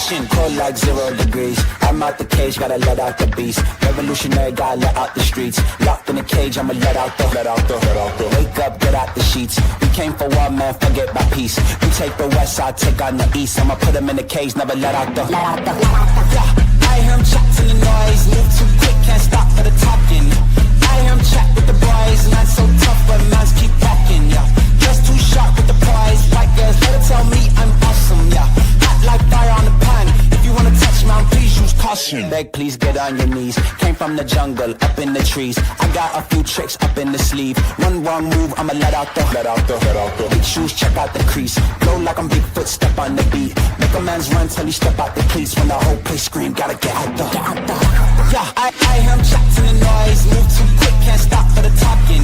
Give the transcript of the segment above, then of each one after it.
caution, cold like 0 degrees. I'm out the cage, gotta let out the beast. Revolutionary, gotta let out the streets. Locked in a cage, I'ma let out the. Wake up, get out the sheets. We came for war, man, forget my peace. We take the west, I'll take on the east. I'ma put them in the cage, never let out the. Yeah, I hear him chat to the noise. Move too quick, can't stop for the talking. I hear him chat with the boys. Not so tough, but minds keep walking, yeah. Just too sharp with the prize. White girls, let her tell me I'm awesome, yeah. Hot like fire on the pan. If you wanna touch me, please use caution. Beg, please get on your knees. Came from the jungle, up in the trees. I got a few tricks up in the sleeve. One wrong move, I'ma let out the. Big shoes, check out the crease. Blow like I'm Bigfoot, step on the beat. Make a man's run till he step out the cleats. When the whole place scream, gotta get out the. Yeah, I hear him chat to the noise. Move too quick, can't stop for the talking.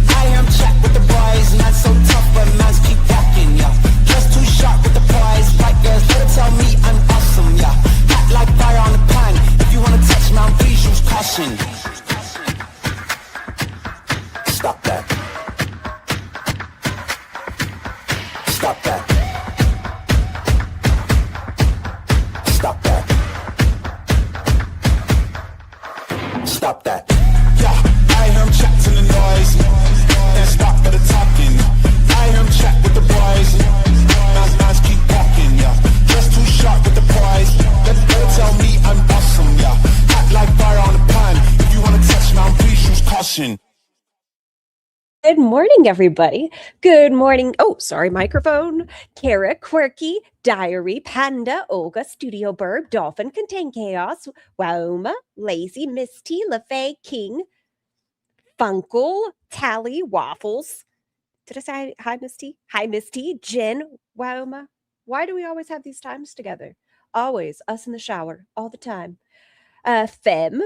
I hear him chat with the boys. Not so tough, but minds keep walking, yeah. Just too sharp with the prize. White girls, let her tell me I'm awesome, yeah. Hot like fire on the pan. If you wanna touch me, please use caution. Stop that. Stop that. Stop that. Stop that. Yeah, I hear him chat to the noise. And stop for the talking. I hear him chat with the boys. Minds keep walking, yeah. Just too sharp with the prize. Let her tell me I'm awesome, yeah. Hot like fire on the pan. If you wanna touch me, please use caution. Good morning, everybody. Good morning. Oh, sorry, microphone. Kara, Quirky, Diary, Panda, Olga, Studio Bird, Dolphin, Contain Chaos, Waoma, Lazy, Misty, LaFay, King, Funkle, Tally, Waffles. Did I say hi, Misty? Hi, Misty, Jen, Waoma. Why do we always have these times together? Always, us in the shower, all the time. Fem,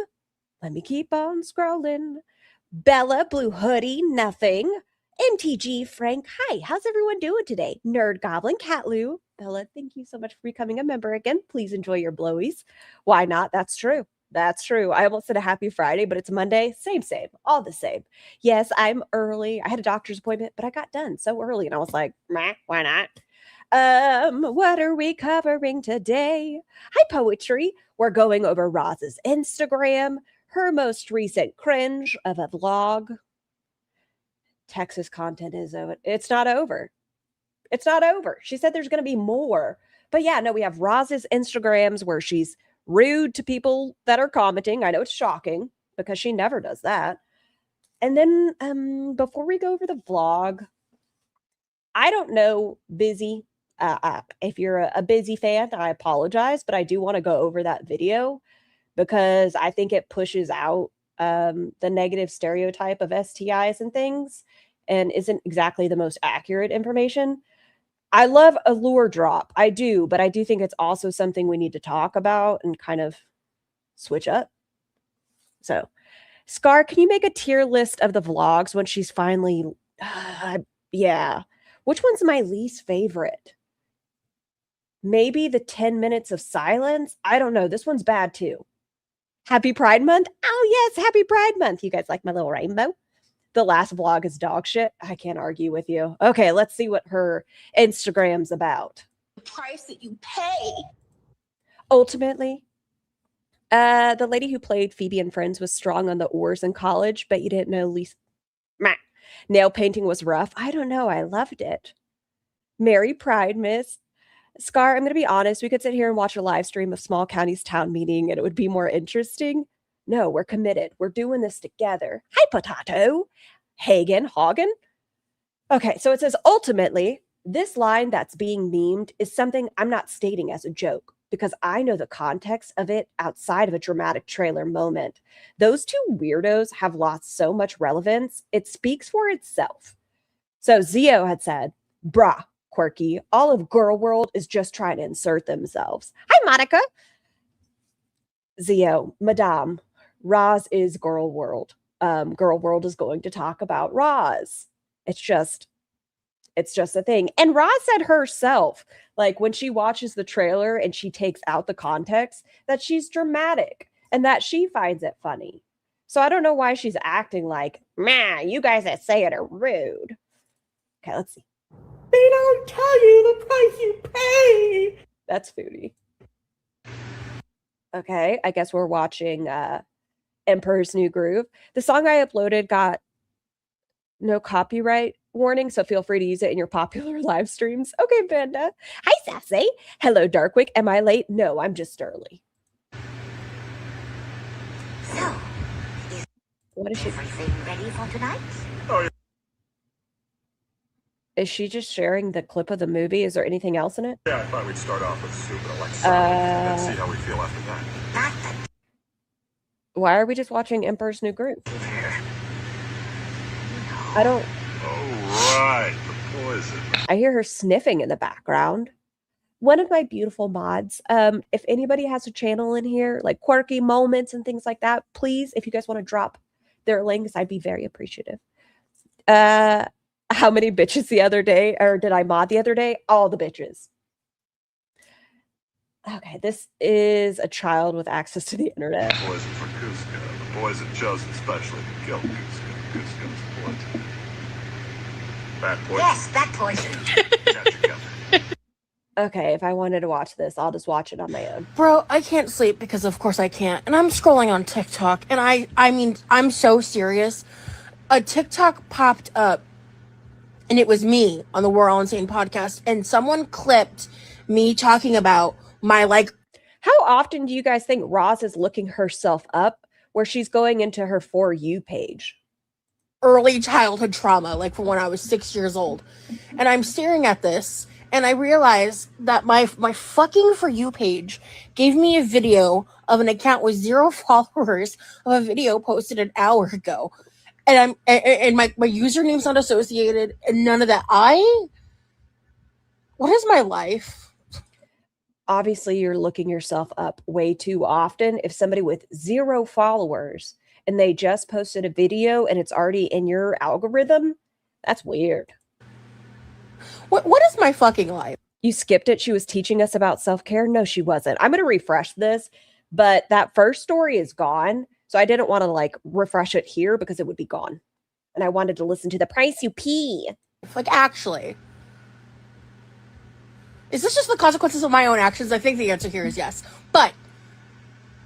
let me keep on scrolling. Bella, Blue Hoodie, Nothing. MTG, Frank, hi, how's everyone doing today? Nerd Goblin, Catloo. Bella, thank you so much for becoming a member again. Please enjoy your blowies. Why not? That's true. That's true. I almost said a happy Friday, but it's Monday. Same. All the same. Yes, I'm early. I had a doctor's appointment, but I got done so early, and I was like, meh, why not? What are we covering today? Hi, Poetry. We're going over Roz's Instagram, her most recent cringe of a vlog. Texas content is over. It's not over. It's not over. She said there's going to be more. But yeah, no, we have Roz's Instagrams where she's rude to people that are commenting. I know it's shocking because she never does that. And then before we go over the vlog, I don't know, Busy. If you're a Busy fan, I apologize, but I do want to go over that video because I think it pushes out the negative stereotype of STIs and things and isn't exactly the most accurate information. I love a lure drop. I do, but I do think it's also something we need to talk about and kind of switch up. So, Scar, can you make a tier list of the vlogs when she's finally... yeah. Which one's my least favorite? Maybe the 10 minutes of silence? I don't know. This one's bad too. Happy Pride Month? Oh, yes. Happy Pride Month. You guys like my little rainbow? The last vlog is dog shit. I can't argue with you. Okay, let's see what her Instagram's about. The price that you pay. Ultimately, the lady who played Phoebe and Friends was strong on the oars in college, but you didn't know Lisa. Nail painting was rough. I don't know. I loved it. Merry Pride, Miss. Scar, I'm going to be honest. We could sit here and watch a live stream of Small County's town meeting and it would be more interesting. No, we're committed. We're doing this together. Hi, Potato. Hagen. Okay, so it says, ultimately, this line that's being memed is something I'm not stating as a joke because I know the context of it outside of a dramatic trailer moment. Those two weirdos have lost so much relevance, it speaks for itself. So Zio had said, brah, Quirky, all of Girl World is just trying to insert themselves. Hi, Monica. Zio, Madame, Roz is Girl World. Girl World is going to talk about Roz. It's just a thing. And Roz said herself, like when she watches the trailer and she takes out the context, that she's dramatic and that she finds it funny. So I don't know why she's acting like, man, you guys that say it are rude. Okay, let's see. They don't tell you the price you pay. That's Foodie. Okay, I guess we're watching Emperor's New Groove. The song I uploaded got no copyright warning, so feel free to use it in your popular live streams. Okay, Panda. Hi, Sassy. Hello, Darkwick. Am I late? No, I'm just early. So, What is she? everything ready for tonight? Is she just sharing the clip of the movie? Is there anything else in it? Yeah, I thought we'd start off with soup and electronics and then see how we feel after that. Not Why are we just watching Emperor's New Groove? the I don't. Oh, right, the poison. I hear her sniffing in the background. One of my beautiful mods. If anybody has a channel in here, like quirky moments and things like that, please, if you guys want to drop their links, I'd be very appreciative. How many bitches the other day, or did I mod the other day? All the bitches. Okay, this is a child with access to the internet. Poison for Cusco. The poison chosen specially to kill Cusco. Cusco's poison. Bad poison. Yes, that poison. Got you covered. Okay, if I wanted to watch this, I'll just watch it on my own. Bro, I can't sleep because of course I can't. And I'm scrolling on TikTok and I mean, I'm so serious. A TikTok popped up and it was me on the We're All Insane podcast and someone clipped me talking about my How often do you guys think Roz is looking herself up where she's going into her For You page? early childhood trauma, like from when I was 6 years old. And I'm staring at this and I realized that my fucking For You page gave me a video of an account with 0 followers of a video posted an hour ago. And my username's not associated and none of that. What is my life? Obviously, you're looking yourself up way too often. If somebody with 0 followers and they just posted a video and it's already in your algorithm, that's weird. What is my fucking life? You skipped it. She was teaching us about self-care. No, she wasn't. I'm going to refresh this, but that first story is gone. So I didn't want to like refresh it here because it would be gone. And I wanted to listen to the price you pee. Like, actually, is this just the consequences of my own actions? I think the answer here is yes. But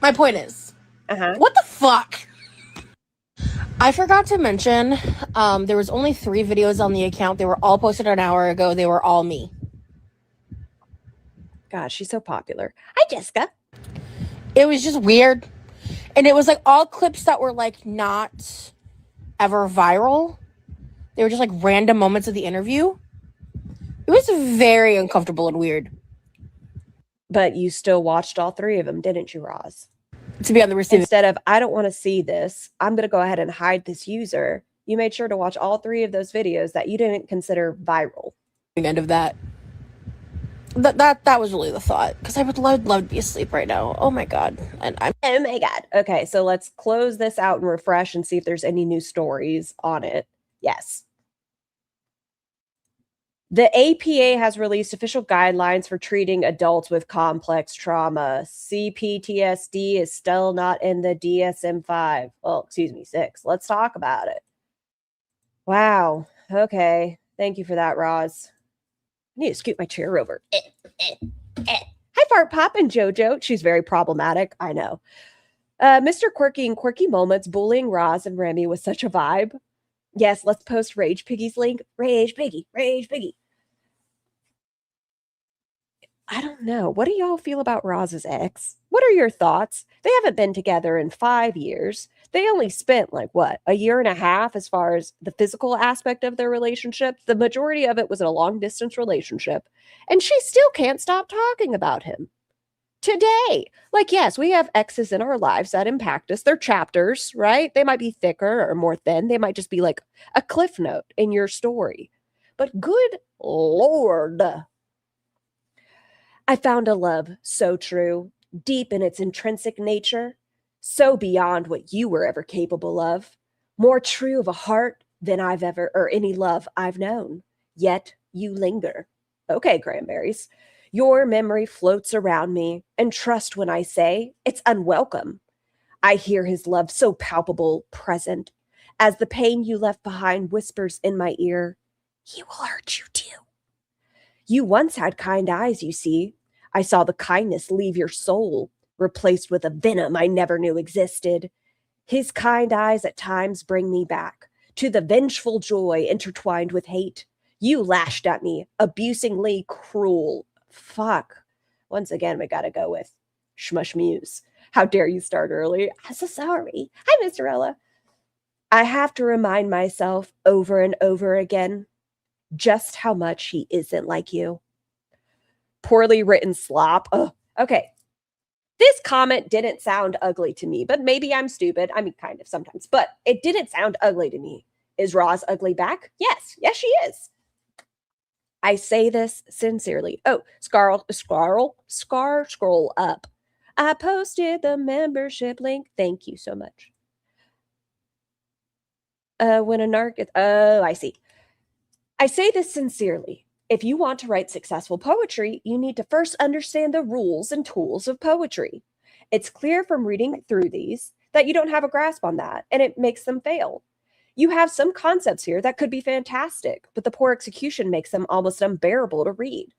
my point is, what the fuck? I forgot to mention, there was only 3 videos on the account. They were all posted an hour ago. They were all me. God, she's so popular. Hi, Jessica. It was just weird. And it was like all clips that were like not ever viral. They were just like random moments of the interview. It was very uncomfortable and weird. But you still watched all 3 of them, didn't you, Roz? To be on the receiving Instead of, I don't want to see this, I'm going to go ahead and hide this user. You made sure to watch all 3 of those videos that you didn't consider viral. end of that. That was really the thought. Because I would love to be asleep right now. Oh my god. And I'm Oh my God. Okay, so let's close this out and refresh and see if there's any new stories on it. Yes. The APA has released official guidelines for treating adults with complex trauma. CPTSD is still not in the DSM-5. Well, excuse me, 6. Let's talk about it. Wow. Okay. Thank you for that, Roz. I need to scoot my chair over. Hi, Fart Pop and JoJo. She's very problematic. I know. Mr. Quirky and Quirky Moments bullying Roz and Remy with such a vibe. Yes, let's post Rage Piggy's link. Rage Piggy, Rage Piggy. I don't know. What do y'all feel about Roz's ex? What are your thoughts? They haven't been together in 5 years. They only spent like what, a year and a half as far as the physical aspect of their relationship. The majority of it was a long distance relationship. And she still can't stop talking about him. Today, like, yes, we have exes in our lives that impact us. They're chapters, right? They might be thicker or more thin. They might just be like a cliff note in your story. But good Lord, I found a love so true, deep in its intrinsic nature, so beyond what you were ever capable of, more true of a heart than I've ever, or any love I've known. Yet you linger. Okay, cranberries. Your memory floats around me, and trust when I say it's unwelcome. I hear his love so palpable, present, as the pain you left behind whispers in my ear, he will hurt you too. You once had kind eyes, you see. I saw the kindness leave your soul, replaced with a venom I never knew existed. His kind eyes at times bring me back to the vengeful joy intertwined with hate. You lashed at me, abusingly cruel. Fuck. Once again, we gotta go with Shmush Muse. How dare you start early? I'm so sorry. Hi, Mr. Ella. I have to remind myself over and over again just how much he isn't like you. Poorly written slop. Oh, okay. This comment didn't sound ugly to me, but maybe I'm stupid. I mean, kind of sometimes, but it didn't sound ugly to me. Is Roz ugly back? Yes. Yes, she is. I say this sincerely. Oh, scroll up. I posted the membership link. Thank you so much. When a narc, I see. I say this sincerely. If you want to write successful poetry, you need to first understand the rules and tools of poetry. It's clear from reading through these that you don't have a grasp on that, and it makes them fail. You have some concepts here that could be fantastic, but the poor execution makes them almost unbearable to read.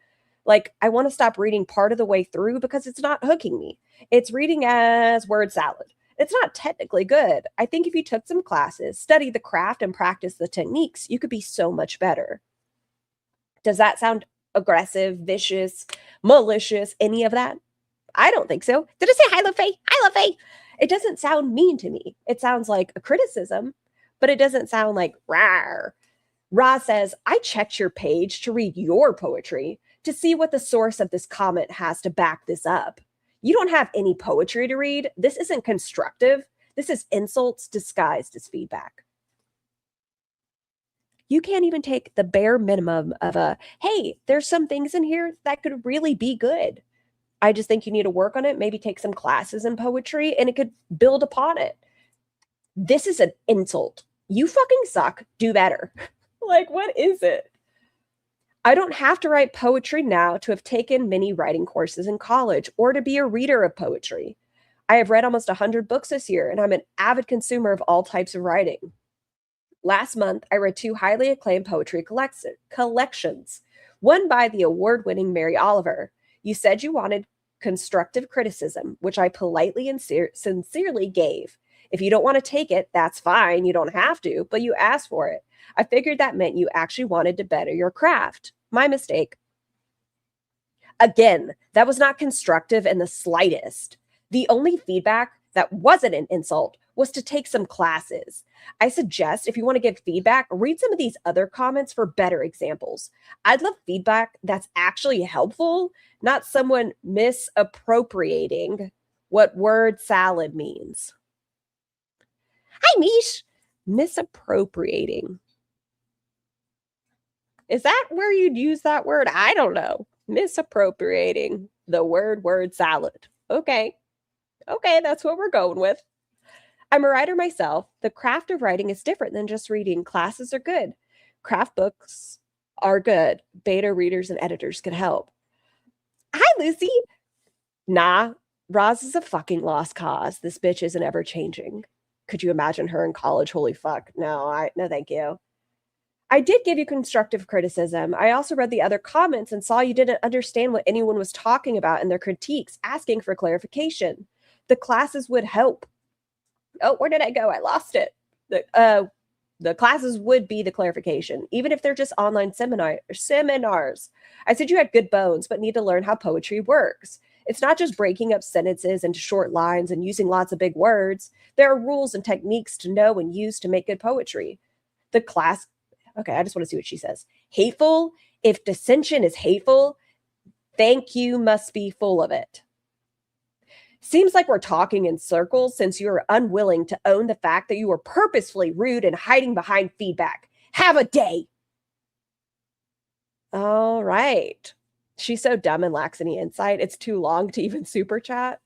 Like, I want to stop reading part of the way through because it's not hooking me. It's reading as word salad. It's not technically good. I think if you took some classes, studied the craft, and practiced the techniques, you could be so much better. Does that sound aggressive, vicious, malicious, any of that? I don't think so. Did it say hi, Love Faye? Hi, Love Faye. It doesn't sound mean to me. It sounds like a criticism, but it doesn't sound like rawr. Ra says, I checked your page to read your poetry to see what the source of this comment has to back this up. You don't have any poetry to read. This isn't constructive. This is insults disguised as feedback. You can't even take the bare minimum of a, hey, there's some things in here that could really be good. I just think you need to work on it, maybe take some classes in poetry, and it could build upon it. This is an insult. You fucking suck. Do better. Like, what is it? I don't have to write poetry now to have taken many writing courses in college or to be a reader of poetry. I have read almost 100 books this year, and I'm an avid consumer of all types of writing. Last month, I read 2 highly acclaimed poetry collections, one by the award-winning Mary Oliver. You said you wanted constructive criticism, which I politely and sincerely gave. If you don't want to take it, that's fine. You don't have to, but you asked for it. I figured that meant you actually wanted to better your craft. My mistake. Again, that was not constructive in the slightest. The only feedback that wasn't an insult was to take some classes. I suggest if you want to give feedback, read some of these other comments for better examples. I'd love feedback that's actually helpful, not someone misappropriating what word salad means. Hi, Mish. Misappropriating. Is that where you'd use that word? I don't know. Misappropriating the word salad. Okay. Okay, that's what we're going with. I'm a writer myself. The craft of writing is different than just reading. Classes are good. Craft books are good. Beta readers and editors can help. Hi, Lucy. Nah, Roz is a fucking lost cause. This bitch isn't ever changing. Could you imagine her in college? Holy fuck. No, thank you. I did give you constructive criticism. I also read the other comments and saw you didn't understand what anyone was talking about in their critiques, asking for clarification. The classes would help. Oh, where did I go? I lost it. The classes would be the clarification, even if they're just online seminars. I said you had good bones, but need to learn how poetry works. It's not just breaking up sentences into short lines and using lots of big words. There are rules and techniques to know and use to make good poetry. The class, okay, I just want to see what she says. Hateful, if dissension is hateful, thank you must be full of it. Seems like we're talking in circles since you are unwilling to own the fact that you were purposefully rude and hiding behind feedback. Have a day. All right. She's so dumb and lacks any insight. It's too long to even super chat.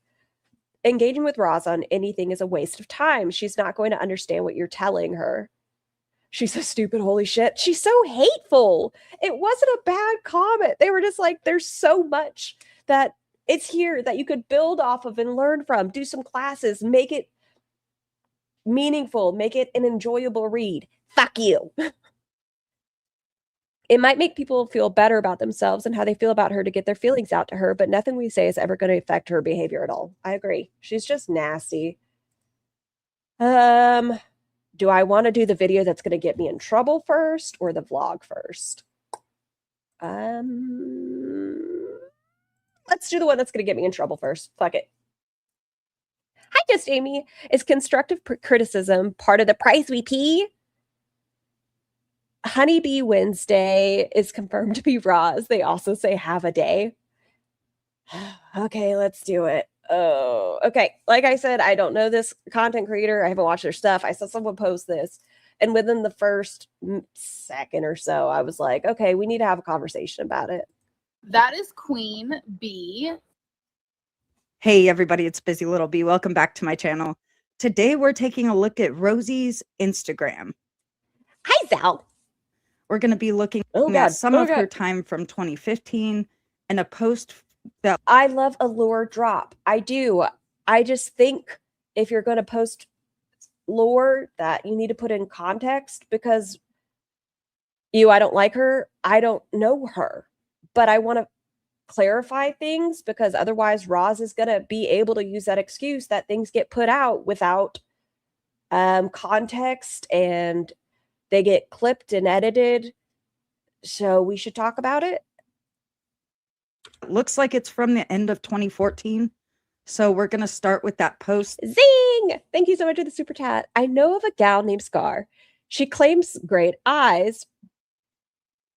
Engaging with Roz on anything is a waste of time. She's not going to understand what you're telling her. She's so stupid. Holy shit. She's so hateful. It wasn't a bad comment. They were just like, there's so much that it's here that you could build off of and learn from. Do some classes. Make it meaningful. Make it an enjoyable read. Fuck you. it might make people feel better about themselves and how they feel about her to get their feelings out to her, but nothing we say is ever going to affect her behavior at all. I agree. She's just nasty. Do I want to do the video that's going to get me in trouble first or the vlog first? Let's do the one that's going to get me in trouble first. Fuck it. Hi, Just Amy. Is constructive criticism part of the price we pay? Honeybee Wednesday is confirmed to be Roz. They also say have a day. Okay, let's do it. Oh, okay. Like I said, I don't know this content creator. I haven't watched their stuff. I saw someone post this, and within the first second or so, I was like, okay, we need to have a conversation about it. That is Queen Bee. Hey everybody, it's Busy Little Bee. Welcome back to my channel. Today we're taking a look at Rosie's Instagram. Hi, Sal. We're going to be looking at some of her time from 2015 and a post that I love a lore drop. I do. I just think if you're going to post lore that you need to put in context, because I don't like her. I don't know her, but I want to clarify things, because otherwise Roz is going to be able to use that excuse that things get put out without context and they get clipped and edited. So we should talk about it. looks like it's from the end of 2014. So we're going to start with that post. Zing! Thank you so much for the super chat. I know of a gal named Scar. She claims great eyes,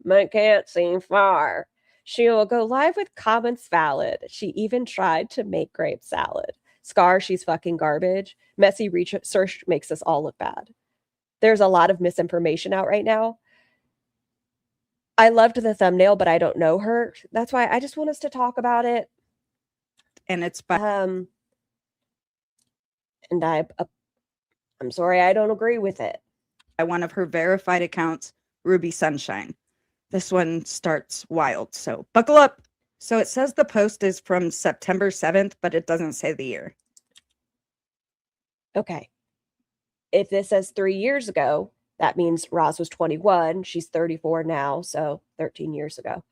but can't see far. She will go live with comments valid. She even tried to make grape salad. Scar, she's fucking garbage. Messy research makes us all look bad. There's a lot of misinformation out right now. I loved the thumbnail, but I don't know her. That's why I just want us to talk about it. And it's by And I'm sorry, I don't agree with it. one of her verified accounts, Ruby Sunshine. This one starts wild, so buckle up. So it says the post is from September 7th, but it doesn't say the year. Okay. If this says 3 years ago, that means Roz was 21. She's 34 now, so 13 years ago.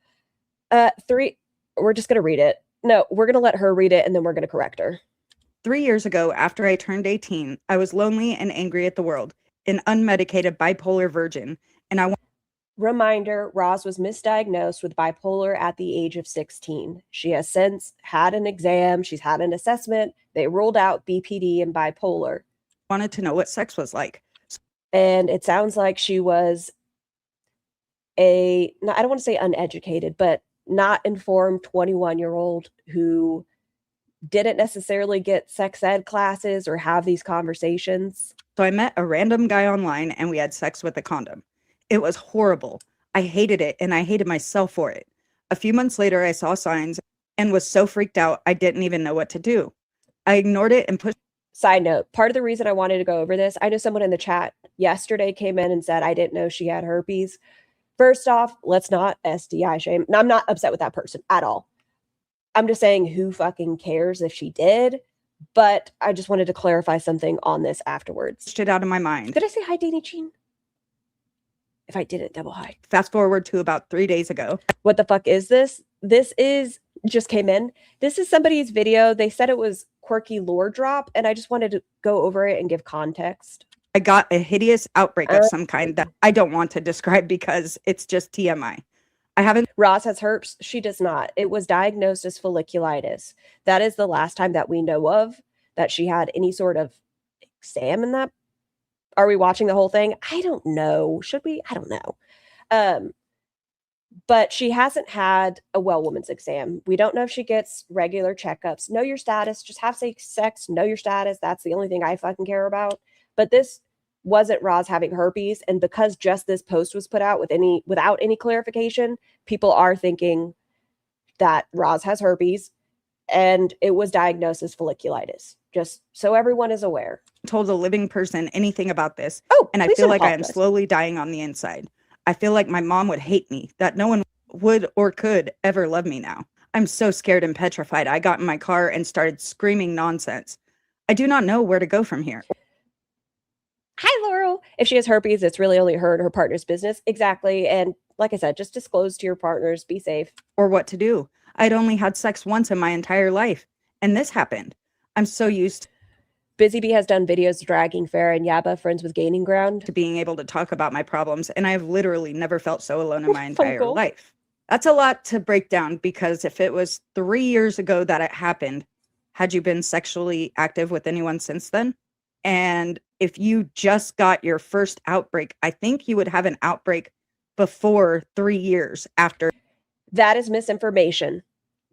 We're just going to read it. No, we're going to let her read it, and then we're going to correct her. 3 years ago, after I turned 18, I was lonely and angry at the world, an unmedicated bipolar virgin, and Reminder, Roz was misdiagnosed with bipolar at the age of 16. She has since had an exam. She's had an assessment. They ruled out BPD and bipolar. wanted to know what sex was like. And it sounds like she was I don't want to say uneducated, but not informed 21-year-old who didn't necessarily get sex ed classes or have these conversations. So I met a random guy online and we had sex with a condom. It was horrible. I hated it and I hated myself for it. A few months later, I saw signs and was so freaked out, I didn't even know what to do. I ignored it and pushed. Side note, part of the reason I wanted to go over this, I know someone in the chat yesterday came in and said, I didn't know she had herpes. First off, let's not SDI shame. And I'm not upset with that person at all. I'm just saying, who fucking cares if she did? But I just wanted to clarify something on this afterwards. It out of my mind. Did I say hi, Danny Jean? If I didn't, double hi. Fast forward to about 3 days ago. What the fuck is this? This is just came in. This is somebody's video. They said it was quirky lore drop, and I just wanted to go over it and give context. I got a hideous outbreak of some kind that I don't want to describe because it's just TMI. I haven't. Roz has herpes. She does not. It was diagnosed as folliculitis. That is the last time that we know of that she had any sort of exam in that. Are we watching the whole thing? I don't know. Should we? I don't know. But she hasn't had a well woman's exam. We don't know if she gets regular checkups. Know your status. Just have sex. Know your status. That's the only thing I fucking care about. But this wasn't Roz having herpes. And because just this post was put out without any clarification, people are thinking that Roz has herpes and it was diagnosed as folliculitis. Just so everyone is aware. Told a living person anything about this. Oh, and I feel like I am slowly dying on the inside. I feel like my mom would hate me, that no one would or could ever love me now. I'm so scared and petrified. I got in my car and started screaming nonsense. I do not know where to go from here. Hi, Laurel. If she has herpes, it's really only her and her partner's business. Exactly. And like I said, just disclose to your partners, be safe. or what to do. I'd only had sex once in my entire life, and this happened. I'm so used Busy Bee has done videos dragging Farah and Yaba, friends with Gaining Ground. to being able to talk about my problems, and I've literally never felt so alone in my entire Funkle. life. That's a lot to break down, because if it was 3 years ago that it happened, had you been sexually active with anyone since then? And if you just got your first outbreak, I think you would have an outbreak before 3 years after. That is misinformation.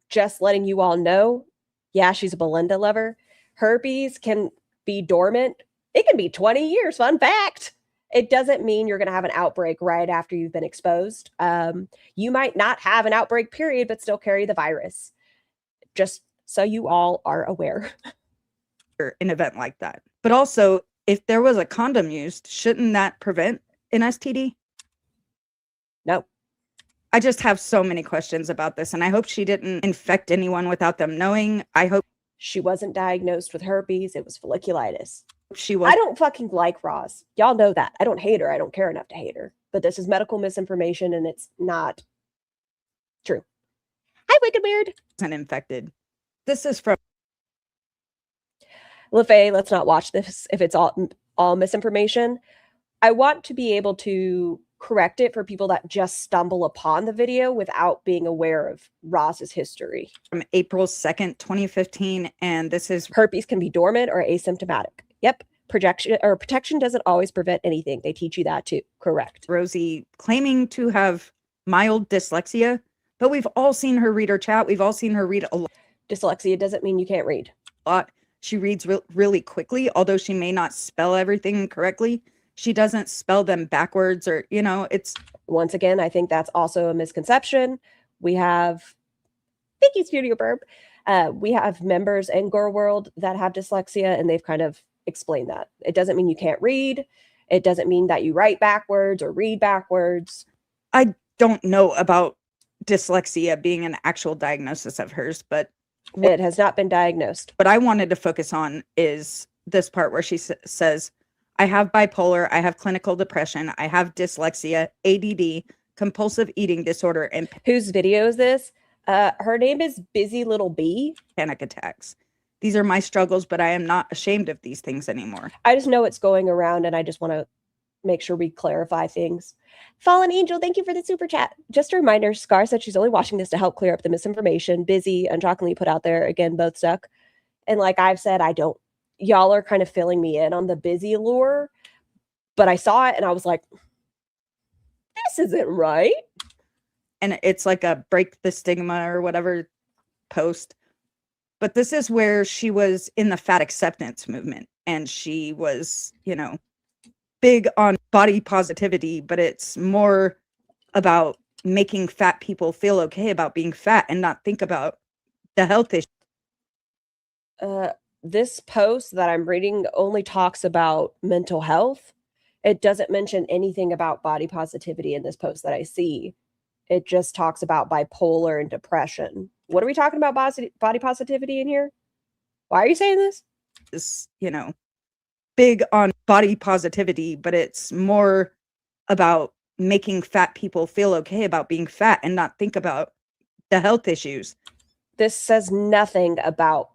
Just letting you all know, yeah, she's a Belinda lover. Herpes can be dormant. It can be 20 years. Fun fact. It doesn't mean you're going to have an outbreak right after you've been exposed. You might not have an outbreak period, but still carry the virus. Just so you all are aware. An event like that. But also, if there was a condom used, shouldn't that prevent an STD? No. I just have so many questions about this, and I hope she didn't infect anyone without them knowing. I hope She wasn't diagnosed with herpes. It was folliculitis. she was. I don't fucking like Roz. Y'all know that. I don't hate her. I don't care enough to hate her. But this is medical misinformation, and it's not true. Hi, Wicked Weird. Wasn't infected. This is from LaFay, let's not watch this if it's all misinformation. I want to be able to correct it for people that just stumble upon the video without being aware of Roz's history. from April 2nd, 2015, and this is Herpes can be dormant or asymptomatic. Yep. Protection doesn't always prevent anything. They teach you that too. Correct. Rosie claiming to have mild dyslexia, but we've all seen her read her chat. We've all seen her read a Dyslexia doesn't mean you can't read. lot. She reads really quickly, although she may not spell everything correctly. She doesn't spell them backwards, or, it's Once again, I think that's also a misconception. We have, thank you, Studio Burb. We have members in Girl World that have dyslexia, and they've kind of explained that. It doesn't mean you can't read. It doesn't mean that you write backwards or read backwards. I don't know about dyslexia being an actual diagnosis of hers, but It has not been diagnosed. what I wanted to focus on is this part where she says, I have bipolar, I have clinical depression, I have dyslexia, ADD, compulsive eating disorder, and Whose video is this? Her name is Busy Little Bee. panic attacks. These are my struggles, but I am not ashamed of these things anymore. I just know it's going around, and I just want to make sure we clarify things. Fallen Angel, thank you for the super chat. Just a reminder, Scar said she's only watching this to help clear up the misinformation Busy and Shockingly put out there. Again, both suck. And like I've said, y'all are kind of filling me in on the Busy lure, but I saw it and I was like, this isn't right. And it's like a break the stigma or whatever post. But this is where she was in the fat acceptance movement, and she was, big on body positivity, but it's more about making fat people feel okay about being fat and not think about the health issue. This post that I'm reading only talks about mental health. It doesn't mention anything about body positivity in this post that I see. It just talks about bipolar and depression. What are we talking about body positivity in here? Why are you saying this? Is, big on body positivity, but it's more about making fat people feel okay about being fat and not think about the health issues. This says nothing about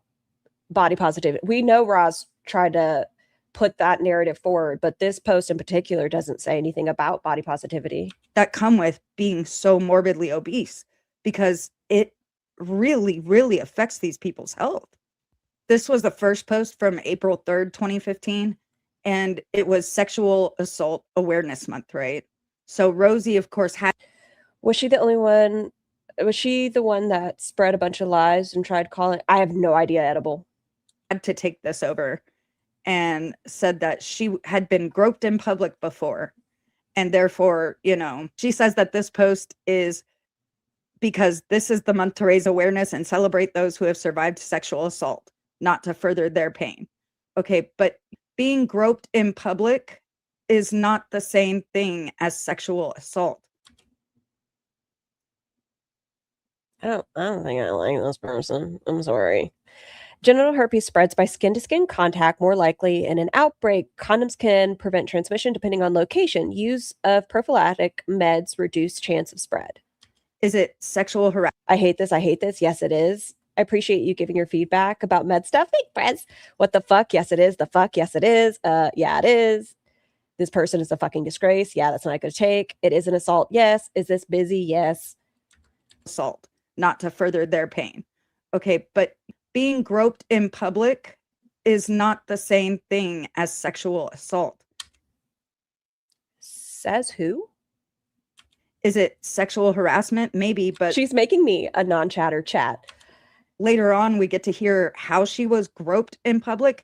body positivity. We know Roz tried to put that narrative forward, but this post in particular doesn't say anything about body positivity. That come with being so morbidly obese, because it really, really affects these people's health. This was the first post from April 3rd, 2015, and it was Sexual Assault Awareness Month, right? So Rosie, of course, Was she the only one? Was she the one that spread a bunch of lies and tried calling? I have no idea, Edible. had to take this over and said that she had been groped in public before. And therefore, she says that this post is because this is the month to raise awareness and celebrate those who have survived sexual assault, not to further their pain. Okay, but being groped in public is not the same thing as sexual assault. I don't think I like this person. I'm sorry. Genital herpes spreads by skin-to-skin contact, more likely in an outbreak. Condoms can prevent transmission depending on location. Use of prophylactic meds reduce chance of spread. Is it sexual harassment? I hate this. I hate this. Yes, it is. I appreciate you giving your feedback about med stuff. Thank friends. What the fuck? Yes, it is. The fuck? Yes, it is. Yeah, it is. This person is a fucking disgrace. Yeah, that's not going to take. It is an assault. Yes. Is this busy? Yes. Assault, not to further their pain. Okay, but being groped in public is not the same thing as sexual assault. Says who? Is it sexual harassment? Maybe, but She's making me a non-chatter chat. later on we get to hear how she was groped in public,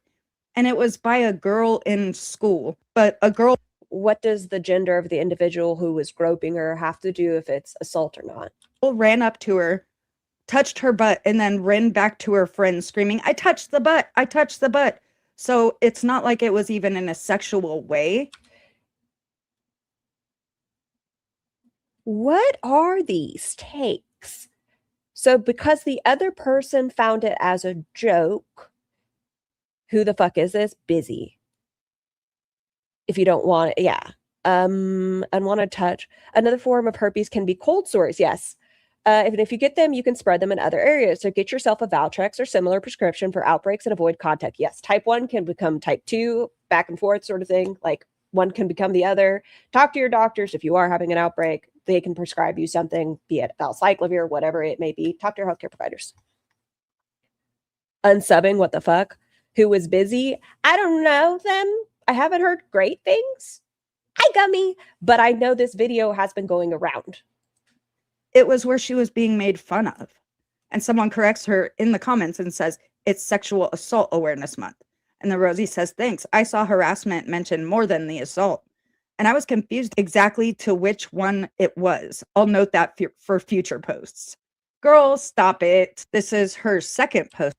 and it was by a girl in school. But a girl What does the gender of the individual who was groping her have to do if it's assault or not? ran up to her, touched her butt, and then ran back to her friend screaming, "I touched the butt! I touched the butt!" So it's not like it was even in a sexual way. What are these takes? So because the other person found it as a joke, who the fuck is this? Busy. If you don't want it, yeah. Unwanted touch. Another form of herpes can be cold sores. Yes. If you get them, you can spread them in other areas. So get yourself a Valtrex or similar prescription for outbreaks and avoid contact. Yes. Type 1 can become type 2, back and forth sort of thing. Like one can become the other. Talk to your doctors if you are having an outbreak. They can prescribe you something, be it valcyclovir, whatever it may be. Talk to your healthcare providers. Unsubbing, what the fuck? Who was busy? I don't know them. I haven't heard great things. Hi, Gummy. But I know this video has been going around. It was where she was being made fun of. And someone corrects her in the comments and says, it's Sexual Assault Awareness Month. And then Rosie says, thanks. I saw harassment mentioned more than the assault. And I was confused exactly to which one it was. I'll note that for future posts. Girl, stop it. This is her second post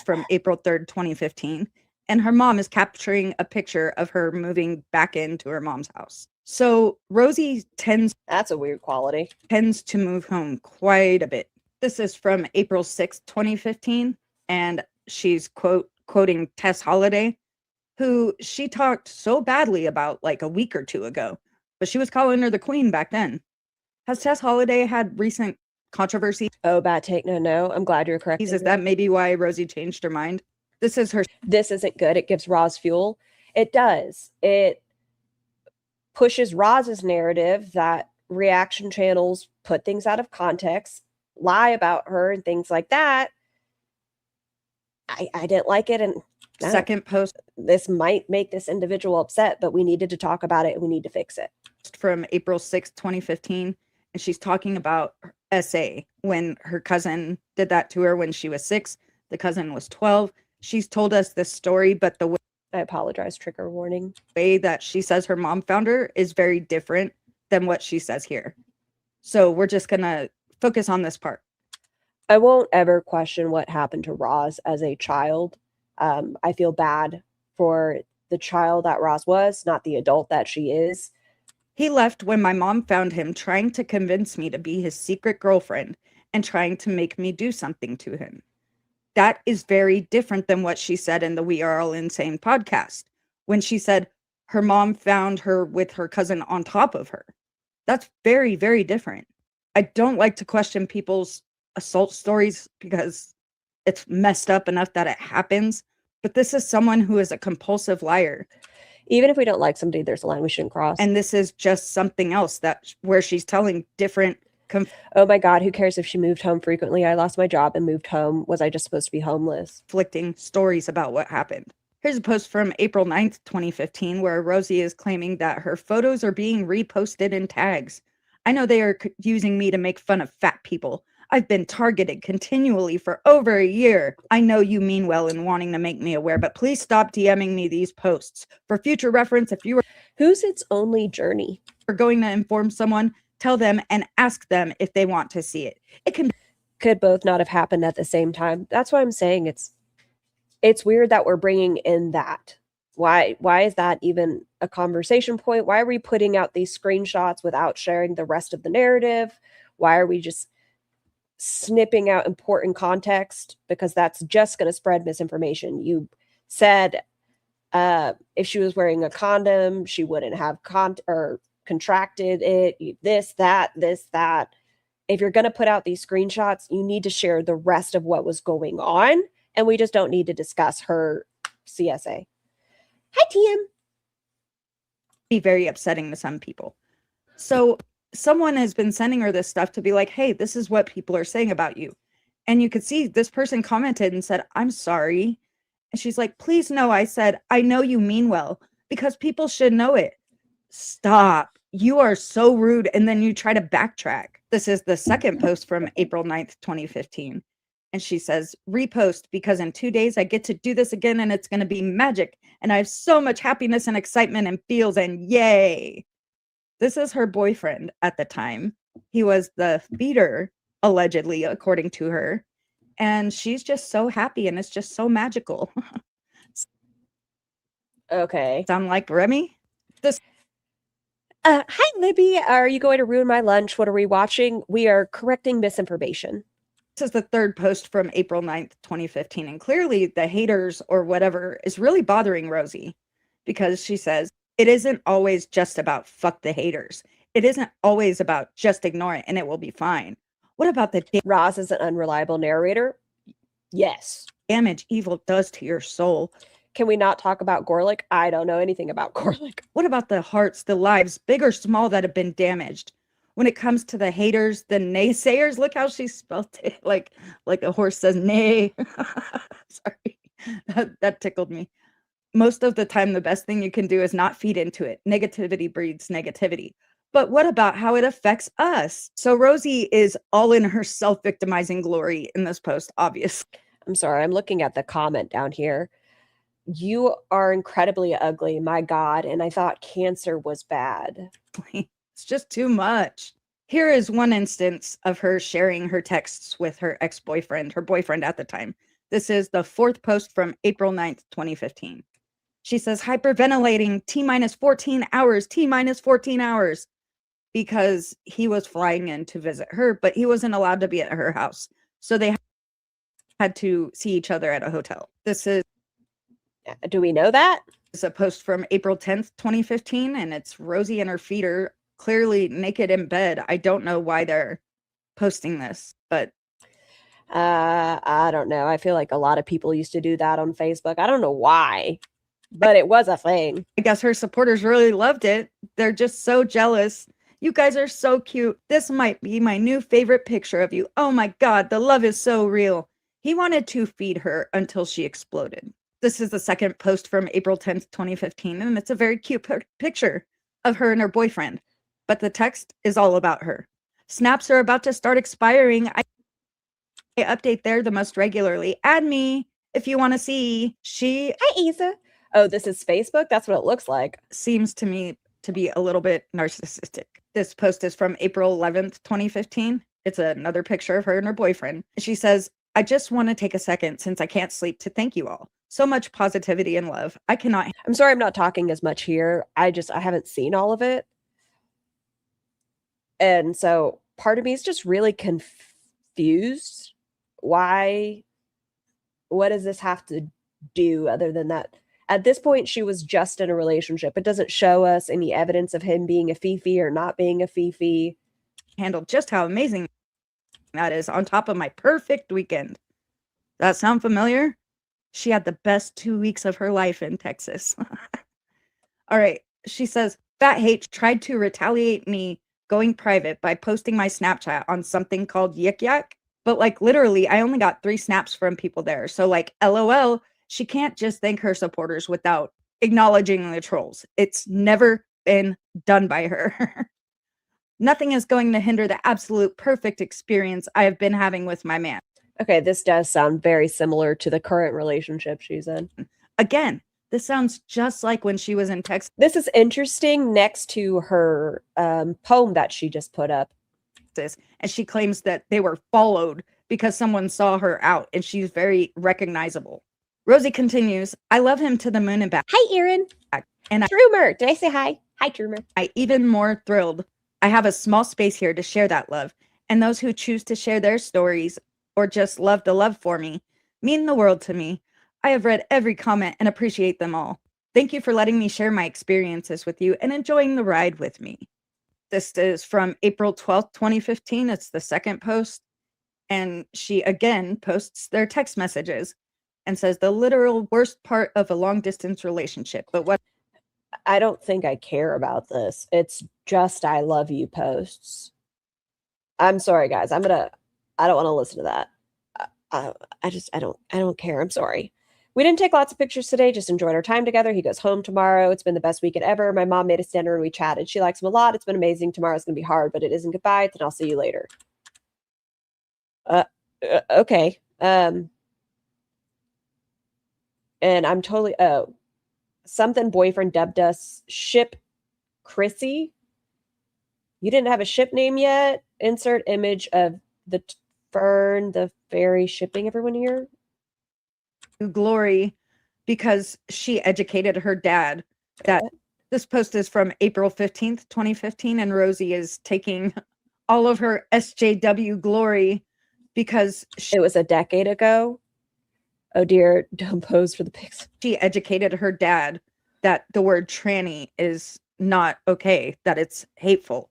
from April 3rd, 2015. And her mom is capturing a picture of her moving back into her mom's house. So Rosie That's a weird quality. tends to move home quite a bit. This is from April 6th, 2015. And she's quoting Tess Holliday, who she talked so badly about like a week or two ago, but she was calling her the queen back then. Has Tess Holliday had recent controversy? Oh, bad take. No. I'm glad you're correct. Is that maybe why Rosie changed her mind? This is her. This isn't good. It gives Roz fuel. It does. It pushes Roz's narrative that reaction channels put things out of context, lie about her and things like that. I didn't like it. And Second post this might make this individual upset, but we needed to talk about it and we need to fix it. from April 6th, 2015. And she's talking about SA when her cousin did that to her when she was 6. The cousin was 12. She's told us this story, but the I apologize. Trigger warning. way that she says her mom found her is very different than what she says here. So we're just going to focus on this part. I won't ever question what happened to Roz as a child. I feel bad for the child that Roz was, not the adult that she is. He left when my mom found him trying to convince me to be his secret girlfriend and trying to make me do something to him. That is very different than what she said in the We Are All Insane podcast, when she said her mom found her with her cousin on top of her. That's very, very different. I don't like to question people's assault stories because it's messed up enough that it happens. But this is someone who is a compulsive liar. Even if we don't like somebody, there's a line we shouldn't cross. And this is just something else where she's telling different. Oh my God, who cares if she moved home frequently? I lost my job and moved home. Was I just supposed to be homeless? Conflicting stories about what happened. Here's a post from April 9th, 2015, where Rosie is claiming that her photos are being reposted in tags. I know they are using me to make fun of fat people. I've been targeted continually for over a year. I know you mean well in wanting to make me aware, but please stop DMing me these posts. For future reference, if you were Who's its only journey? going to inform someone, tell them and ask them if they want to see it. It could both not have happened at the same time. That's why I'm saying it's weird that we're bringing in that. Why is that even a conversation point? Why are we putting out these screenshots without sharing the rest of the narrative? Why are we just snipping out important context because that's just going to spread misinformation. You said if she was wearing a condom, she wouldn't have or contracted it. This, that. If you're going to put out these screenshots, you need to share the rest of what was going on, and we just don't need to discuss her CSA. Hi, TM. Be very upsetting to some people. So someone has been sending her this stuff to be like, hey, this is what people are saying about you. And you could see this person commented and said, I'm sorry. And she's like, please no. I said, I know you mean well because people should know it. Stop. You are so rude. And then you try to backtrack. This is the second post from April 9th, 2015. And she says, repost because in 2 days I get to do this again and it's going to be magic. And I have so much happiness and excitement and feels and yay. This is her boyfriend at the time. He was the feeder, allegedly, according to her. And she's just so happy and it's just so magical. Okay. Sound like Remy? Hi, Libby. Are you going to ruin my lunch? What are we watching? We are correcting misinformation. This is the third post from April 9th, 2015. And clearly the haters or whatever is really bothering Rosie because she says, it isn't always just about fuck the haters. It isn't always about just ignore it and it will be fine. What about the Roz is an unreliable narrator? Yes. damage evil does to your soul? Can we not talk about Gorlick? I don't know anything about Gorlick. What about the hearts, the lives, big or small, that have been damaged? When it comes to the haters, the naysayers, look how she spelled it. Like a horse says nay. Sorry, that tickled me. Most of the time, the best thing you can do is not feed into it. Negativity breeds negativity. But what about how it affects us? So Rosie is all in her self-victimizing glory in this post, obviously. I'm sorry, I'm looking at the comment down here. You are incredibly ugly, my God, and I thought cancer was bad. It's just too much. Here is one instance of her sharing her texts with her ex-boyfriend, her boyfriend at the time. This is the fourth post from April 9th, 2015. She says, hyperventilating, T-minus 14 hours, T-minus 14 hours. Because he was flying in to visit her, but he wasn't allowed to be at her house. So they had to see each other at a hotel. This is... Do we know that? It's a post from April 10th, 2015, and it's Rosie and her feeder clearly naked in bed. I don't know why they're posting this, but... I don't know. I feel like a lot of people used to do that on Facebook. I don't know why, but it was a thing. I guess her supporters really loved it. They're just so jealous. You guys are so cute. This might be my new favorite picture of you. Oh my God, the love is so real. He wanted to feed her until she exploded. This is the second post from April 10th, 2015, and it's a very cute picture of her and her boyfriend. But the text is all about her. Snaps are about to start expiring. I update there the most regularly. Add me if you want to see. Hi, Isa. Oh, this is Facebook? That's what it looks like. Seems to me to be a little bit narcissistic. This post is from April 11th, 2015. It's another picture of her and her boyfriend. She says, I just want to take a second since I can't sleep to thank you all. So much positivity and love. I cannot. I'm sorry I'm not talking as much here. I haven't seen all of it. And so part of me is just really confused. Why? What does this have to do other than that? At this point, she was just in a relationship. It doesn't show us any evidence of him being a fifi or not being a fifi. Handled just how amazing that is on top of my perfect weekend. That sound familiar? She had the best 2 weeks of her life in Texas. All right. She says, Fat H tried to retaliate me going private by posting my Snapchat on something called Yik Yak. But like literally, I only got 3 snaps from people there. So like, LOL. She can't just thank her supporters without acknowledging the trolls. It's never been done by her. Nothing is going to hinder the absolute perfect experience I have been having with my man. Okay, this does sound very similar to the current relationship she's in. Again, this sounds just like when she was in Texas. This is interesting next to her poem that she just put up. And she claims that they were followed because someone saw her out and she's very recognizable. Rosie continues, I love him to the moon and back. Hi, Erin. And Trumer. Did I say hi? Hi, Trumer. I even more thrilled. I have a small space here to share that love. and those who choose to share their stories or just love the love for me mean the world to me. I have read every comment and appreciate them all. Thank you for letting me share my experiences with you and enjoying the ride with me. This is from April 12th, 2015. It's the second post. And she again posts their text messages and says the literal worst part of a long distance relationship. But what I don't think I care about this. It's just I love you posts. I'm sorry, guys. I don't want to listen to that. I don't care. I'm sorry. We didn't take lots of pictures today, just enjoyed our time together. He goes home tomorrow. It's been the best weekend ever. My mom made us dinner and we chatted. She likes him a lot. It's been amazing. Tomorrow's going to be hard, but it isn't goodbye. Then I'll see you later. Okay. And I'm totally, something boyfriend dubbed us Ship Chrissy. You didn't have a ship name yet? Insert image of the Fern, the fairy shipping everyone here. glory because she educated her dad. That this post is from April 15th, 2015, and Rosie is taking all of her SJW glory because it was a decade ago. Oh dear, don't pose for the pics. She educated her dad that the word tranny is not okay, that it's hateful,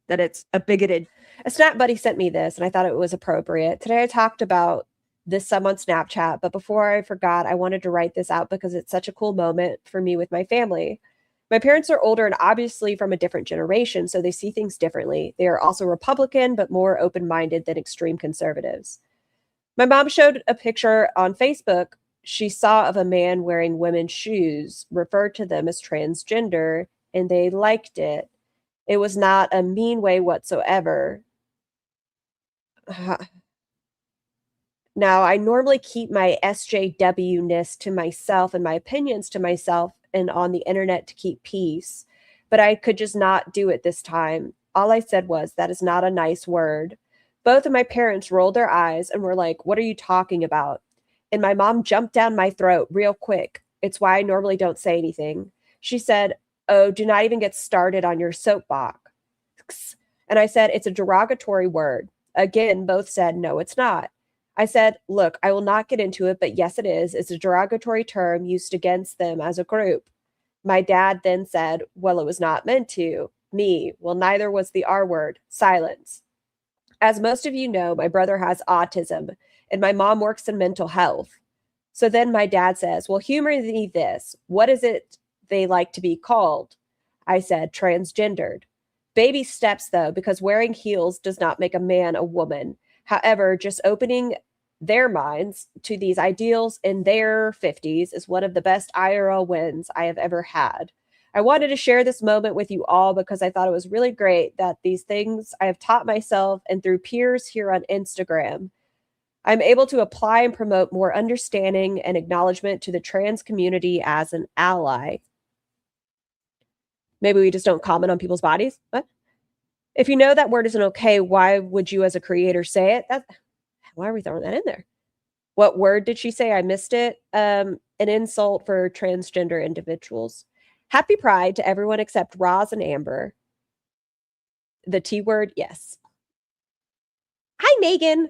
that it's a bigoted. A Snap buddy sent me this and I thought it was appropriate. Today I talked about this some on Snapchat, but before I forgot, I wanted to write this out because it's such a cool moment for me with my family. My parents are older and obviously from a different generation, so they see things differently. They are also Republican, but more open-minded than extreme conservatives. My mom showed a picture on Facebook she saw of a man wearing women's shoes, referred to them as transgender, and they liked it. It was not a mean way whatsoever. Now, I normally keep my SJW-ness to myself and my opinions to myself and on the internet to keep peace, but I could just not do it this time. All I said was, that is not a nice word. Both of my parents rolled their eyes and were like, what are you talking about? And my mom jumped down my throat real quick. It's why I normally don't say anything. She said, oh, do not even get started on your soapbox. And I said, it's a derogatory word. Again, both said, no, it's not. I said, look, I will not get into it, but yes, it is. It's a derogatory term used against them as a group. My dad then said, well, it was not meant to. Me, well, neither was the R word. Silence. As most of you know, my brother has autism and my mom works in mental health. So then my dad says, well, humor me this. What is it they like to be called? I said, transgendered. Baby steps, though, because wearing heels does not make a man a woman. However, just opening their minds to these ideals in their 50s is one of the best IRL wins I have ever had. I wanted to share this moment with you all because I thought it was really great that these things I have taught myself and through peers here on Instagram, I'm able to apply and promote more understanding and acknowledgement to the trans community as an ally. Maybe we just don't comment on people's bodies. What? If you know that word isn't okay, why would you as a creator say it? Why are we throwing that in there? What word did she say? I missed it. An insult for transgender individuals. Happy Pride to everyone except Roz and Amber. The T word, yes. Hi, Megan.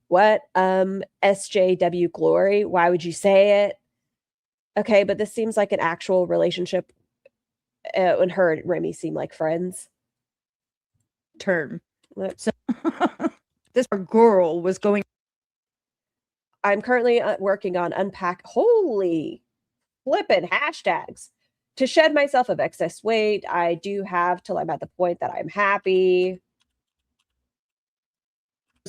What? SJW glory. Why would you say it? Okay, but this seems like an actual relationship. And her and Remy seem like friends. Term. So this girl was going. I'm currently working on holy flippin' hashtags to shed myself of excess weight. I do have till I'm at the point that I'm happy.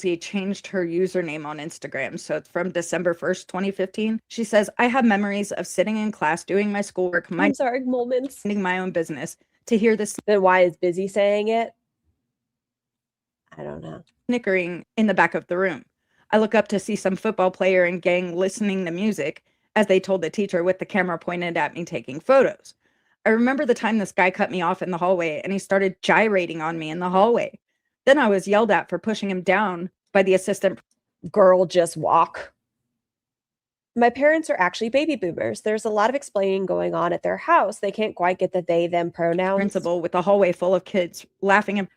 She changed her username on Instagram. So it's from December 1st, 2015. She says, I have memories of sitting in class, doing my schoolwork, moments, minding my own business to hear this. Then why is Busy saying it? I don't know. Snickering in the back of the room. I look up to see some football player and gang listening to music as they told the teacher with the camera pointed at me taking photos. I remember the time this guy cut me off in the hallway and he started gyrating on me in the hallway. Then I was yelled at for pushing him down by the assistant. Girl, just walk. My parents are actually baby boomers. There's a lot of explaining going on at their house. They can't quite get the they, them pronouns. Principal with a hallway full of kids laughing and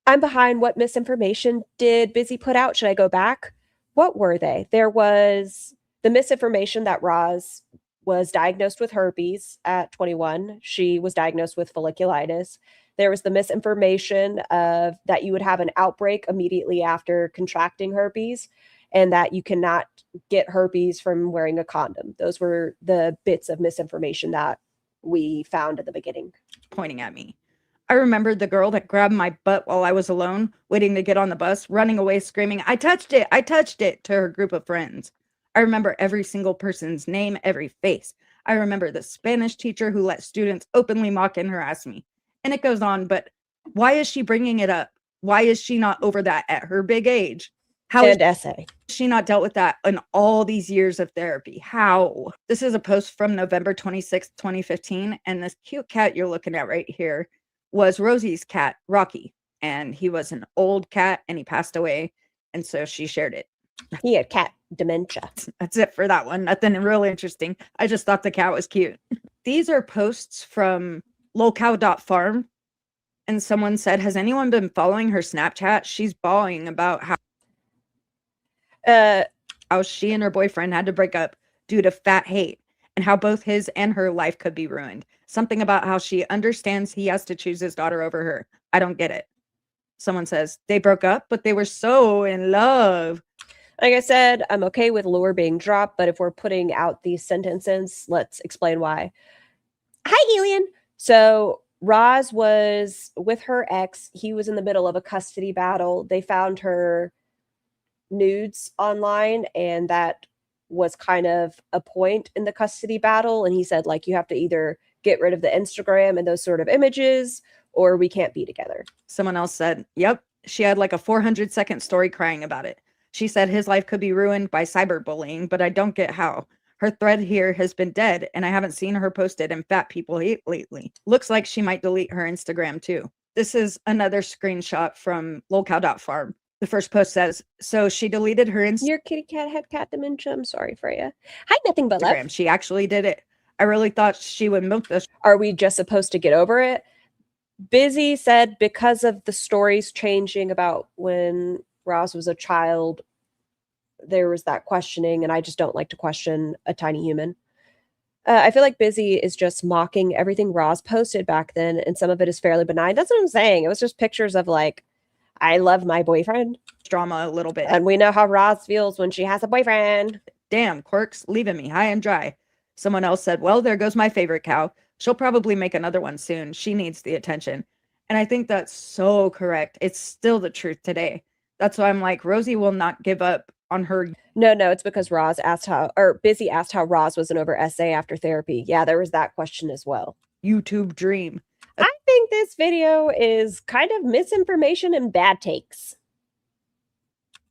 I'm behind. What misinformation did Busy put out? Should I go back? What were they? There was the misinformation that Roz was diagnosed with herpes at 21. She was diagnosed with folliculitis. There was the misinformation of that you would have an outbreak immediately after contracting herpes and that you cannot get herpes from wearing a condom. Those were the bits of misinformation that we found at the beginning. Pointing at me. I remembered the girl that grabbed my butt while I was alone, waiting to get on the bus, running away screaming, I touched it, to her group of friends. I remember every single person's name, every face. I remember the Spanish teacher who let students openly mock and harass me. And it goes on, but why is she bringing it up? Why is she not over that at her big age? How is essay. she not dealt with that in all these years of therapy? How? This is a post from November 26th, 2015, and this cute cat you're looking at right here was Rosie's cat, Rocky, and he was an old cat and he passed away, and so she shared it. He had cat dementia. That's it for that one. Nothing really interesting. I just thought the cat was cute. These are posts from lolcow.farm, and someone said, has anyone been following her Snapchat? She's bawling about how she and her boyfriend had to break up due to fat hate and how both his and her life could be ruined. Something about how she understands he has to choose his daughter over her. I don't get it. Someone says they broke up, but they were so in love. Like I said, I'm okay with lore being dropped, but if we're putting out these sentences, let's explain why. Hi, Alien. So Roz was with her ex. He was in the middle of a custody battle. They found her nudes online, and that was kind of a point in the custody battle. And he said, like, you have to either get rid of the Instagram and those sort of images, or we can't be together. Someone else said, yep, she had like a 400-second story crying about it. She said his life could be ruined by cyberbullying, but I don't get how. Her thread here has been dead, and I haven't seen her posted in Fat People Hate lately. Looks like she might delete her Instagram too. This is another screenshot from lolcow.farm. The first post says, so she deleted her Instagram. Your kitty cat had cat dementia. I'm sorry for you. Hi, nothing but love. She actually did it. I really thought she would milk this. Are we just supposed to get over it? Busy said because of the stories changing about when Roz was a child, there was that questioning, and I just don't like to question a tiny human. I feel like Busy is just mocking everything Roz posted back then, and some of it is fairly benign. That's what I'm saying. It was just pictures of like, I love my boyfriend. Drama a little bit. And we know how Roz feels when she has a boyfriend. Damn, Quirks, leaving me high and dry. Someone else said, well, there goes my favorite cow. She'll probably make another one soon. She needs the attention. And I think that's so correct. It's still the truth today. That's why I'm like, Rosie will not give up on her. No, it's because Busy asked how Roz was an over essay after therapy. Yeah, there was that question as well. YouTube dream. I think this video is kind of misinformation and bad takes.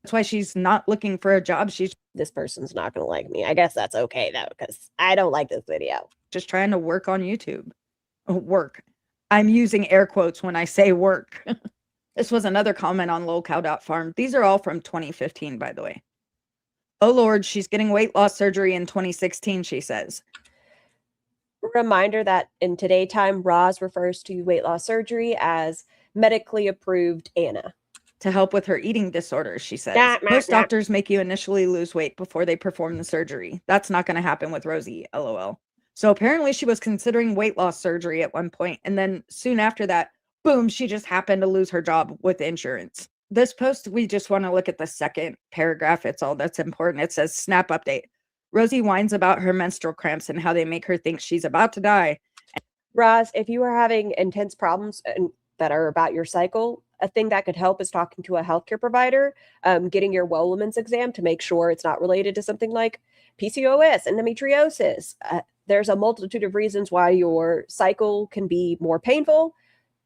That's why she's not looking for a job. This person's not going to like me. I guess that's okay, though, because I don't like this video. Just trying to work on YouTube. Work. I'm using air quotes when I say work. This was another comment on lolcow.farm. These are all from 2015, by the way. Oh, Lord, she's getting weight loss surgery in 2016, she says. Reminder that in today time, Roz refers to weight loss surgery as medically approved Anna. To help with her eating disorders, she says. Most doctors make you initially lose weight before they perform the surgery. That's not going to happen with Rosie, LOL. So apparently she was considering weight loss surgery at one point, and then soon after that, boom, she just happened to lose her job with insurance. This post, we just want to look at the second paragraph. It's all that's important. It says, snap update. Rosie whines about her menstrual cramps and how they make her think she's about to die. Roz, if you are having intense problems that are about your cycle, a thing that could help is talking to a healthcare provider, getting your well woman's exam to make sure it's not related to something like PCOS, endometriosis. There's a multitude of reasons why your cycle can be more painful.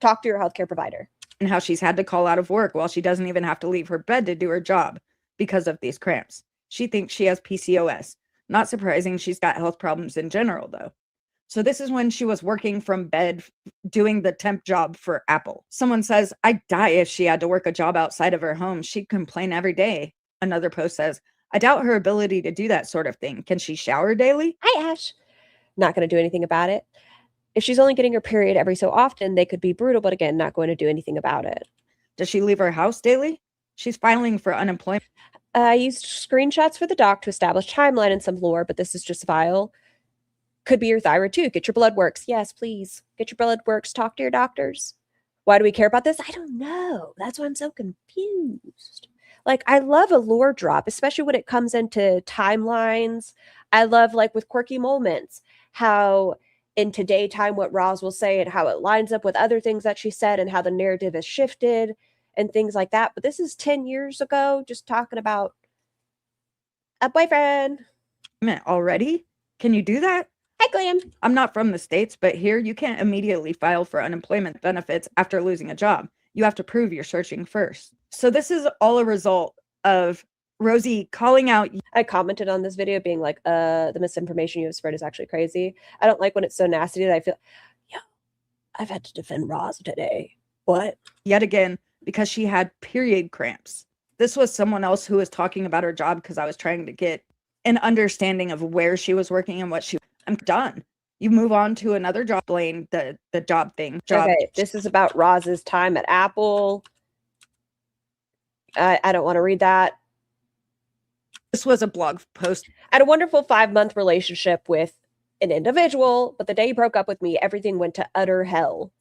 Talk to your healthcare provider. And how she's had to call out of work while she doesn't even have to leave her bed to do her job because of these cramps. She thinks she has PCOS. Not surprising, she's got health problems in general, though. So this is when she was working from bed, doing the temp job for Apple. Someone says, I'd die if she had to work a job outside of her home. She'd complain every day. Another post says, I doubt her ability to do that sort of thing. Can she shower daily? Hi, Ash. Not going to do anything about it. If she's only getting her period every so often, they could be brutal, but again, not going to do anything about it. Does she leave her house daily? She's filing for unemployment. I used screenshots for the doc to establish timeline and some lore, but this is just a file. Could be your thyroid too. Get your blood works. Yes, please. Get your blood works. Talk to your doctors. Why do we care about this? I don't know. That's why I'm so confused. Like, I love a lore drop, especially when it comes into timelines. I love, like, with quirky moments, how in today time what Roz will say and how it lines up with other things that she said and how the narrative has shifted and things like that. But this is 10 years ago, just talking about a boyfriend. Already? Can you do that? Hi, Glam. I'm not from the States, but here you can't immediately file for unemployment benefits after losing a job. You have to prove you're searching first. So this is all a result of Rosie calling out. I commented on this video being like, the misinformation you have spread is actually crazy. I don't like when it's so nasty that I feel, yeah, I've had to defend Roz today. What? Yet again, because she had period cramps. This was someone else who was talking about her job because I was trying to get an understanding of where she was working and what she. I'm done. You move on to another job. Blame the job thing. Okay, this is about Roz's time at Apple. I don't want to read that. This was a blog post. I had a wonderful 5-month relationship with an individual, but the day he broke up with me, everything went to utter hell.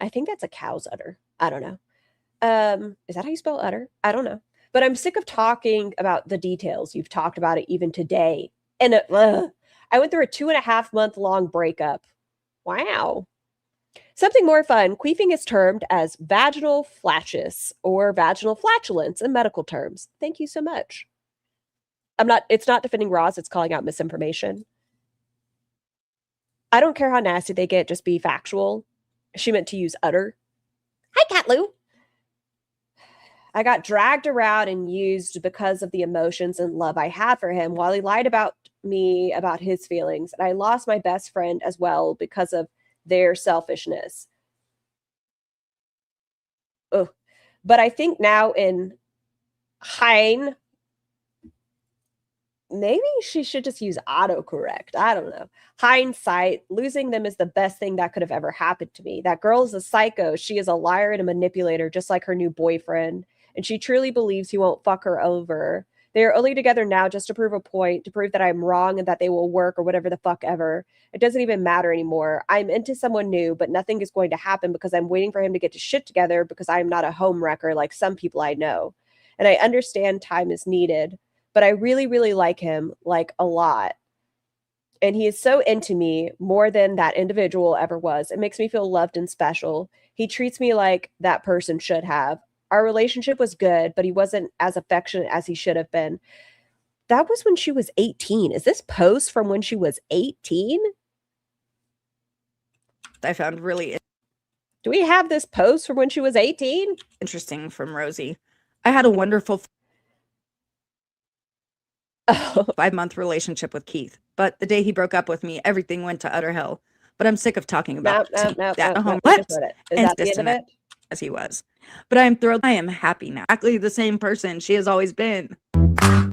I think that's a cow's udder. I don't know. Is that how you spell udder? I don't know. But I'm sick of talking about the details. You've talked about it even today. And I went through a 2.5-month long breakup. Wow. Something more fun. Queefing is termed as vaginal flatus or vaginal flatulence in medical terms. Thank you so much. It's not defending Roz, it's calling out misinformation. I don't care how nasty they get, just be factual. She meant to use utter. Hi, Cat Lou. I got dragged around and used because of the emotions and love I had for him while he lied about me, about his feelings. And I lost my best friend as well because of their selfishness. Ugh. But I think now in Hein, maybe she should just use autocorrect. I don't know. Hindsight, losing them is the best thing that could have ever happened to me. That girl is a psycho. She is a liar and a manipulator, just like her new boyfriend. And she truly believes he won't fuck her over. They are only together now just to prove a point, to prove that I'm wrong and that they will work or whatever the fuck ever. It doesn't even matter anymore. I'm into someone new, but nothing is going to happen because I'm waiting for him to get his shit together because I am not a home wrecker like some people I know. And I understand time is needed, but I really, really like him, like a lot. And he is so into me more than that individual ever was. It makes me feel loved and special. He treats me like that person should have. Our relationship was good, but he wasn't as affectionate as he should have been. That was when she was 18. Is this post from when she was 18? I found really Do we have this post from when she was 18? interesting from Rosie. I had a wonderful 5-month relationship with Keith, but the day he broke up with me, everything went to utter hell. But I'm sick of talking about that home. Is that the end of it? As he was. But I'm thrilled. I am happy now. Exactly the same person she has always been. Ah,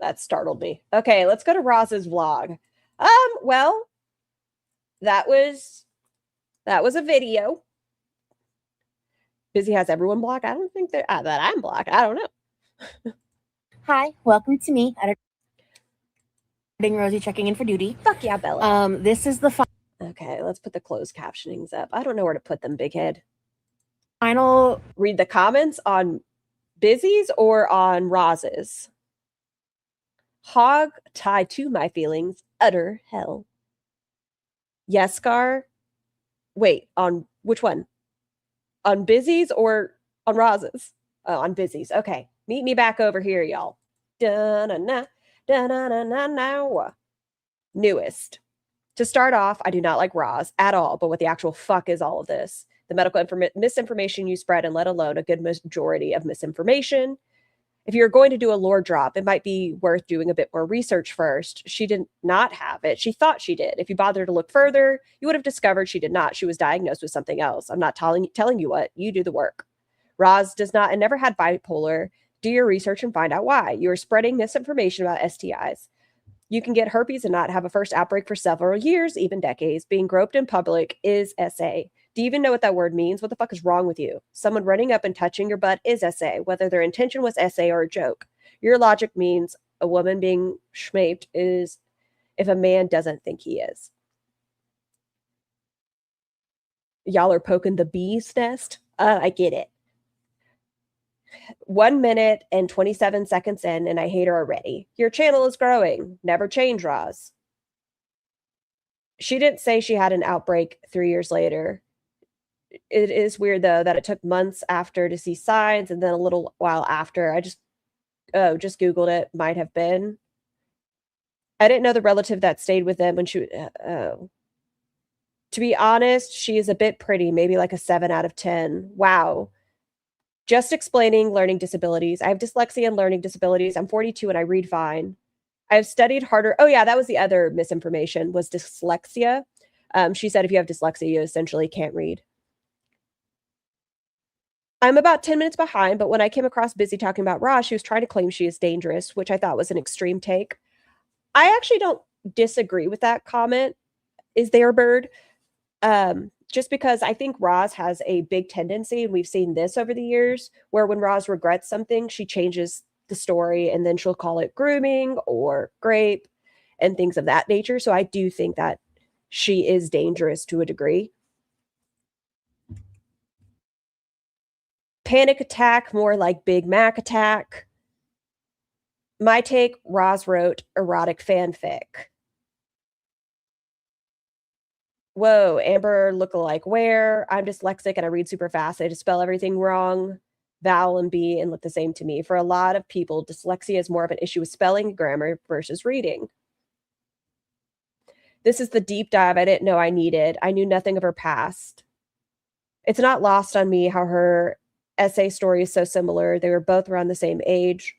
that startled me. Okay, let's go to Roz's vlog. Well, that was a video. Busy has everyone blocked. I don't think that I'm blocked. I don't know. Hi, welcome to me. Rosie checking in for duty. Fuck yeah, Bella. This is the Okay, let's put the closed captionings up. I don't know where to put them, big head. final. Read the comments on Busy's or on Roz's. Hog tied to my feelings, utter hell. Yes, Scar. Wait, on which one? On Busy's or on Roz's? On Busy's. Okay, meet me back over here, y'all. Da-na-na, da-na-na-na-na. Newest. To start off, I do not like Roz at all, but what the actual fuck is all of this? The medical misinformation you spread, and let alone a good majority of misinformation. If you're going to do a lore drop, it might be worth doing a bit more research first. She did not have it. She thought she did. If you bothered to look further, you would have discovered she did not. She was diagnosed with something else. I'm not telling you what. You do the work. Roz does not and never had bipolar. Do your research and find out why. You are spreading misinformation about STIs. You can get herpes and not have a first outbreak for several years, even decades. Being groped in public is SA. Do you even know what that word means? What the fuck is wrong with you? Someone running up and touching your butt is SA, whether their intention was SA or a joke. Your logic means a woman being schmaped is if a man doesn't think he is. Y'all are poking the bee's nest. I get it. 1 minute and 27 seconds in, and I hate her already. Your channel is growing. Never change, Roz. She didn't say she had an outbreak 3 years later. It is weird, though, that it took months after to see signs and then a little while after. I just Googled it. Might have been. I didn't know the relative that stayed with them when she... To be honest, she is a bit pretty, maybe like a 7 out of 10. Wow. Just explaining learning disabilities. I have dyslexia and learning disabilities. I'm 42 and I read fine. I've studied harder. Oh yeah, that was the other misinformation, was dyslexia. She said if you have dyslexia, you essentially can't read. I'm about 10 minutes behind, but when I came across Busy talking about Roz, she was trying to claim she is dangerous, which I thought was an extreme take. I actually don't disagree with that comment. Is there, Bird? Just because I think Roz has a big tendency, and we've seen this over the years, where when Roz regrets something, she changes the story and then she'll call it grooming or grape and things of that nature. So I do think that she is dangerous to a degree. Panic attack, more like Big Mac attack. My take, Roz wrote erotic fanfic. Whoa, Amber lookalike where? I'm dyslexic and I read super fast. I just spell everything wrong. Vowel and B and look the same to me. For a lot of people, dyslexia is more of an issue with spelling and grammar versus reading. This is the deep dive I didn't know I needed. I knew nothing of her past. It's not lost on me how her essay story is so similar. They were both around the same age.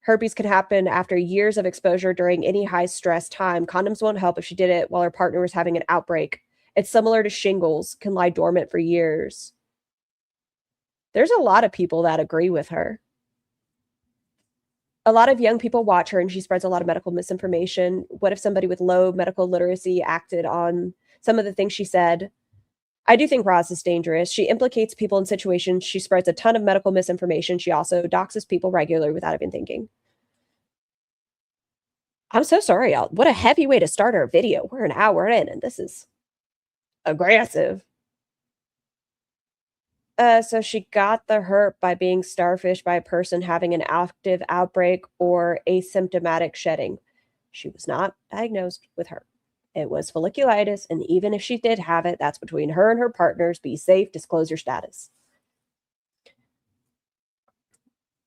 Herpes can happen after years of exposure during any high stress time. Condoms won't help if she did it while her partner was having an outbreak. It's similar to shingles, can lie dormant for years. There's a lot of people that agree with her. A lot of young people watch her and she spreads a lot of medical misinformation. What if somebody with low medical literacy acted on some of the things she said? I do think Roz is dangerous. She implicates people in situations. She spreads a ton of medical misinformation. She also doxes people regularly without even thinking. I'm so sorry, y'all. What a heavy way to start our video. We're an hour in and this is aggressive. So she got the herp by being starfished by a person having an active outbreak or asymptomatic shedding. She was not diagnosed with herp. It was folliculitis, and even if she did have it, that's between her and her partners. Be safe, disclose your status.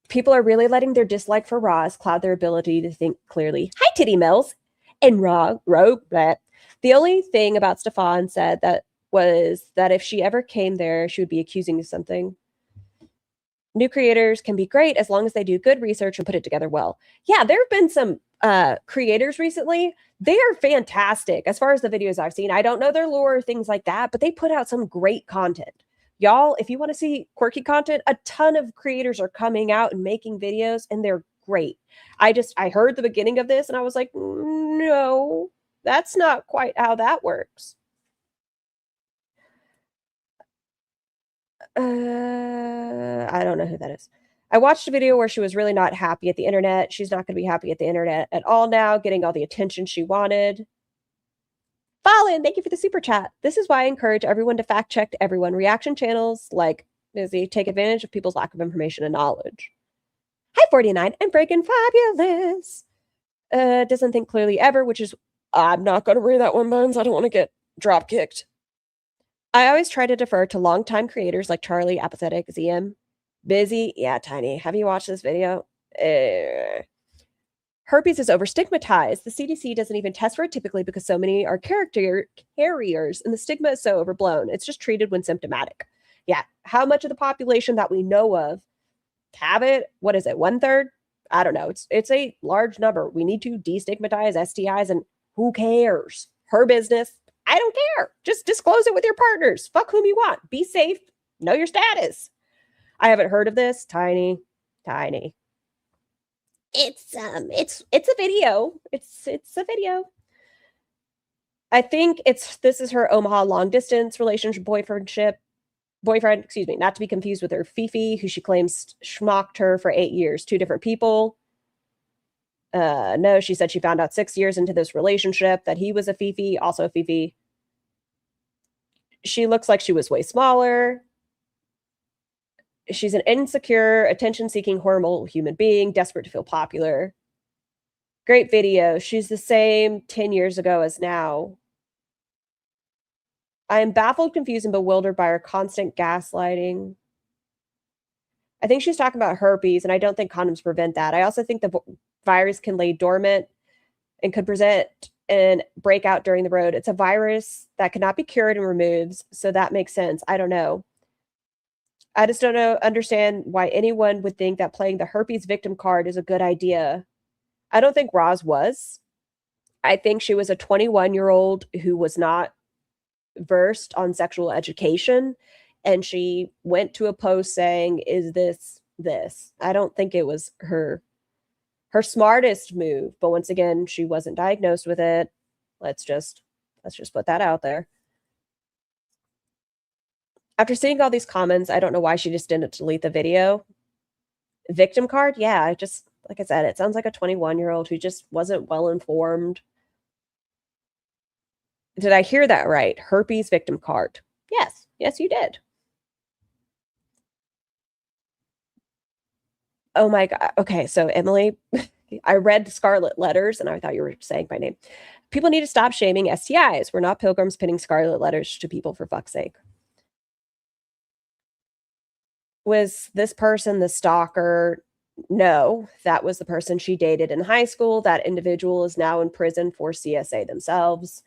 People are really letting their dislike for Roz cloud their ability to think clearly. Hi, Titty Mills. And the only thing about Stefan said that was that if she ever came there, she would be accusing of something. New creators can be great as long as they do good research and put it together well. Yeah, there have been some creators recently. They are fantastic as far as the videos I've seen. I don't know their lore or things like that, but they put out some great content. Y'all, if you want to see quirky content, a ton of creators are coming out and making videos, and they're great. I heard the beginning of this, and I was like, no, that's not quite how that works. I don't know who that is. I watched a video where she was really not happy at the internet. She's not going to be happy at the internet at all now, getting all the attention she wanted. Fallen, thank you for the super chat. This is why I encourage everyone to fact check everyone. Reaction channels like Busy take advantage of people's lack of information and knowledge. Hi, 49. I'm freaking fabulous. Doesn't think clearly ever, which is, I'm not going to read that one, Bones. I don't want to get drop kicked. I always try to defer to longtime creators like Charlie, Apathetic, ZM. Busy. Yeah, Tiny. Have you watched this video? Herpes is overstigmatized. The CDC doesn't even test for it typically because so many are character carriers and the stigma is so overblown. It's just treated when symptomatic. Yeah. How much of the population that we know of have it? What is it? 1/3? I don't know. It's a large number. We need to destigmatize STIs and who cares? Her business. I don't care. Just disclose it with your partners. Fuck whom you want. Be safe. Know your status. I haven't heard of this. Tiny. It's a video. It's a video. I think this is her Omaha long distance relationship boyfriend, excuse me, not to be confused with her Fifi, who she claims schmocked her for 8 years, 2 different people. No, she said she found out 6 years into this relationship that he was a Fifi, also a Fifi. She looks like she was way smaller. She's an insecure, attention-seeking, horrible human being, desperate to feel popular. Great video. She's the same 10 years ago as now. I am baffled, confused, and bewildered by her constant gaslighting. I think she's talking about herpes, and I don't think condoms prevent that. I also think the virus can lay dormant and could present and break out during the road. It's a virus that cannot be cured and removed, so that makes sense. I don't know. I just don't understand why anyone would think that playing the herpes victim card is a good idea. I don't think Roz was. I think she was a 21-year-old who was not versed on sexual education, and she went to a post saying, "Is this?" I don't think it was her smartest move, but once again, she wasn't diagnosed with it. Let's just put that out there. After seeing all these comments, I don't know why she just didn't delete the video. Victim card? Yeah, just like I said, it sounds like a 21-year-old who just wasn't well informed. Did I hear that right? Herpes victim card. Yes. Yes, you did. Oh my God. Okay, so Emily, I read Scarlet Letters and I thought you were saying my name. People need to stop shaming STIs. We're not pilgrims pinning scarlet letters to people, for fuck's sake. Was this person the stalker? No, that was the person she dated in high school. That individual is now in prison for CSA themselves.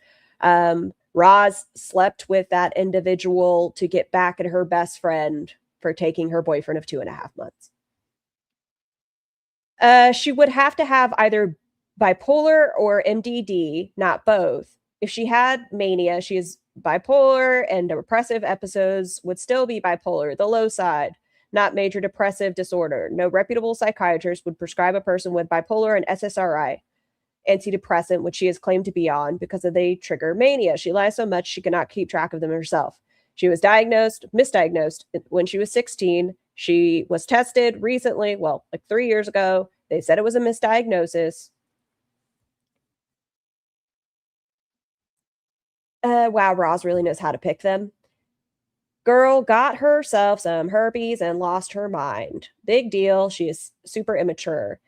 Roz slept with that individual to get back at her best friend for taking her boyfriend of 2.5 months. She would have to have either bipolar or MDD, not both. If she had mania, she is bipolar, and depressive episodes would still be bipolar, the low side, not major depressive disorder. No reputable psychiatrist would prescribe a person with bipolar and SSRI antidepressant, which she is claimed to be on, because they trigger mania. She lies so much she cannot keep track of them herself. She was misdiagnosed when she was 16. She was tested recently, well, like 3 years ago. They said it was a misdiagnosis. Wow, Roz really knows how to pick them. Girl got herself some herpes and lost her mind. Big deal. She is super immature.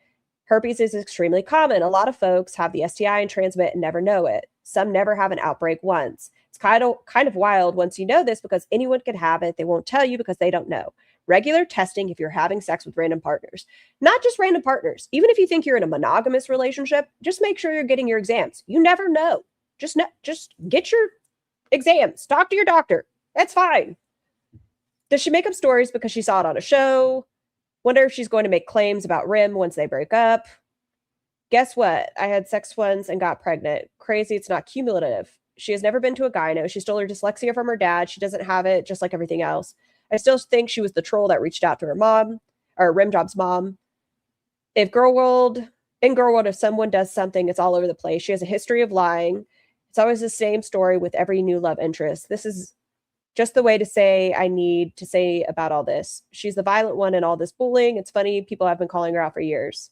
Herpes is extremely common. A lot of folks have the STI and transmit and never know it. Some never have an outbreak once. It's kind of wild once you know this, because anyone can have it. They won't tell you because they don't know. Regular testing if you're having sex with random partners. Not just random partners. Even if you think you're in a monogamous relationship, just make sure you're getting your exams. You never know. Just get your exams. Talk to your doctor. That's fine. Does she make up stories because she saw it on a show? Wonder if she's going to make claims about Rim once they break up. Guess what? I had sex once and got pregnant. Crazy, it's not cumulative. She has never been to a gyno. She stole her dyslexia from her dad. She doesn't have it, just like everything else. I still think she was the troll that reached out to her mom, or Rimjob's mom. In Girl World, if someone does something, it's all over the place. She has a history of lying. It's always the same story with every new love interest. This is just the way to say I need to say about all this. She's the violent one in all this bullying. It's funny, people have been calling her out for years.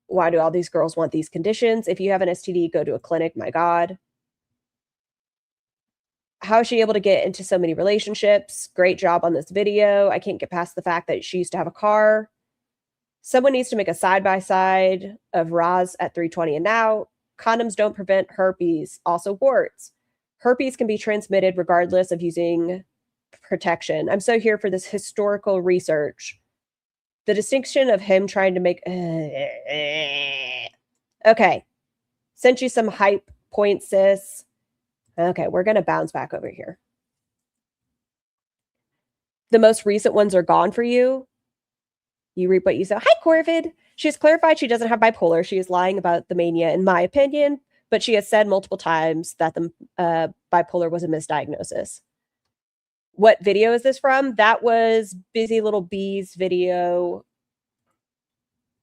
Why do all these girls want these conditions? If you have an STD, go to a clinic. My God. How is she able to get into so many relationships? Great job on this video. I can't get past the fact that she used to have a car. Someone needs to make a side-by-side of Roz at 320 and now. Condoms don't prevent herpes, also warts. Herpes can be transmitted regardless of using protection. I'm so here for this historical research. The distinction of him trying to make... Okay. Sent you some hype points, sis. Okay, we're going to bounce back over here. The most recent ones are gone for you. You reap what you sow. Hi, Corvid. She has clarified she doesn't have bipolar. She is lying about the mania, in my opinion, but she has said multiple times that the bipolar was a misdiagnosis. What video is this from? That was Busy Little Bee's video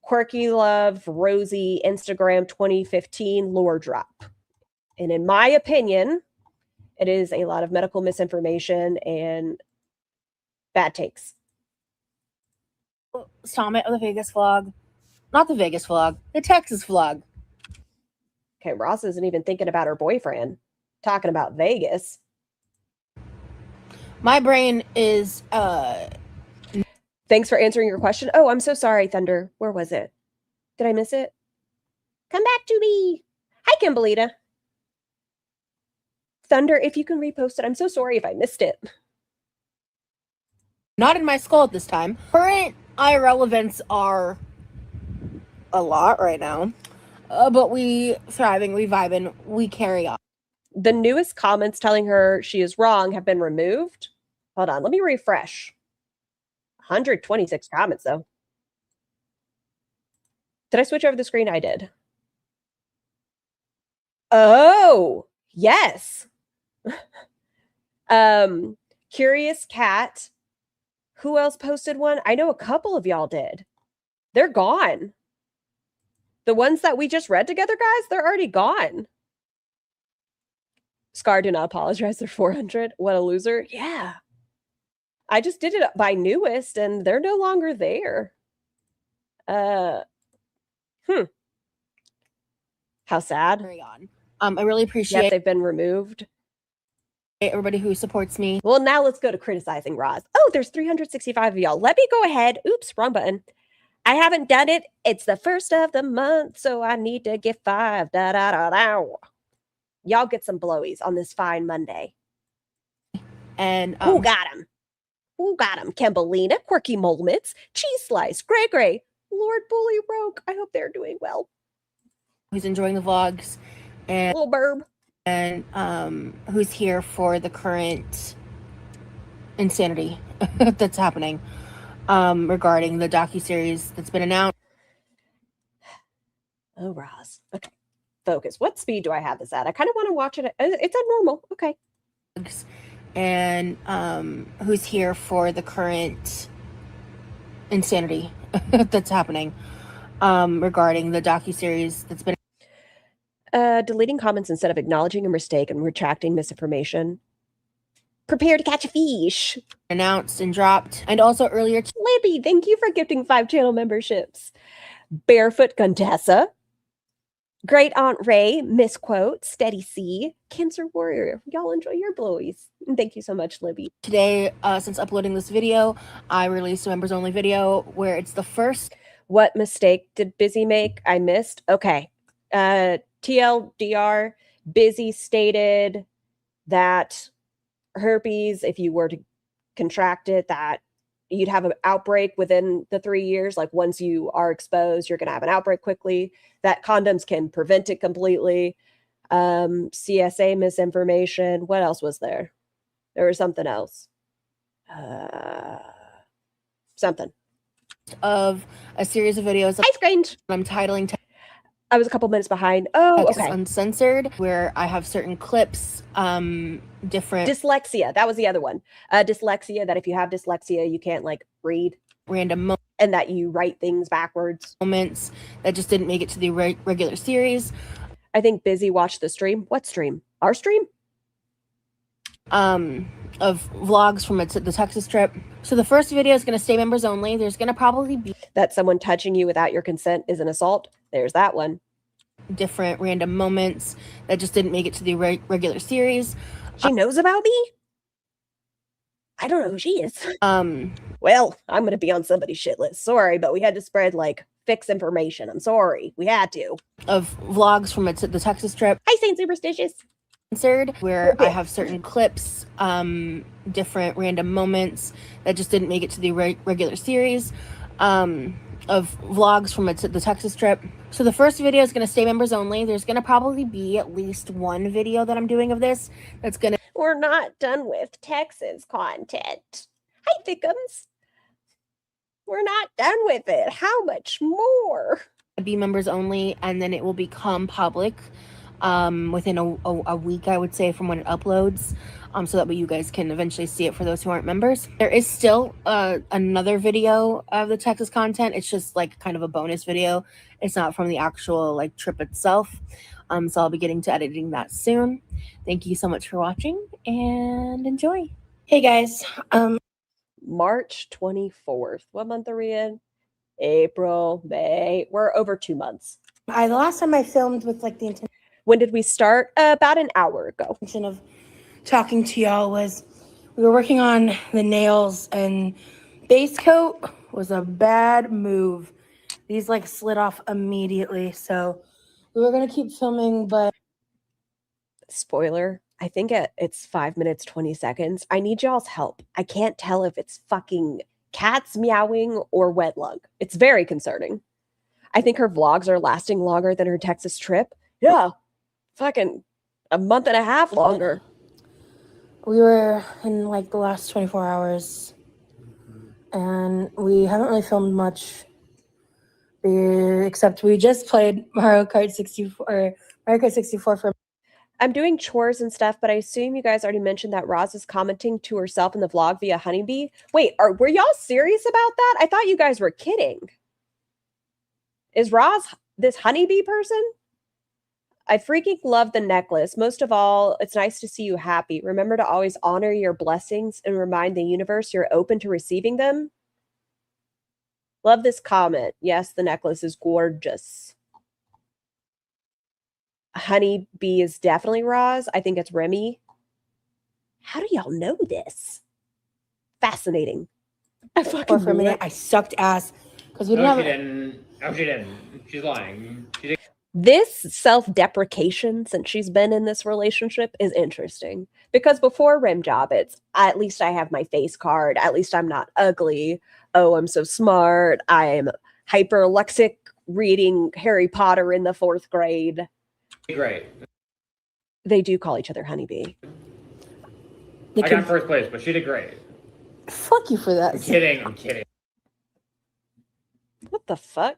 QuirkyLoveRosee Instagram 2015 lore drop. And in my opinion, it is a lot of medical misinformation and bad takes. Summit of the Vegas vlog. Not the Vegas vlog, the Texas vlog. Okay, Ross isn't even thinking about her boyfriend. Talking about Vegas. My brain is Thanks for answering your question. Oh, I'm so sorry, Thunder. Where was it? Did I miss it? Come back to me. Hi, Kimbolita. Thunder, if you can repost it. I'm so sorry if I missed it. not in my skull at this time. Current IRL events are a lot right now. But we thriving, we vibing, we carry on. The newest comments telling her she is wrong have been removed. Hold on, let me refresh. 126 comments, though. Did I switch over the screen? I did. Oh, yes. Curious Cat. Who else posted one? I know a couple of y'all did. They're gone. The ones that we just read together, guys, they're already gone. Scar, do not apologize. They're 400. What a loser. Yeah. I just did it by newest, and they're no longer there. How sad. Carry on. I really appreciate Yep, they've been removed. everybody who supports me. Well, now let's go to criticizing Roz. Oh, there's 365 of y'all. Let me go ahead. Oops, wrong button. I haven't done it. It's the first of the month, so I need to get 5. Da da da da. Y'all get some blowies on this fine Monday. And Who got him? Who got him? Kembalina, Quirky Molmits, Cheese Slice, Gray Gray, Lord Bully Rogue. I hope they're doing well. who's enjoying the vlogs and Little Burb. Who's here for the current insanity that's happening regarding the docuseries that's been announced. Oh, Roz. Okay. Focus. What speed do I have this at? I kind of want to watch it. It's at normal. Okay. And who's here for the current insanity that's happening regarding the docuseries that's been Deleting comments instead of acknowledging a mistake and retracting misinformation. Prepare to catch a fish. announced and dropped. And also earlier Libby, thank you for gifting 5 channel memberships. Barefoot Contessa. Great Aunt Ray, Misquote, Steady C, Cancer Warrior. Y'all enjoy your blowies. And thank you so much, Libby. today, since uploading this video, I released a members only video where it's the first. What mistake did Busy make? I missed. Okay. TLDR, Busy stated that herpes, if you were to contract it, that you'd have an outbreak within the 3 years. Like once you are exposed, you're going to have an outbreak quickly. That condoms can prevent it completely. CSA misinformation. What else was there? There was something else. Something. Of a series of videos I screened. I'm titling I was a couple minutes behind. Oh, Texas okay. Uncensored, where I have certain clips, different Dyslexia. That was the other one. Dyslexia, that if you have dyslexia, you can't like read random and that you write things backwards. moments that just didn't make it to the regular series. I think Busy watched the stream. What stream? Our stream? Of vlogs from the Texas trip. So the first video is going to stay members only. There's going to probably be That someone touching you without your consent is an assault. There's that one. different random moments that just didn't make it to the regular series. She knows about me? I don't know who she is. Well, I'm going to be on somebody's shit list. Sorry, but we had to spread like fix information. I'm sorry. We had to. Of vlogs from the Texas trip. Hi, Saint Superstitious. Where I have certain clips, different random moments that just didn't make it to the regular series, of vlogs from the Texas trip. So the first video is going to stay members only. There's going to probably be at least one video that I'm doing of this that's going to. We're not done with Texas content. Hi, Thickums. We're not done with it. How much more? Be members only, and then it will become public within a week, I would say, from when it uploads, so that way you guys can eventually see it for those who aren't members. There is still another video of the Texas content. It's just like kind of a bonus video. It's not from the actual like trip itself. So I'll be getting to editing that soon. Thank you so much for watching and enjoy. Hey guys, March 24th. What month are we in? April, May. We're over 2 months. the last time I filmed with like the When did we start? About an hour ago. intention of talking to y'all was we were working on the nails, and base coat was a bad move. These like slid off immediately, so we were gonna keep filming, but Spoiler, I think it's 5 minutes, 20 seconds. I need y'all's help. I can't tell if it's fucking cats meowing or wet lug. It's very concerning. I think her vlogs are lasting longer than her Texas trip. Yeah, fucking a month and a half longer. we were in like the last 24 hours, and we haven't really filmed much, except we just played Mario Kart 64 for. I'm doing chores and stuff, but I assume you guys already mentioned that Roz is commenting to herself in the vlog via Honeybee. Wait, were y'all serious about that? I thought you guys were kidding. Is Roz this Honeybee person? I freaking love the necklace. Most of all, it's nice to see you happy. Remember to always honor your blessings and remind the universe you're open to receiving them. Love this comment. Yes, the necklace is gorgeous. Honeybee is definitely Roz. I think it's Remy. How do y'all know this? Fascinating. I fucking For a minute, I sucked ass because we didn't have. She didn't. Oh, she didn't. She's lying. She didn't. This self-deprecation since she's been in this relationship is interesting because before rim job, it's at least I have my face card. At least I'm not ugly. Oh, I'm so smart. I'm hyperlexic reading Harry Potter in the 4th grade. Great. They do call each other Honeybee. I got first place, but she did great. Fuck you for that. I'm kidding. I'm kidding. What the fuck?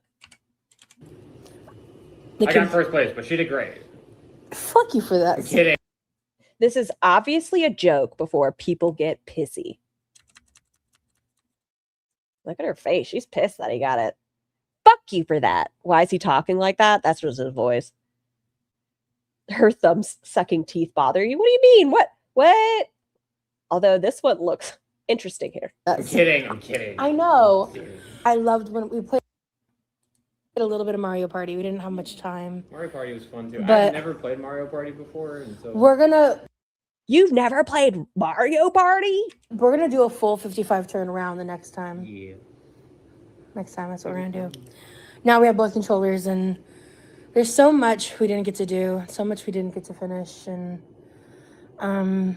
I got first place, but she did great. Fuck you for that. I'm kidding. This is obviously a joke before people get pissy. Look at her face. She's pissed that he got it. Fuck you for that. Why is he talking like that? That's just his voice. Her thumbs sucking teeth bother you? What do you mean? What? Although this one looks interesting here. I'm kidding. I'm kidding. I know. I loved when we played a little bit of Mario Party. We didn't have much time. Mario Party was fun too. But I've never played Mario Party before, and so we're gonna. You've never played Mario Party? We're gonna do a full 55 turn round the next time. Yeah. Next time, that's what we're gonna do. Now we have both controllers, and there's so much we didn't get to do, so much we didn't get to finish, and Yeah.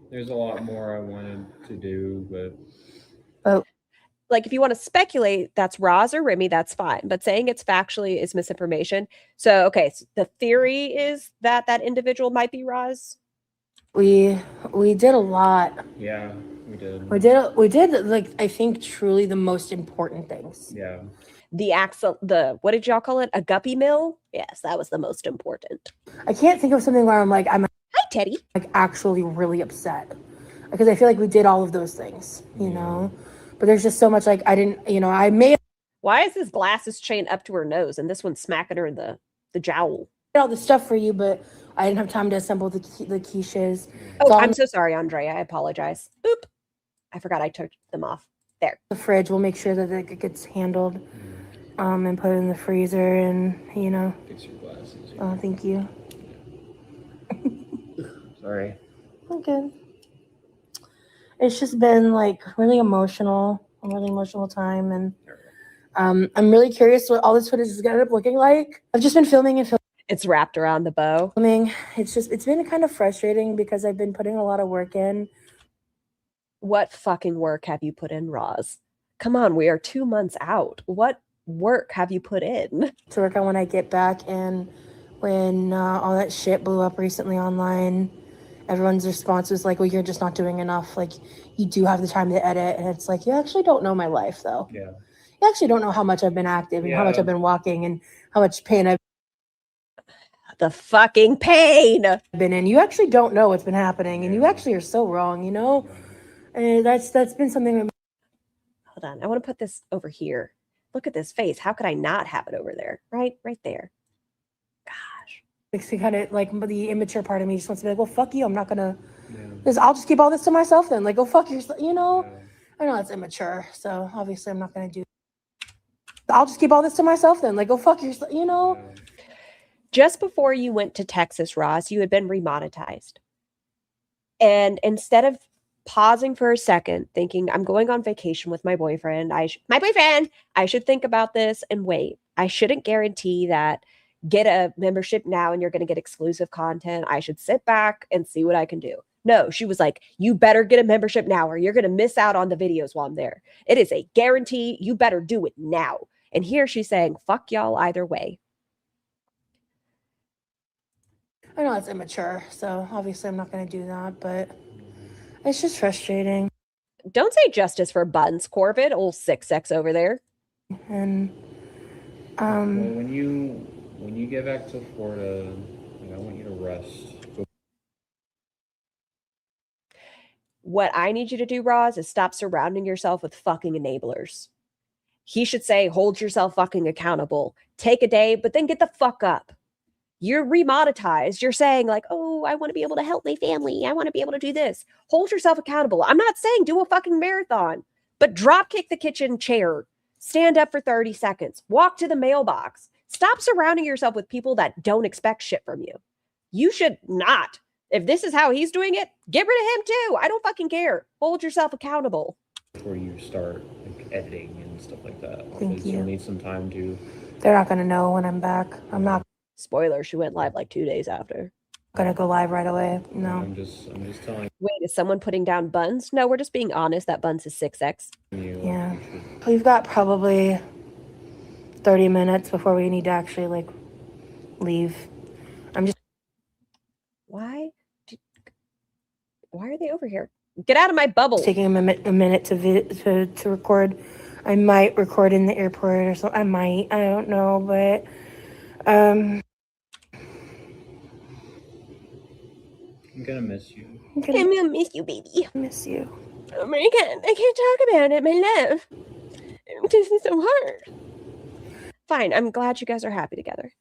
There's a lot more I wanted to do, but Like, if you want to speculate that's Roz or Remy, that's fine. But saying it's factually is misinformation. So, okay, so the theory is that that individual might be Roz. we did a lot. yeah, we did. We did like I think truly the most important things. Yeah. What did y'all call it? A guppy mill? Yes, that was the most important. I can't think of something where I'm Hi, Teddy. like actually really upset because I feel like we did all of those things, you know. But there's just so much like I didn't, you know. I may Why is this glasses chain up to her nose and this one's smacking her in the jowl? did all the stuff for you, but I didn't have time to assemble the quiches. Oh, So I'm so sorry, Andrea. I apologize. Oop. I forgot I took them off. There. the fridge. We'll make sure that it gets handled, and put it in the freezer, and you know. Fix your glasses. Oh, thank you. Sorry. Okay. It's just been like a really emotional time, and I'm really curious what all this footage is gonna end up looking like. I've just been filming and It's wrapped around the bow. filming. It's been kind of frustrating because I've been putting a lot of work in. What fucking work have you put in, Roz? Come on, we are 2 months out. What work have you put in? To work on when I get back, and when all that shit blew up recently online, everyone's response was like, well, you're just not doing enough. Like, you do have the time to edit. And it's like, you actually don't know my life, though. Yeah. You actually don't know how much I've been active and how much I've been walking and how much pain I've. the fucking pain. been in. You actually don't know what's been happening, and you actually are so wrong, you know? And that's been something that Hold on. I want to put this over here. Look at this face. How could I not have it over there? Right there. Gosh. makes me kind of like the immature part of me just wants to be like, well, fuck you. I'm not gonna. I'll just keep all this to myself then. Like, go fuck yourself. You know. I know it's immature, so obviously I'm not gonna do. I'll just keep all this to myself then. Like, go fuck yourself. You know. Just before you went to Texas, Roz, you had been remonetized. And instead of pausing for a second, thinking, I'm going on vacation with my boyfriend, I should think about this and wait. I shouldn't guarantee that get a membership now and you're going to get exclusive content. I should sit back and see what I can do. No, she was like, you better get a membership now or you're going to miss out on the videos while I'm there. It is a guarantee. You better do it now. And here she's saying, fuck y'all either way. I know it's immature, so obviously I'm not gonna do that, but it's just frustrating. Don't say justice for buns, Corbett, old 6X over there. And well, when you get back to Florida, I want you to rest. What I need you to do, Roz, is stop surrounding yourself with fucking enablers. He should say, hold yourself fucking accountable. Take a day, but then get the fuck up. You're remonetized. You're saying like, oh, I want to be able to help my family. I want to be able to do this. Hold yourself accountable. I'm not saying do a fucking marathon, but drop kick the kitchen chair. Stand up for 30 seconds. Walk to the mailbox. Stop surrounding yourself with people that don't expect shit from you. You should not. If this is how he's doing it, get rid of him too. I don't fucking care. Hold yourself accountable. Before you start like editing and stuff like that. Thank you. You'll need some time to. They're not gonna know when I'm back. I'm not Spoiler, she went live like 2 days after. gonna go live right away. No. I'm just telling Wait, is someone putting down Buns? No, we're just being honest that Buns is 6X. you. Yeah. We've got probably 30 minutes before we need to actually like leave. I'm just Why are they over here? Get out of my bubble. taking a minute to record. I might record in the airport or something. I don't know, but I'm gonna miss you. I'm gonna miss you, baby. miss you. Oh my god, I can't talk about it, my love. This is so hard. Fine, I'm glad you guys are happy together.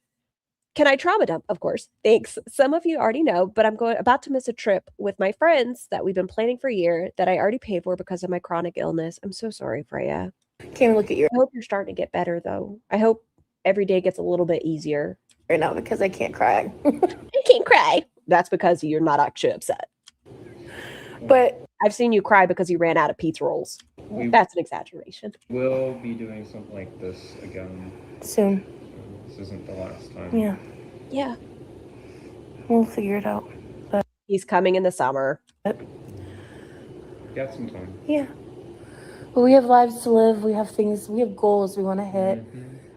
Can I trauma dump? Of course. Thanks. Some of you already know, but I'm about to miss a trip with my friends that we've been planning for a year that I already paid for because of my chronic illness. I'm so sorry, Freya. Can't even look at you I hope you're starting to get better, though. I hope every day gets a little bit easier. right now because I can't cry. I can't cry. That's because you're not actually upset. But I've seen you cry because you ran out of pizza rolls. That's an exaggeration. We'll be doing something like this again. soon. This isn't the last time. Yeah. Yeah. We'll figure it out. He's coming in the summer. Got some time. Yeah. But we have lives to live. We have things, we have goals we want to hit.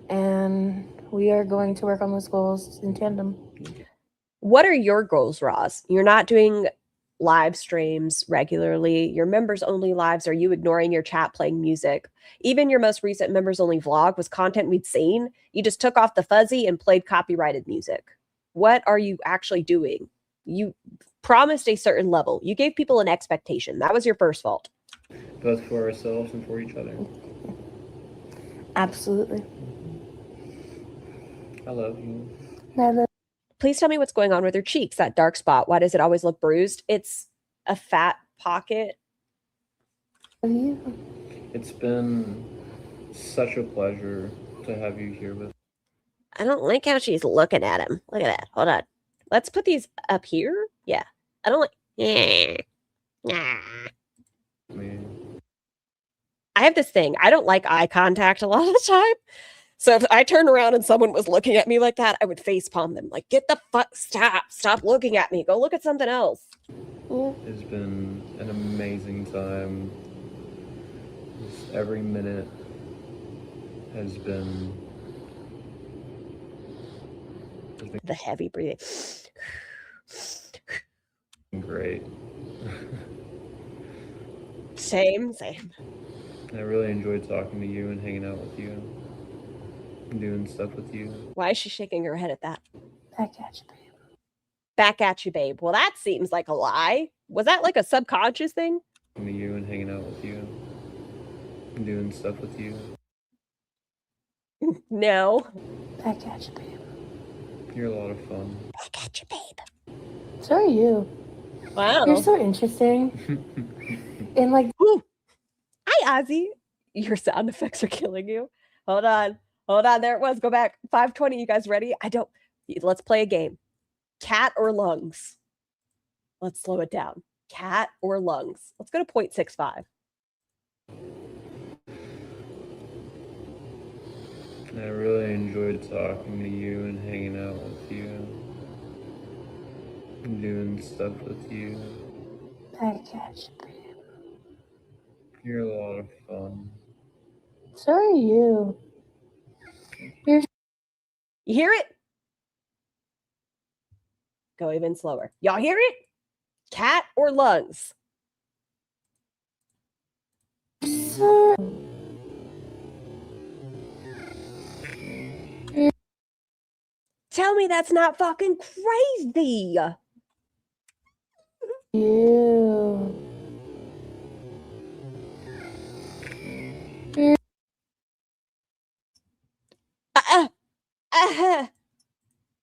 And we are going to work on those goals in tandem. What are your goals, Roz? You're not doing live streams regularly. Your members only lives. Are you ignoring your chat playing music? Even your most recent members only vlog was content we'd seen. You just took off the fuzzy and played copyrighted music. What are you actually doing? You promised a certain level. You gave people an expectation. That was your first fault. Both for ourselves and for each other. Absolutely. I love you. I love Please tell me what's going on with your cheeks, that dark spot. Why does it always look bruised? It's a fat pocket. you. It's been such a pleasure to have you here with. I don't like how she's looking at him. Look at that. Hold on. Let's put these up here. Yeah. I don't like. Yeah. me. I have this thing. I don't like eye contact a lot of the time. So if I turned around and someone was looking at me like that, I would face palm them. Like, get the fuck, stop looking at me. Go look at something else. It's been an amazing time. Just every minute has been The heavy breathing. great. Same. I really enjoyed talking to you and hanging out with you and doing stuff with you. Why is she shaking her head at that? Back at you, babe. Back at you, babe. Well, that seems like a lie. Was that like a subconscious thing? Me, you, and hanging out with you. And doing stuff with you. No. Back at you, babe. You're a lot of fun. Back at you, babe. So are you. Wow. You're so interesting. And like, Ooh. Hi, Ozzy. Your sound effects are killing you. Hold on. Hold on. There it was. Go back. 520. You guys ready? Let's play a game. Cat or lungs? Let's slow it down. Cat or lungs? Let's go to 0.65. I really enjoyed talking to you and hanging out with you. And doing stuff with you. back at you, babe. You're a lot of fun. So are you. You hear it? Go even slower. Y'all hear it? Cat or lungs? So Tell me that's not fucking crazy. you.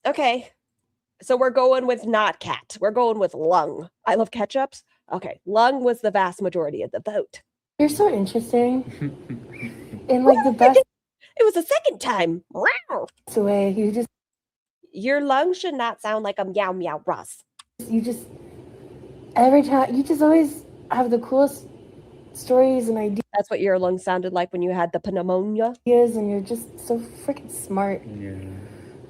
Okay. So we're going with not cat. We're going with lung. I love ketchups. Okay. Lung was the vast majority of the vote. You're so interesting. In like the best It was the second time. Wow. way. Your lung should not sound like a meow meow Russ. Every time, you just always have the coolest stories and ideas, That's what your lung sounded like when you had the pneumonia. and you're just so freaking smart. Yeah.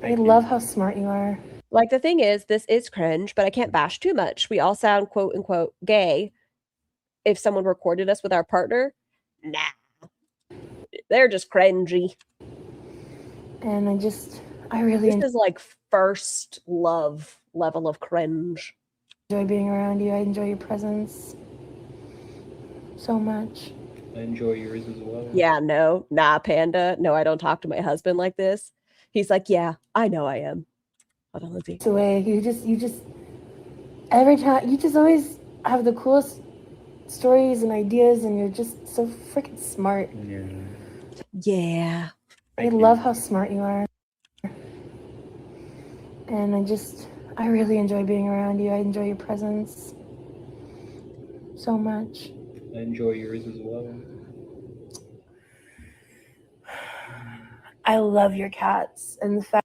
I love how smart you are. Like, the thing is, this is cringe, but I can't bash too much. We all sound quote unquote gay. If someone recorded us with our partner, nah. They're just cringy. And I really This is like first love level of cringe. enjoy being around you. I enjoy your presence so much. I enjoy yours as well. Yeah, no, nah, Panda. No, I don't talk to my husband like this. He's like, yeah, I know I am. Hold on, Lizzie. The way you just every time, you just always have the coolest stories and ideas, and you're just so freaking smart. Yeah. Yeah. I love how smart you are. And I really enjoy being around you. I enjoy your presence so much. I enjoy yours as well. I love your cats and the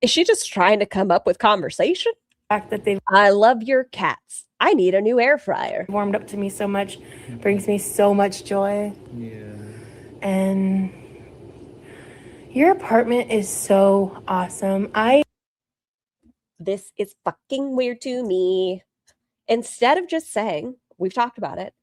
Is she just trying to come up with conversation? fact that they've I love your cats. I need a new air fryer. warmed up to me so much brings me so much joy. Yeah. And your apartment is so awesome. This is fucking weird to me. Instead of just saying, we've talked about it,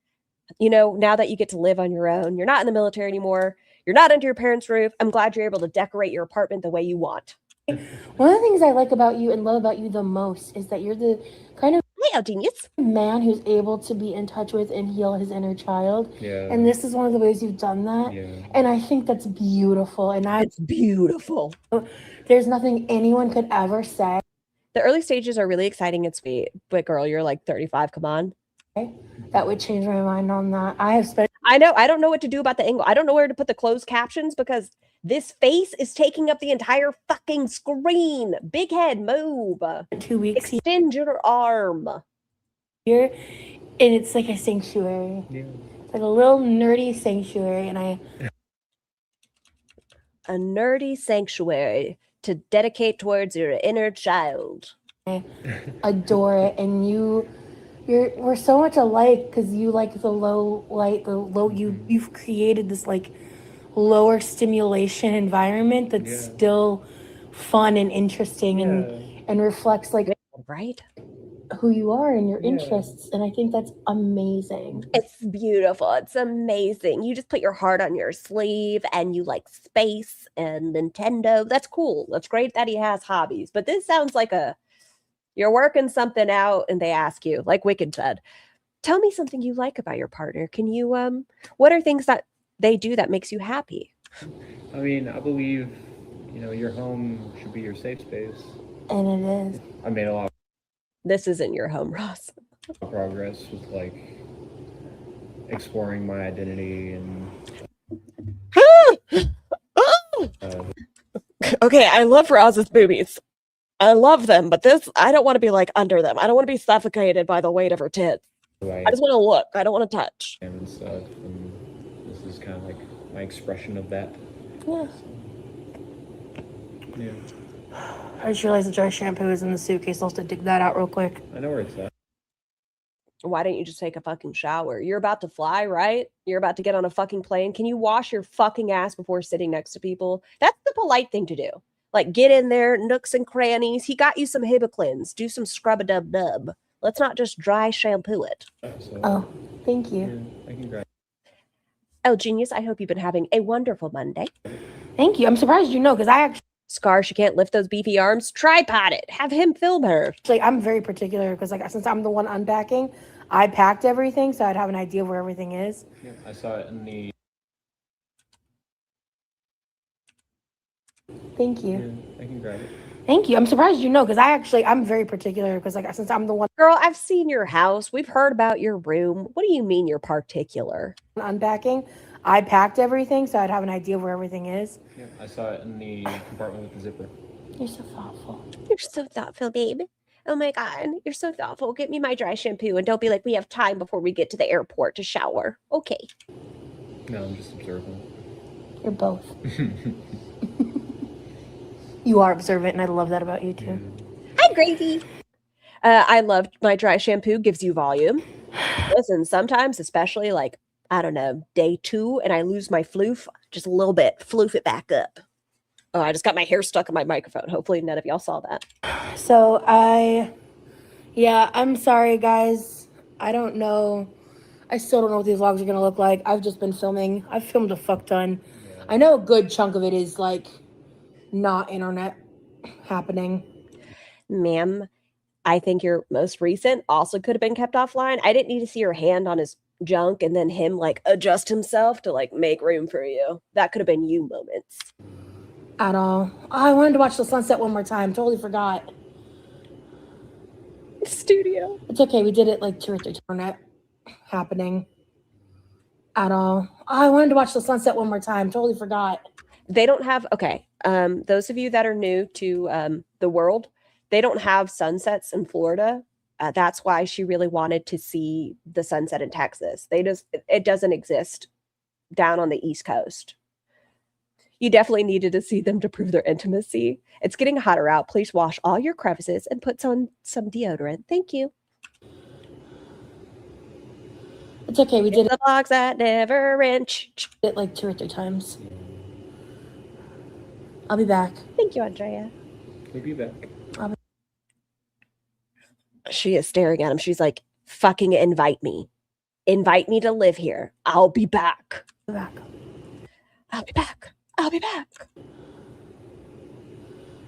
now that you get to live on your own, you're not in the military anymore, you're not under your parents' roof, I'm glad you're able to decorate your apartment the way you want. One of the things I like about you and love about you the most is that you're the kind of Hey, genius. man who's able to be in touch with and heal his inner child. Yeah. And this is one of the ways you've done that. Yeah. And I think that's beautiful. And It's beautiful. there's nothing anyone could ever say The early stages are really exciting and sweet, but girl, you're like 35. Come on. that would change my mind on that. I have spent I know. I don't know what to do about the angle. I don't know where to put the closed captions because this face is taking up the entire fucking screen. Big head, move. 2 weeks Extend your arm. here, and it's like a sanctuary. Yeah. It's like a little nerdy sanctuary, and I A nerdy sanctuary to dedicate towards your inner child. adore it. And we're so much alike because you like the low light, you've created this like lower stimulation environment that's still fun and interesting and reflects like Right? who you are and your interests. And I think that's amazing. It's beautiful. It's amazing. You just put your heart on your sleeve and you like space and Nintendo. That's cool. That's great that he has hobbies. But this sounds like you're working something out and they ask you, like Wicked said, tell me something you like about your partner. Can you, what are things that they do that makes you happy? I mean, I believe, your home should be your safe space. And it is. I made a lot This isn't your home, Ross. of progress with like exploring my identity and Okay, I love Roz's boobies. I love them, but this, I don't want to be like under them. I don't want to be suffocated by the weight of her tits. who I I just want to look. I don't want to touch. am and stuff. And this is kind of like my expression of that. Yeah. Yeah, I just realized the dry shampoo is in the suitcase. I'll have to dig that out real quick. I know where it's at. Why don't you just take a fucking shower? You're about to fly, right? You're about to get on a fucking plane. Can you wash your fucking ass before sitting next to people? That's the polite thing to do. Like, get in there, nooks and crannies. He got you some Hibiclins. Do some scrub-a-dub-dub. Let's not just dry shampoo it. So, Oh, thank yeah, you. I can grab. Oh, genius, I hope you've been having a wonderful Monday. Thank you. I'm surprised you know, because I Scar, she can't lift those beefy arms. Tripod it. Have him film her. I'm very particular because like since I'm the one unpacking, I packed everything so I'd have an idea of where everything is. Yeah, I saw it in the. Thank Yeah, you. I can grab it. Thank you. I'm surprised you know, because I'm very particular because like since I'm the one Girl, I've seen your house. We've heard about your room. What do you mean you're particular? unpacking, I packed everything so I'd have an idea of where everything is. Yeah, I saw it in the compartment with the zipper. You're so thoughtful. You're so thoughtful, babe. Oh my God, you're so thoughtful. Get me my dry shampoo and don't be like, we have time before we get to the airport to shower. Okay. No, I'm just observing. You're both. You are observant, and I love that about you too. Hi, Gravy. I loved my dry shampoo. Gives you volume. Listen, sometimes, especially like, I don't know, day 2, and I lose my floof just a little bit. Floof it back up. Oh, I just got my hair stuck in my microphone. Hopefully none of y'all saw that. So I'm sorry, guys. I don't know. I still don't know what these vlogs are gonna look like. I've just been filming. I've filmed a fuck ton. Yeah. I know a good chunk of it is like not internet happening. Ma'am, I think your most recent also could have been kept offline. I didn't need to see your hand on his junk and then him like adjust himself to like make room for you. That could have been you moments. At all. I wanted to watch the sunset one more time. Totally forgot. Studio. It's okay. We did it like 2 or 3 times. Internet happening. At all. I wanted to watch the sunset one more time. Totally forgot. They don't have, okay. Those of you that are new to the world, they don't have sunsets in Florida. That's why she really wanted to see the sunset in Texas. It doesn't exist down on the East Coast. You definitely needed to see them to prove their intimacy. It's getting hotter out. Please wash all your crevices and put on some deodorant. Thank you. It's okay. We did The vlogs that never end. it like 2 or 3 times. I'll be back. Thank you, Andrea. We'll be back. She is staring at him. She's like, fucking invite me. Invite me to live here. I'll be back. I'll be back. I'll be back. I'll be back.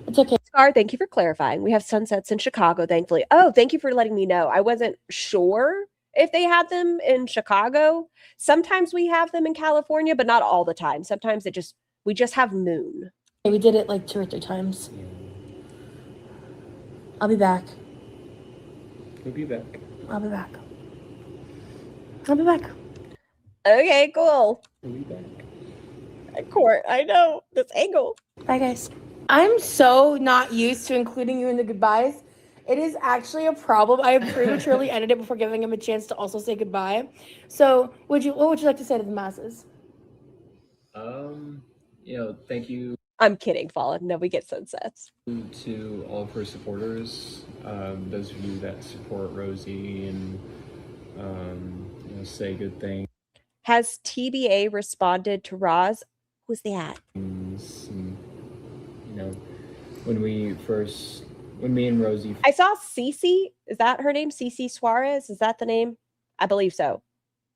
It's okay. Scar, thank you for clarifying. We have sunsets in Chicago, thankfully. Oh, thank you for letting me know. I wasn't sure if they had them in Chicago. Sometimes we have them in California, but not all the time. Sometimes we just have moon. We did it like 2 or 3 times. I'll be back. We'll be back. I'll be back. I'll be back. Okay, cool. We'll be back. Court, I know this angle. Bye, guys. I'm so not used to including you in the goodbyes. It is actually a problem. I prematurely ended it before giving him a chance to also say goodbye. So, what would you like to say to the masses? Thank you I'm kidding, Fallen. No, we get sunsets. to all of her supporters, those of you that support Rosie and say good things. Has TBA responded to Roz? Who's that? And, when me and Rosie I saw Cece. Is that her name? Cece Suarez? Is that the name? I believe so.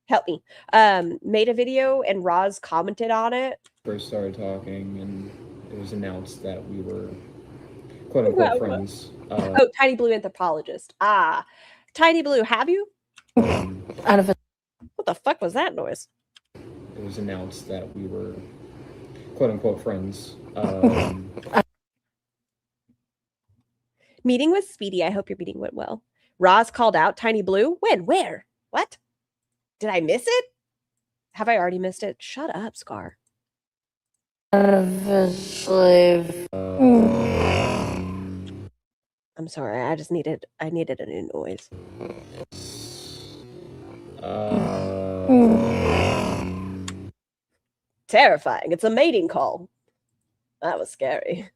Help me. Made a video and Roz commented on it. first started talking, and it was announced that we were quote unquote friends. Oh, Tiny Blue Anthropologist. Ah, Tiny Blue, have you? Out of it. What the fuck was that noise? It was announced that we were quote unquote friends. Meeting with Speedy. I hope your meeting went well. Roz called out Tiny Blue. When? Where? What? Did I miss it? Have I already missed it? Shut up, Scar. Artificially. I'm sorry. I needed a new noise. Terrifying. It's a mating call. That was scary.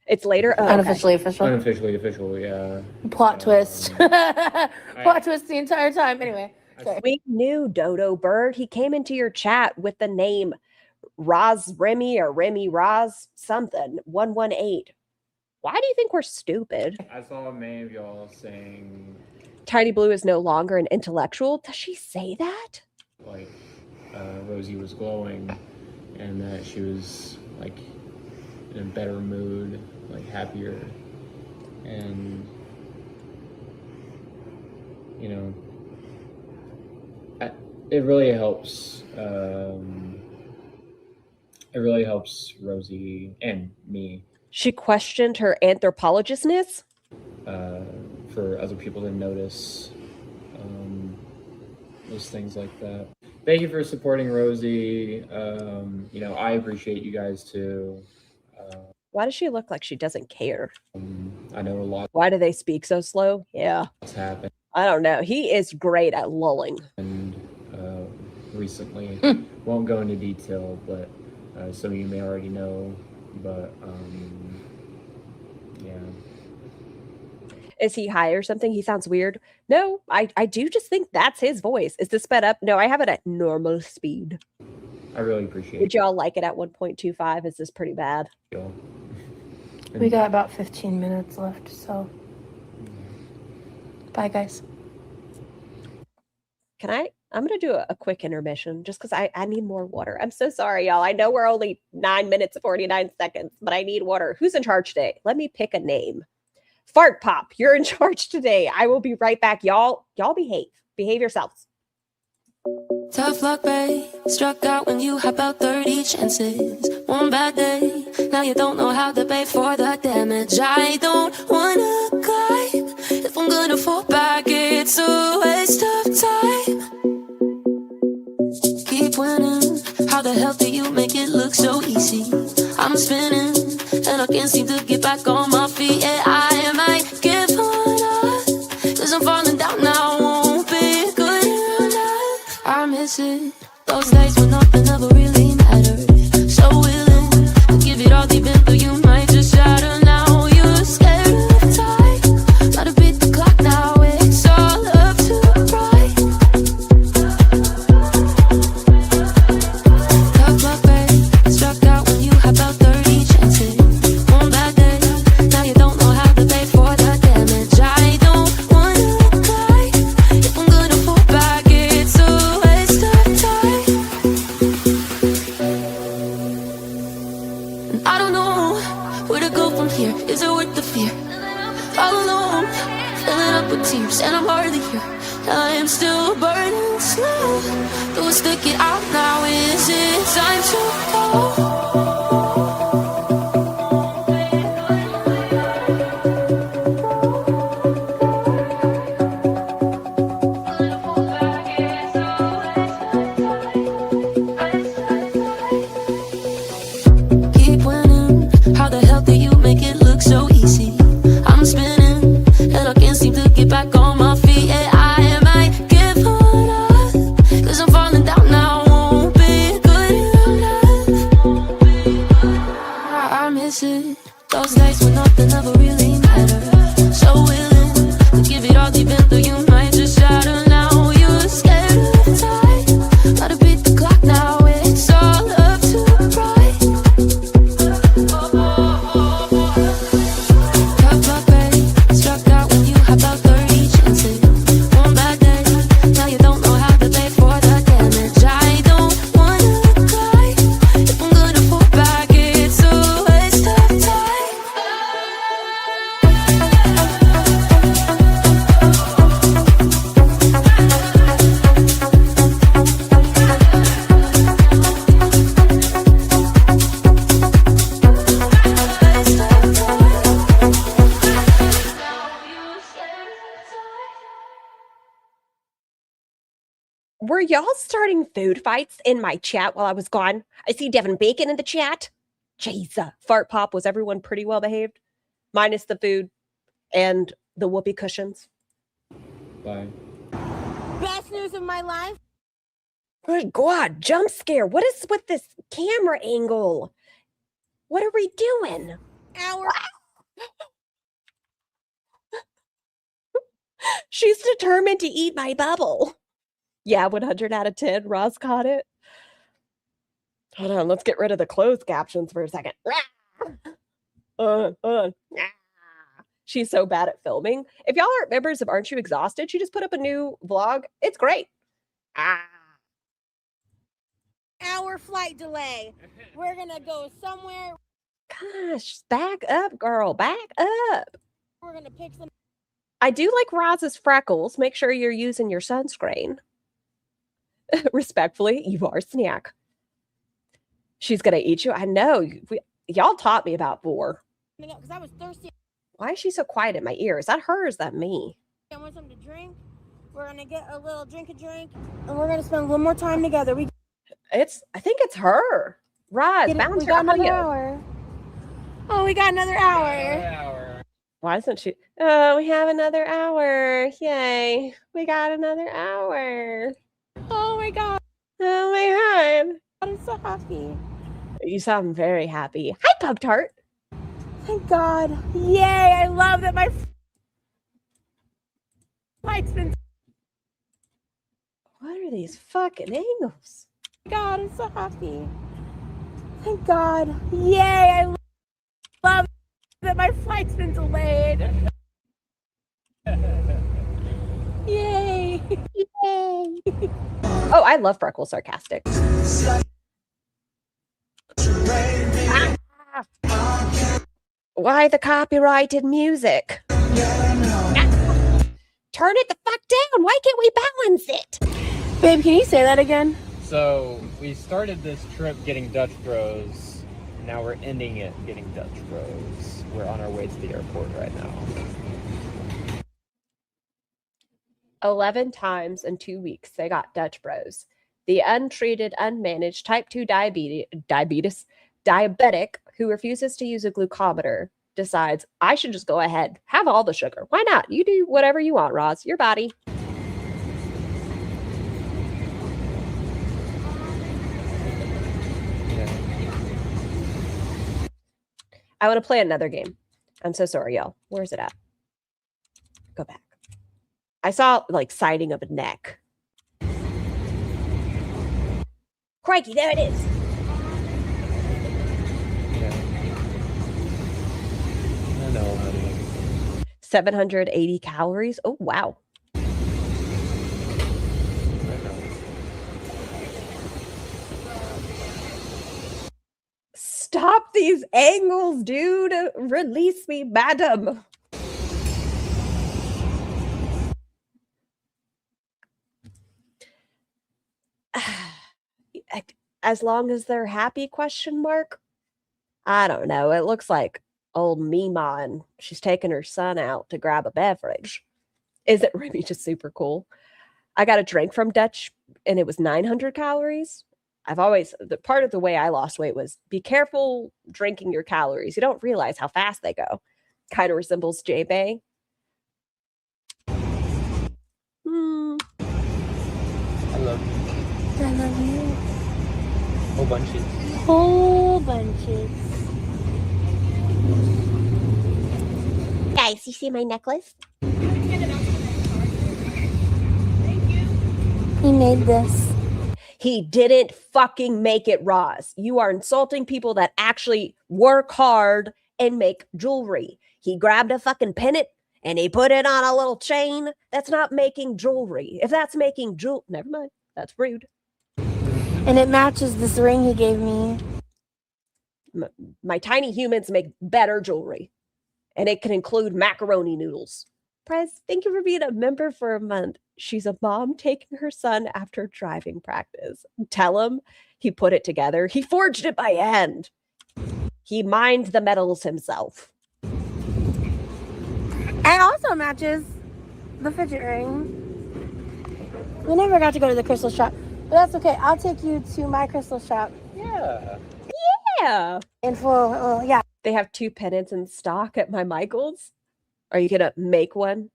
It's later. Oh, Unofficially official. Unofficially official, yeah. Plot twist. Plot twist the entire time. Anyway. Sorry. We knew Dodo Bird. He came into your chat with the name Roz Remy or Remy Roz something 118. Why do you think we're stupid? I saw many of y'all saying Tiny Blue is no longer an intellectual. Does she say that? like Rosie was glowing and that she was like in a better mood, like happier, and you know, it really helps. It really helps Rosie and me. She questioned her anthropologistness. For other people to notice those things like that. Thank you for supporting Rosie. You know, I appreciate you guys too. Why does she look like she doesn't care? I know a lot. Why do they speak so slow? Yeah. What's happened. I don't know. He is great at lulling. And recently, won't go into detail, but some of you may already know. But yeah. Is he high or something? He sounds weird. No, I do just think that's his voice. Is this sped up? No, I have it at normal speed. I really appreciate Would y'all like it at 1.25? Is this pretty bad? y'all. We got about 15 minutes left, so bye, guys. I'm going to do a quick intermission just because I need more water. I'm so sorry, y'all. I know we're only 9 minutes and 49 seconds, but I need water. Who's in charge today? Let me pick a name. Fart Pop, you're in charge today. I will be right back. Y'all behave. Behave yourselves. Tough luck, babe. Struck out when you had about 30 chances. One bad day, now you don't know how to pay for the damage. I don't wanna climb. If I'm gonna fall back, it's a waste of time. Keep winning. How the hell do you make it look so easy? I'm spinning, and I can't seem to get back on my feet. Yeah, I might give on up, 'cause I'm falling down now. Won't be good enough. I miss it. Those days when nothing ever really mattered. So willing to give it all deep into you might just shatter now. You're scared of time. Gotta beat the clock now. It's all up to pride. Tough luck, babe. Struck out when you had about 30 chances. One bad day, now you don't know how to pay for the damage. I don't wanna cry. If I'm gonna fall back, it's a waste of time. Were y'all starting food fights in my chat while I was gone? I see Devin Bacon in the chat. Jeez, fart pop. Was everyone pretty well behaved? Minus the food and the whoopee cushions. Bye. Best news of my life. Good God, jump scare. What is with this camera angle? What are we doing? She's determined to eat my bubble. Yeah, 100 out of 10. Roz caught it. Hold on, let's get rid of the closed captions for a second. She's so bad at filming. If y'all aren't members of Aren't You Exhausted, she just put up a new vlog. It's great. Hour flight delay. We're gonna go somewhere. Gosh, back up, girl. Back up. We're gonna pick some. I do like Roz's freckles. Make sure you're using your sunscreen. Respectfully, you are a snack. She's gonna eat you. I know. Y'all taught me about boar. Because I was thirsty. Why is she so quiet in my ear? Is that her or is that me? I want something to drink. We're gonna get a little drink, and we're gonna spend a little more time together. I think it's her. Roz, bounce we her got another audio. hour. Oh, we got another hour. Why isn't she? Oh, we have another hour. Yay. We got another hour. Oh my God. Oh my God. I'm so happy. You sound very happy. Hi, Pub Tart. Thank God. Yay. I love that my flight's been. What are these fucking angles? God, I'm so happy. Thank God. Yay. I love that my flight's been delayed. Yay. Yay. Oh, I love Freckle Sarcastic. Why the copyrighted music? Turn it the fuck down. Why can't we balance it? Babe, can you say that again? So we started this trip getting Dutch Bros. Now we're ending it getting Dutch Bros. We're on our way to the airport right now. 11 times in 2 weeks, they got Dutch Bros. The untreated, unmanaged type 2 diabetic who refuses to use a glucometer decides, I should just go ahead, have all the sugar. Why not? You do whatever you want, Roz. Your body. I want to play another game. I'm so sorry, y'all. Where's it at? Go back. I saw like sighting of a neck. Crikey, there it is. I know, honey. 780 calories. Oh, wow. Stop these angles, dude. Release me, madam. As long as they're happy, question mark? I don't know. It looks like old Mima and she's taking her son out to grab a beverage. Isn't Remy just super cool? I got a drink from Dutch and it was 900 calories. The part of the way I lost weight was be careful drinking your calories. You don't realize how fast they go. Kind of resembles J-Bay. I love you. I love you. Whole bunches. Whole bunches. Guys, you see my necklace? He made this. He didn't fucking make it, Roz. You are insulting people that actually work hard and make jewelry. He grabbed a fucking pennant and he put it on a little chain. That's not making jewelry. If that's making never mind. That's rude. And it matches this ring he gave me. My tiny humans make better jewelry. And it can include macaroni noodles. Prez, thank you for being a member for a month. She's a mom taking her son after driving practice. Tell him he put it together. He forged it by hand. He mined the metals himself. And also matches the fidget ring. We never got to go to the crystal shop, but that's okay. I'll take you to my crystal shop. Yeah. Yeah. And for, yeah. They have 2 pennants in stock at my Michael's. Are you gonna make one?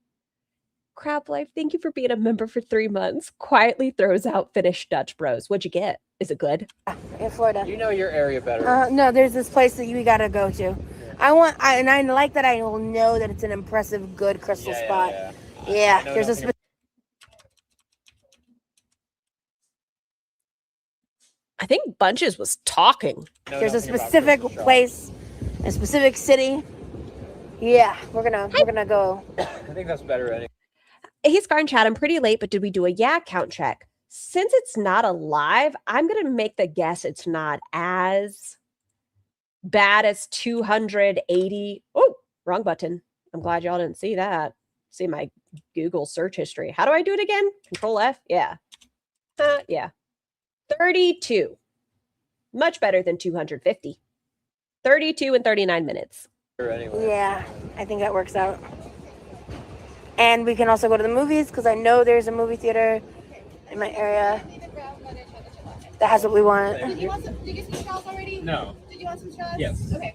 Crab Life, thank you for being a member for 3 months. Quietly throws out finished Dutch Bros. What'd you get? Is it good? In Florida. You know your area better. No, there's this place that we gotta go to. I like that I will know that it's an impressive, good crystal spot. Yeah, there's a I think Bunches was talking. there's a specific place, a specific city. Yeah, we're gonna go. I think that's better anyway. Hey, Scar and Chat, I'm pretty late, but did we do a yeah count check? Since it's not alive, I'm going to make the guess it's not as bad as 280. Oh, wrong button. I'm glad y'all didn't see that. See my Google search history. How do I do it again? Control F? Yeah. Yeah. 32. Much better than 250. 32 and 39 minutes. Anyway. Yeah, I think that works out. And we can also go to the movies because I know there's a movie theater in my area that has what we want. Did you get some straws already? No. Did you want some straws? Yes. Okay.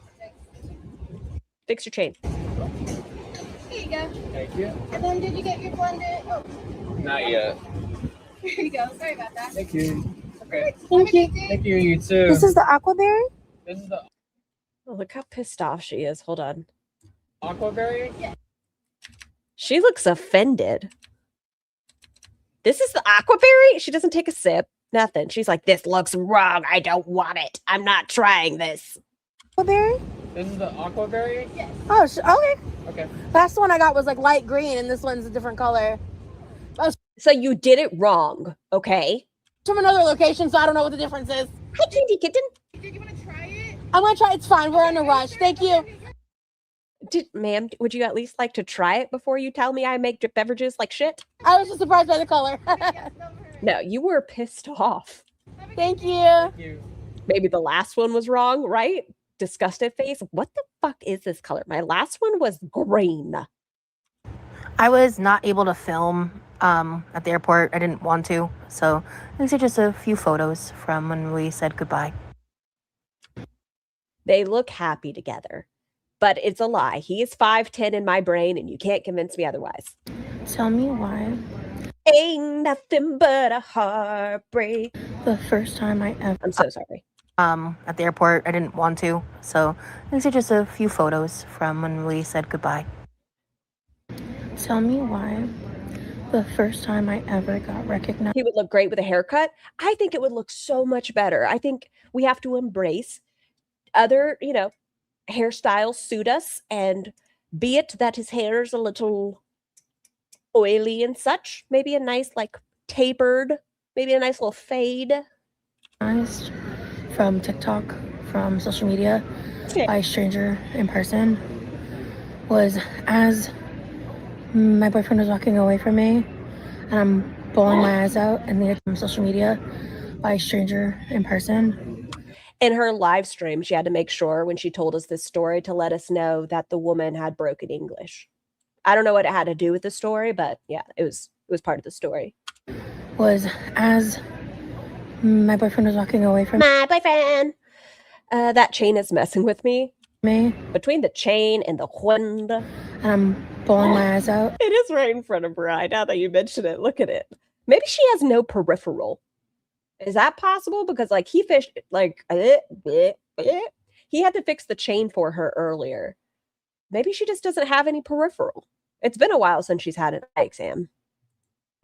Fix your chain. Here you go. Thank you. And then did you get your blended? Oh, Not yet. here you go. Sorry about that. Thank you. Okay. Thank you. Thank you. You too. This is the aquaberry? This is the Oh, look how pissed off she is. Hold on. aquaberry. She looks offended. This is the aquaberry? She doesn't take a sip. Nothing. She's like, this looks wrong. I don't want it. I'm not trying this. Aquaberry? This is the aquaberry. Yes. Oh, okay. Okay. Last one I got was like light green, and this one's a different color. So you did it wrong, okay? From another location, so I don't know what the difference is. Hi, Candy Kitten. Did you want to try it? I'm gonna try. It's fine. We're in a rush. Thank you. Ma'am, would you at least like to try it before you tell me I make drip beverages like shit? I was just surprised by the color. No, you were pissed off. Thank you. Thank you. Maybe the last one was wrong, right? Disgusted face. What the fuck is this color? My last one was green. I was not able to film at the airport. I didn't want to. So these are just a few photos from when we said goodbye. They look happy together, but it's a lie. He is 5'10" in my brain, and you can't convince me otherwise. Tell me why. Ain't nothing but a heartbreak. The first time I ever... I'm so sorry. At the airport, I didn't want to. So these are just a few photos from when we said goodbye. Tell me why. The first time I ever got recognized. He would look great with a haircut. I think it would look so much better. I think we have to embrace other, hairstyles suit us, and be it that his hair is a little oily and such, maybe a nice tapered, maybe a nice little fade. From TikTok, from social media, by a stranger in person, was as my boyfriend was walking away from me, and I'm bawling my eyes out, and from social media, by a stranger in person. In her live stream, she had to make sure when she told us this story to let us know that the woman had broken English. I don't know what it had to do with the story, but yeah, it was part of the story. Was as my boyfriend was walking away from my boyfriend. That chain is messing with me. Between the chain and the wind. And I'm bawling my eyes out. It is right in front of her eye now that you mention it. Look at it. Maybe she has no peripheral. Is that possible? Because he fished he had to fix the chain for her earlier. Maybe she just doesn't have any peripheral. It's been a while since she's had an eye exam.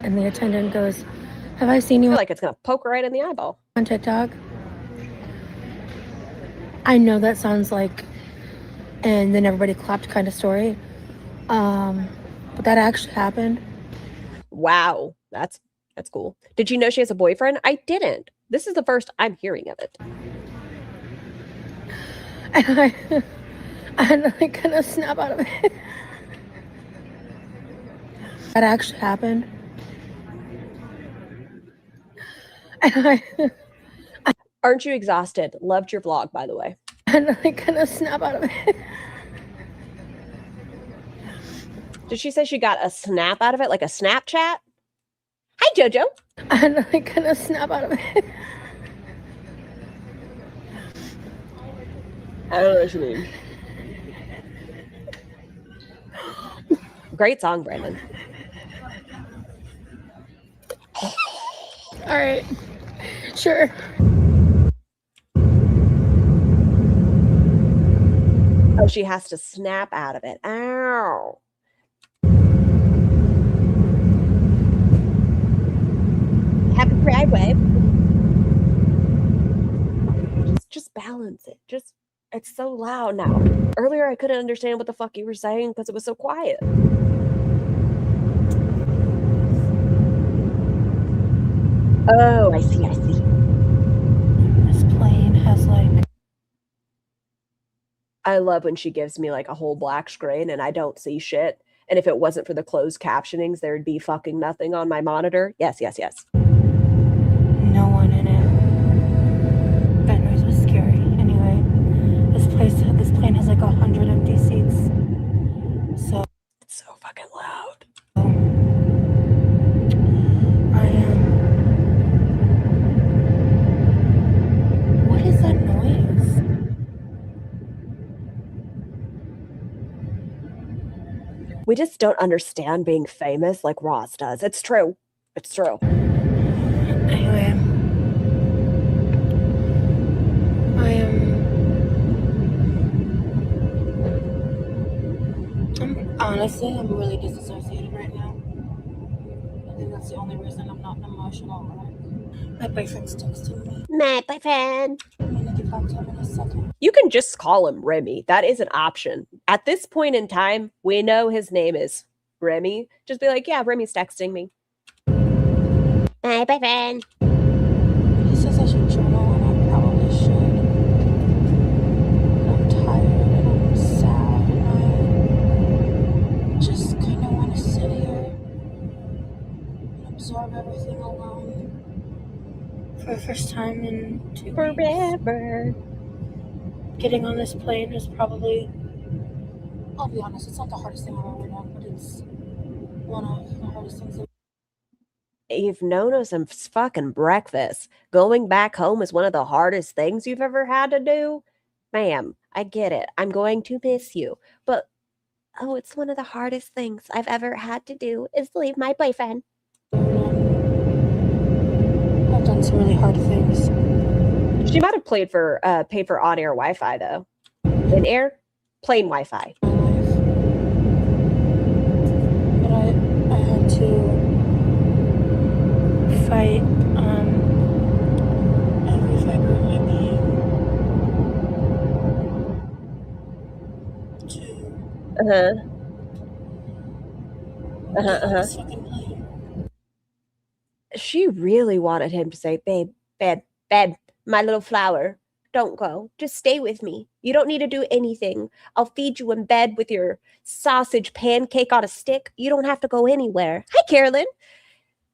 And the attendant goes, have I seen you? I feel like it's going to poke her right in the eyeball. On TikTok? I know that sounds like and then everybody clapped kind of story. But that actually happened. Wow. That's cool. Did you know she has a boyfriend? I didn't. This is the first I'm hearing of it. And I had to kind of snap out of it. That actually happened. And Aren't you exhausted? Loved your vlog, by the way. And I kind of snap out of it. Did she say she got a snap out of it, like a Snapchat? Hi, Jojo. And I kind of snap out of it. I don't know what you mean. Great song, Brandon. All right. Sure. Oh, she has to snap out of it. Ow. Happy Pride Wave. Just balance it. It's so loud now. Earlier, I couldn't understand what the fuck you were saying because it was so quiet. Oh, I see. This plane has like. I love when she gives me like a whole black screen and I don't see shit. And if it wasn't for the closed captionings, there would be fucking nothing on my monitor. Yes. No one in it. That noise was scary. Anyway, this plane has like 100 empty seats. So It's so fucking loud. I am. What is that noise? We just don't understand being famous like Ross does. It's true. Anyway, I'm really disassociated right now. I think that's the only reason I'm not emotional. My boyfriend's texting me. My boyfriend. I'm gonna get back to him in a second. You can just call him Remy. That is an option. At this point in time, we know his name is Remy. Just be like, yeah, Remy's texting me. My boyfriend. He says I should journal, and I probably should. I'm tired and I'm sad, and I just kind of want to sit here and absorb everything alone for the first time in 2 weeks. Forever. Getting on this plane is probably, I'll be honest, it's not the hardest thing I've ever done, but it's one of the hardest things. You've known us since fucking breakfast. Going back home is one of the hardest things you've ever had to do. Ma'am, I get it. I'm going to miss you. But, oh, it's one of the hardest things I've ever had to do is leave my boyfriend. I've done some really hard things. She might have paid for on-air Wi-Fi, though. In-air, plain Wi-Fi. My life. But I had to fight every fiber of my being to get on this fucking plane. She really wanted him to say, babe, my little flower, don't go. Just stay with me. You don't need to do anything. I'll feed you in bed with your sausage pancake on a stick. You don't have to go anywhere. Hi, Carolyn.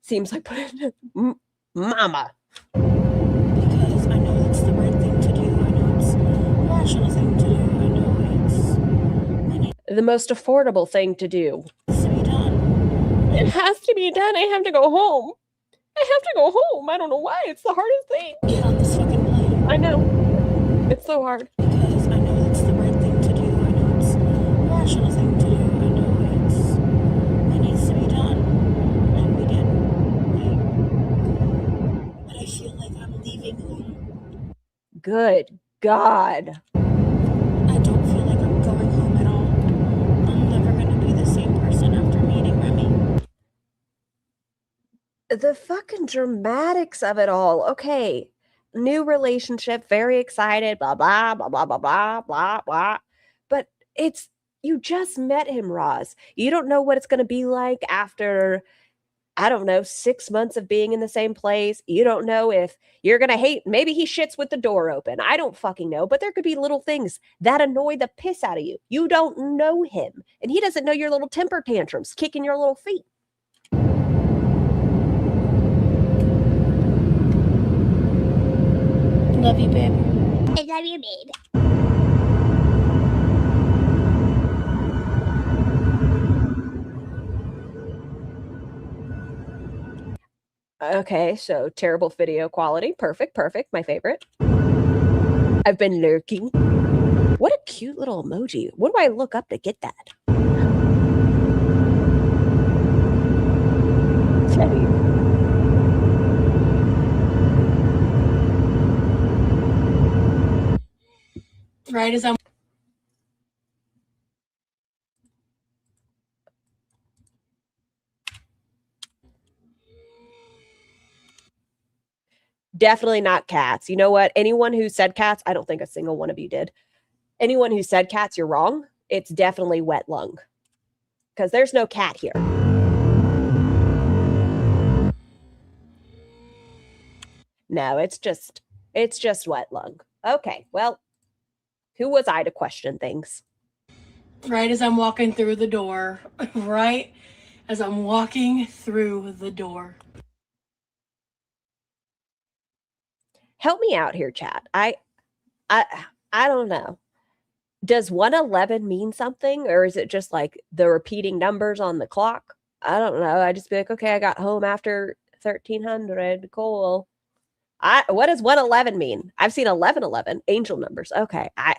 Seems like mama. Because I know it's the right thing to do. I know it's the rational thing to do. I know it's the most affordable thing to do. It has to be done. It has to be done. I have to go home. I don't know why. It's the hardest thing. Get on this fucking plane. I know. It's so hard. Because I know it's the right thing to do. I know it's the rational thing to do. I know it needs to be done. And we did. Right? But I feel like I'm leaving home. Good God. I don't feel like I'm going home at all. I'm never going to be the same person after meeting Remy. The fucking dramatics of it all. Okay. New relationship, very excited, blah, blah, blah, blah, blah, blah, blah, blah. But you just met him, Roz. You don't know what it's going to be like after, I don't know, 6 months of being in the same place. You don't know if you're going to hate, maybe he shits with the door open. I don't fucking know, but there could be little things that annoy the piss out of you. You don't know him, and he doesn't know your little temper tantrums, kicking your little feet. Love you, babe. I love you, babe. Okay, so terrible video quality. Perfect, perfect. My favorite. I've been lurking. What a cute little emoji. What do I look up to get that? Teddy. Right as I'm Definitely not cats. You know what? Anyone who said cats, I don't think a single one of you did. Anyone who said cats, you're wrong. It's definitely wet lung. Because there's no cat here. No, it's just wet lung. Okay, well, who was I to question things? right as I'm walking through the door. Right as I'm walking through the door. Help me out here, chat. I don't know. Does 111 mean something, or is it just like the repeating numbers on the clock? I don't know. I just be like, okay, I got home after 1300. Cool. What does 111 mean? I've seen 1111 angel numbers. Okay, I've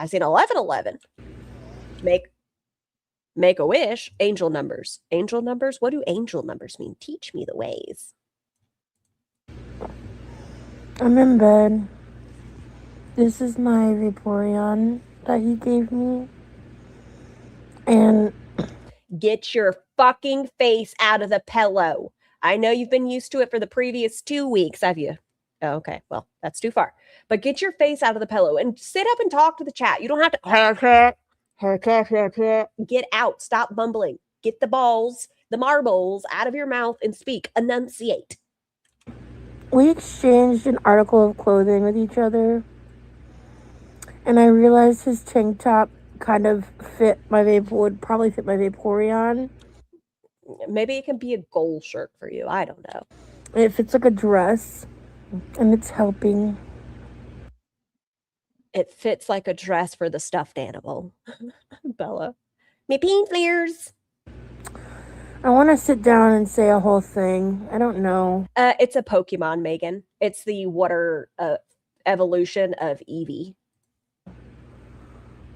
seen 1111. Make a wish. Angel numbers. Angel numbers. What do angel numbers mean? Teach me the ways. I'm in bed. This is my Vaporeon that he gave me. And get your fucking face out of the pillow. I know you've been used to it for the previous 2 weeks, have you? Oh, okay, well, that's too far. But get your face out of the pillow and sit up and talk to the chat. You don't have to get out. Stop mumbling. Get the balls, the marbles out of your mouth and speak. Enunciate. we exchanged an article of clothing with each other. And I realized his tank top kind of would probably fit my Vaporeon. Maybe it can be a goal shirt for you. I don't know. It fits like a dress, and it's helping. It fits like a dress for the stuffed animal. Bella. Me peen flares. I want to sit down and say a whole thing. I don't know. It's a Pokemon, Megan. It's the water evolution of Eevee.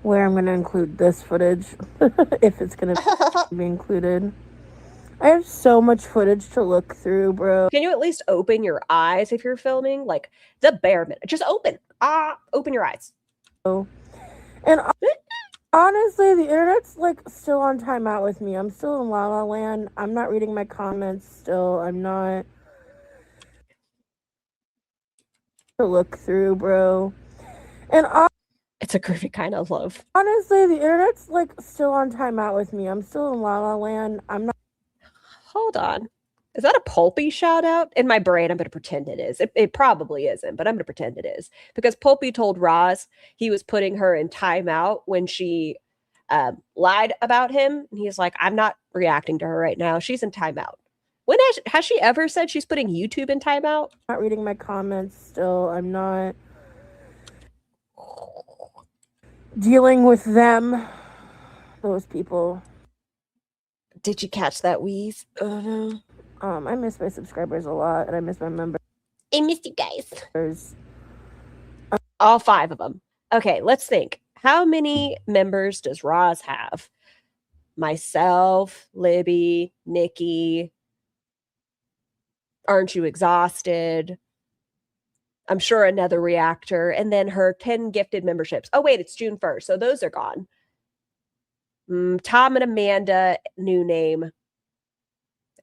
Where I'm going to include this footage, if it's going to be included. I have so much footage to look through, bro. Can you at least open your eyes if you're filming? Like, the bare minute. Just open. Open your eyes. And honestly, the internet's like still on timeout with me. I'm still in La La Land. I'm not reading my comments still. I'm not to look through, bro. And it's a groovy kind of love. Honestly, the internet's like still on timeout with me. I'm still in La La Land. I'm not. Hold on. Is that a Pulpy shout out? In my brain, I'm going to pretend it is. It probably isn't, but I'm going to pretend it is. Because Pulpy told Roz he was putting her in timeout when she lied about him. And he's like, I'm not reacting to her right now. She's in timeout. When has she ever said she's putting YouTube in timeout? Not reading my comments still. I'm not dealing with them. Those people. Did you catch that wheeze? Oh no. I miss my subscribers a lot, and I miss my members. I missed you guys. All 5 of them. Okay, let's think. How many members does Roz have? Myself, Libby, Nikki. Aren't you exhausted? I'm sure another reactor. And then her 10 gifted memberships. Oh, wait, it's June 1st. So those are gone. Tom and Amanda, new name.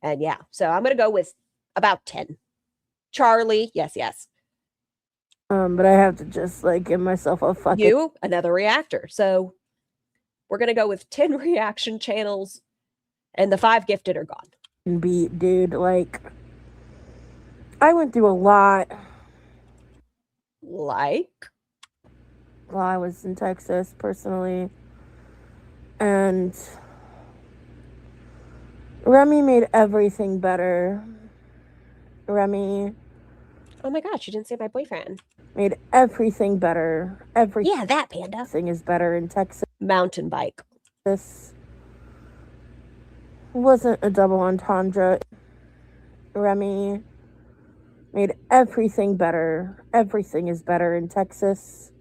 And yeah, so I'm going to go with about 10. Charlie, yes. But I have to just like give myself a fucking... You, another reactor. So we're going to go with 10 reaction channels and the 5 gifted are gone. Beat, dude. Like, I went through a lot. Like? While I was in Texas, personally. And Remy made everything better. Remy. Oh my gosh, you didn't say my boyfriend. Made everything better. Yeah, that panda. Everything is better in Texas. Mountain bike. This wasn't a double entendre. Remy made everything better. Everything is better in Texas.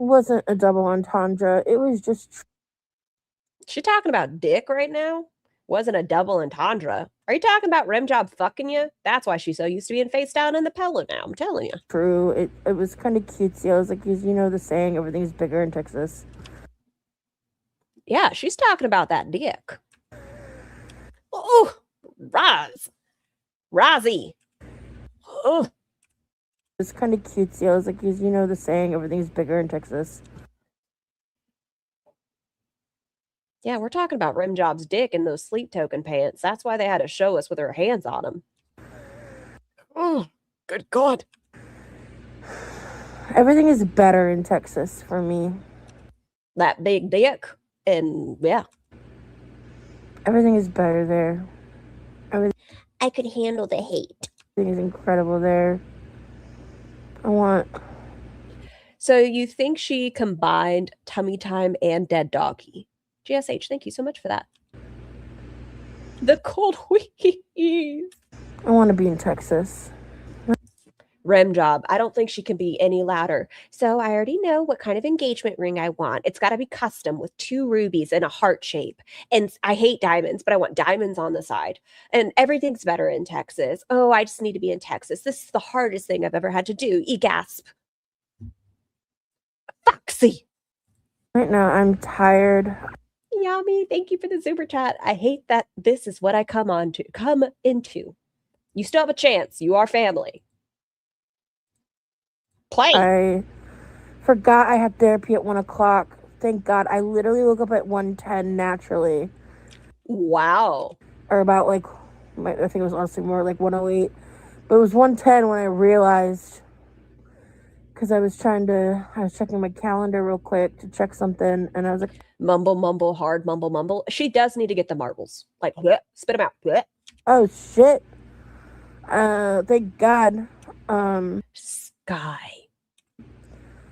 It wasn't a double entendre. It was just She talking about dick right now? Wasn't a double entendre. Are you talking about rim job fucking you? That's why she's so used to being face down in the pillow now. I'm telling you. true. It was kind of cutesy. I was like, you know the saying, everything's bigger in Texas. Yeah, she's talking about that dick. Oh, Rosee. Oh, It's kind of cutesy. I was like, you know the saying, everything's bigger in Texas. yeah, we're talking about rim job's dick in those sleep token pants. That's why they had to show us with her hands on him. Oh, good God. Everything is better in Texas for me. That big dick. And yeah. Everything is better there. I could handle the hate. Everything is incredible there. So you think she combined tummy time and dead doggy? GSH, thank you so much for that. The cold wheeze. I want to be in Texas. Rim job. I don't think she can be any louder. So I already know what kind of engagement ring I want. It's got to be custom with 2 rubies in a heart shape. And I hate diamonds, but I want diamonds on the side. And everything's better in Texas. Oh, I just need to be in Texas. This is the hardest thing I've ever had to do. Gasp. Foxy. Right now, I'm tired. Yummy. Thank you for the super chat. I hate that this is what I come into. You still have a chance. You are family. Play. I forgot I had therapy at 1 o'clock. Thank God. I literally woke up at 1:10 naturally. Wow. Or about I think it was honestly more like 1:08. But it was 1:10 when I realized, because I was checking my calendar real quick to check something, and I was like, mumble, hard mumble. She does need to get the marbles. Like, bleh, spit them out. Bleh. oh shit. Thank God. Sky.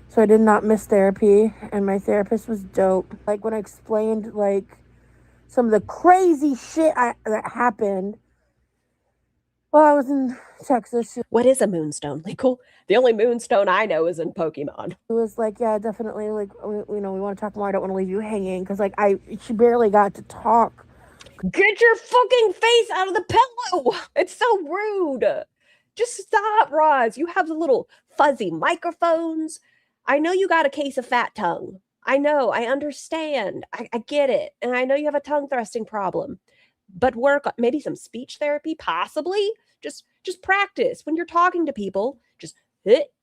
So I did not miss therapy, and my therapist was dope. Like when I explained some of the crazy shit that happened while I was in Texas. What is a moonstone, Legal? The only moonstone I know is in Pokemon. It was like, yeah, definitely. Like, we want to talk more. I don't want to leave you hanging because she barely got to talk. Get your fucking face out of the pillow. It's so rude. Just stop, Roz. You have the little fuzzy microphones. I know you got a case of fat tongue. I know. I understand. I get it. And I know you have a tongue thrusting problem. But work on maybe some speech therapy, possibly. Just practice when you're talking to people. Just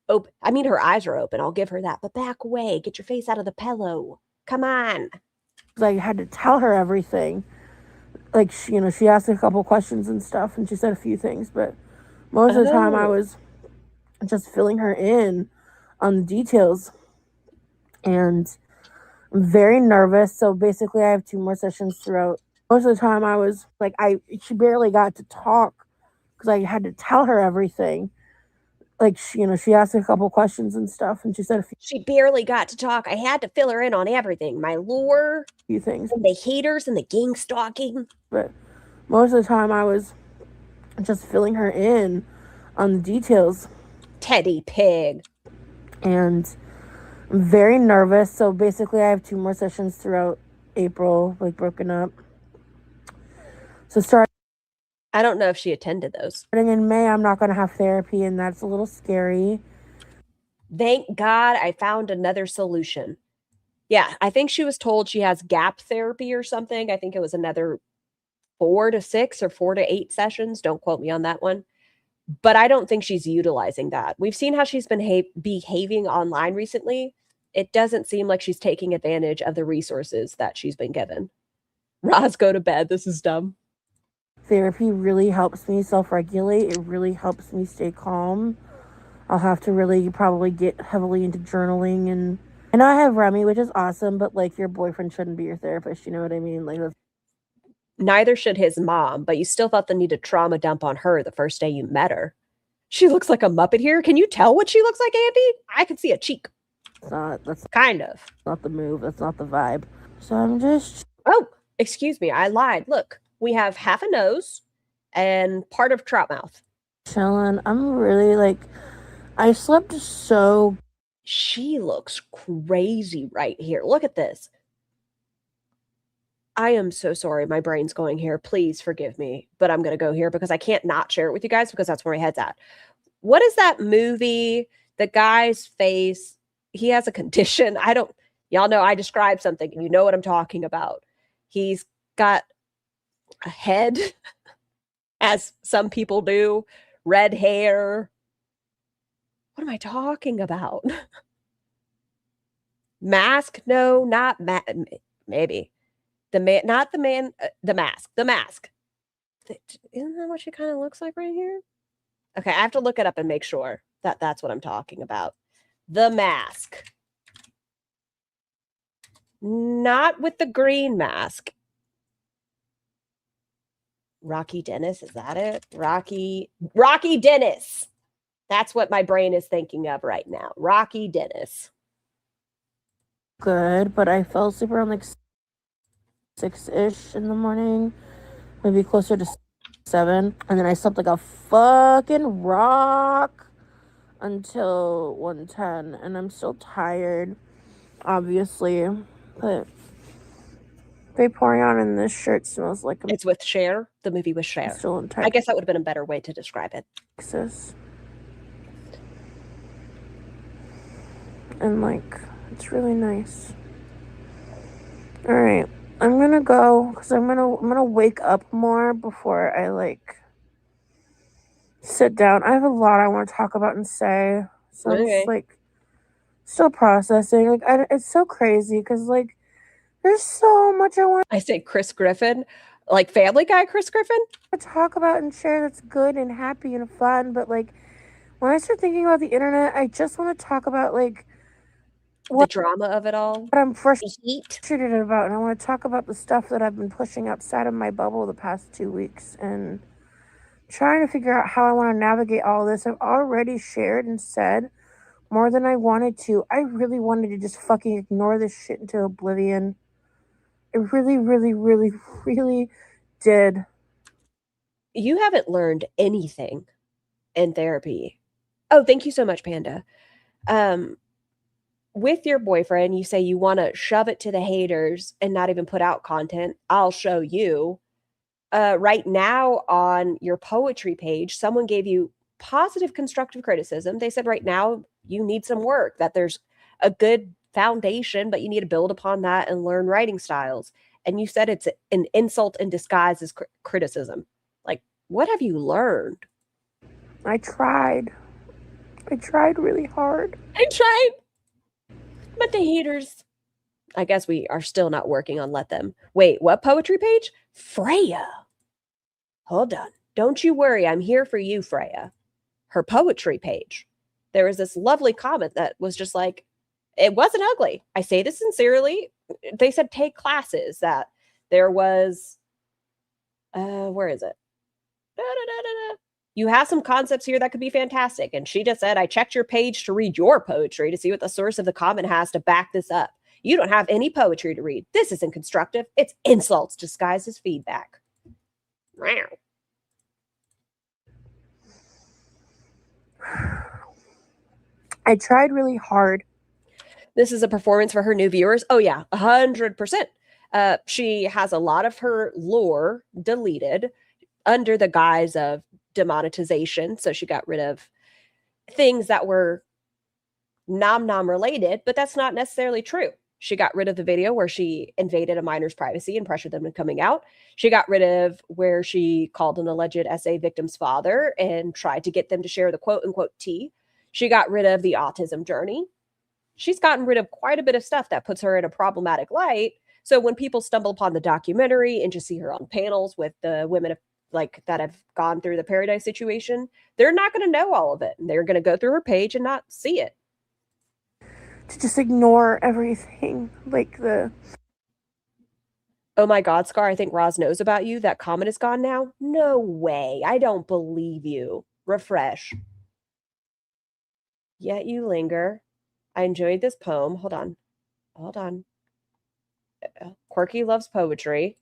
open. I mean, her eyes are open. I'll give her that. But back away. Get your face out of the pillow. Come on. I had to tell her everything. Like, she asked a couple questions and stuff, and she said a few things. But most of the time, I was just filling her in on the details. And I'm very nervous. So basically, I have 2 more sessions throughout. Most of the time, I was like, she barely got to talk because I had to tell her everything. Like, she asked a couple questions and stuff, and she said a few. She barely got to talk. I had to fill her in on everything. My lore, few things, and the haters and the gang stalking. But most of the time, I was just filling her in on the details. Teddy pig. And I'm very nervous. So basically, I have 2 more sessions throughout April, broken up. So I don't know if she attended those. Starting in May, I'm not going to have therapy, and that's a little scary. Thank God I found another solution. Yeah, I think she was told she has gap therapy or something. I think it was another 4 to 6 or 4 to 8 sessions. Don't quote me on that one. But I don't think she's utilizing that. We've seen how she's been behaving online recently. It doesn't seem like she's taking advantage of the resources that she's been given. Roz, go to bed. This is dumb. Therapy really helps me self-regulate. It really helps me stay calm. I'll have to really probably get heavily into journaling. And I know I have Remy, which is awesome, but your boyfriend shouldn't be your therapist. You know what I mean? Neither should his mom, but you still felt the need to trauma dump on her the first day you met her. She looks like a Muppet here. Can you tell what she looks like, Andy? I can see a cheek. That's kind of not the move. That's not the vibe. So I'm just... Oh, excuse me. I lied. Look, we have half a nose and part of Troutmouth. Chilling. I'm really like, I slept so. She looks crazy right here. Look at this. I am so sorry. My brain's going here. Please forgive me. But I'm going to go here because I can't not share it with you guys because that's where my head's at. What is that movie? The guy's face. He has a condition. Y'all know I describe something. You know what I'm talking about. He's got a head, as some people do, red hair. What am I talking about? Mask? No, not maybe. The man, not the man, the mask. The mask. Isn't that what she kind of looks like right here? Okay, I have to look it up and make sure that that's what I'm talking about. The Mask. Not with the green mask. Rocky Dennis, is that it? Rocky Dennis. That's what my brain is thinking of right now. Rocky Dennis. Good, but I fell asleep around like 6-ish in the morning, maybe closer to 7, and then I slept like a fucking rock until 1:10, and I'm still tired, obviously, but Vaporeon in this shirt smells like It's with Cher, the movie with Cher. still in I guess that would have been a better way to describe it. Texas. And like, it's really nice. All right, I'm gonna go because I'm gonna wake up more before I like sit down. I have a lot I want to talk about and say, so I'm just like still processing. Like, it's so crazy because like there's so much I want I say Chris Griffin, like Family Guy Chris Griffin, to talk about and share that's good and happy and fun. But like when I start thinking about the internet, I just want to talk about like the drama of it all. What I'm frustrated about, and I want to talk about the stuff that I've been pushing outside of my bubble the past 2 weeks and trying to figure out how I want to navigate all this. I've already shared and said more than I wanted to. I really wanted to just fucking ignore this shit into oblivion. I really, really, really, really did. You haven't learned anything in therapy. Oh, thank you so much, Panda. With your boyfriend, you say you want to shove it to the haters and not even put out content. I'll show you. Right now on your poetry page, someone gave you positive constructive criticism. They said right now you need some work, that there's a good foundation, but you need to build upon that and learn writing styles. And you said it's an insult in disguise as criticism. Like, what have you learned? I tried really hard. I tried. But the haters, I guess we are still not working on let them. Wait, what poetry page? Freya. Hold on. Don't you worry. I'm here for you, Freya. Her poetry page. There was this lovely comment that was just like, it wasn't ugly. I say this sincerely. They said take classes, that there was, where is it? You have some concepts here that could be fantastic. And she just said, I checked your page to read your poetry to see what the source of the comment has to back this up. You don't have any poetry to read. This isn't constructive. It's insults disguised as feedback. I tried really hard. This is a performance for her new viewers. Oh yeah, 100%. She has a lot of her lore deleted under the guise of demonetization. So she got rid of things that were nom related, but that's not necessarily true. She got rid of the video where she invaded a minor's privacy and pressured them into coming out. She got rid of where she called an alleged SA victim's father and tried to get them to share the quote unquote tea. She got rid of the autism journey. She's gotten rid of quite a bit of stuff that puts her in a problematic light. So when people stumble upon the documentary and just see her on panels with the women like that have gone through the Paradise situation, they're not going to know all of it. And they're going to go through her page and not see it. To just ignore everything, like the oh my God, Scar, I think Roz knows about you. That comment is gone now. No way. I don't believe you. Refresh. Yet you linger. I enjoyed this poem. Hold on. Quirky loves poetry.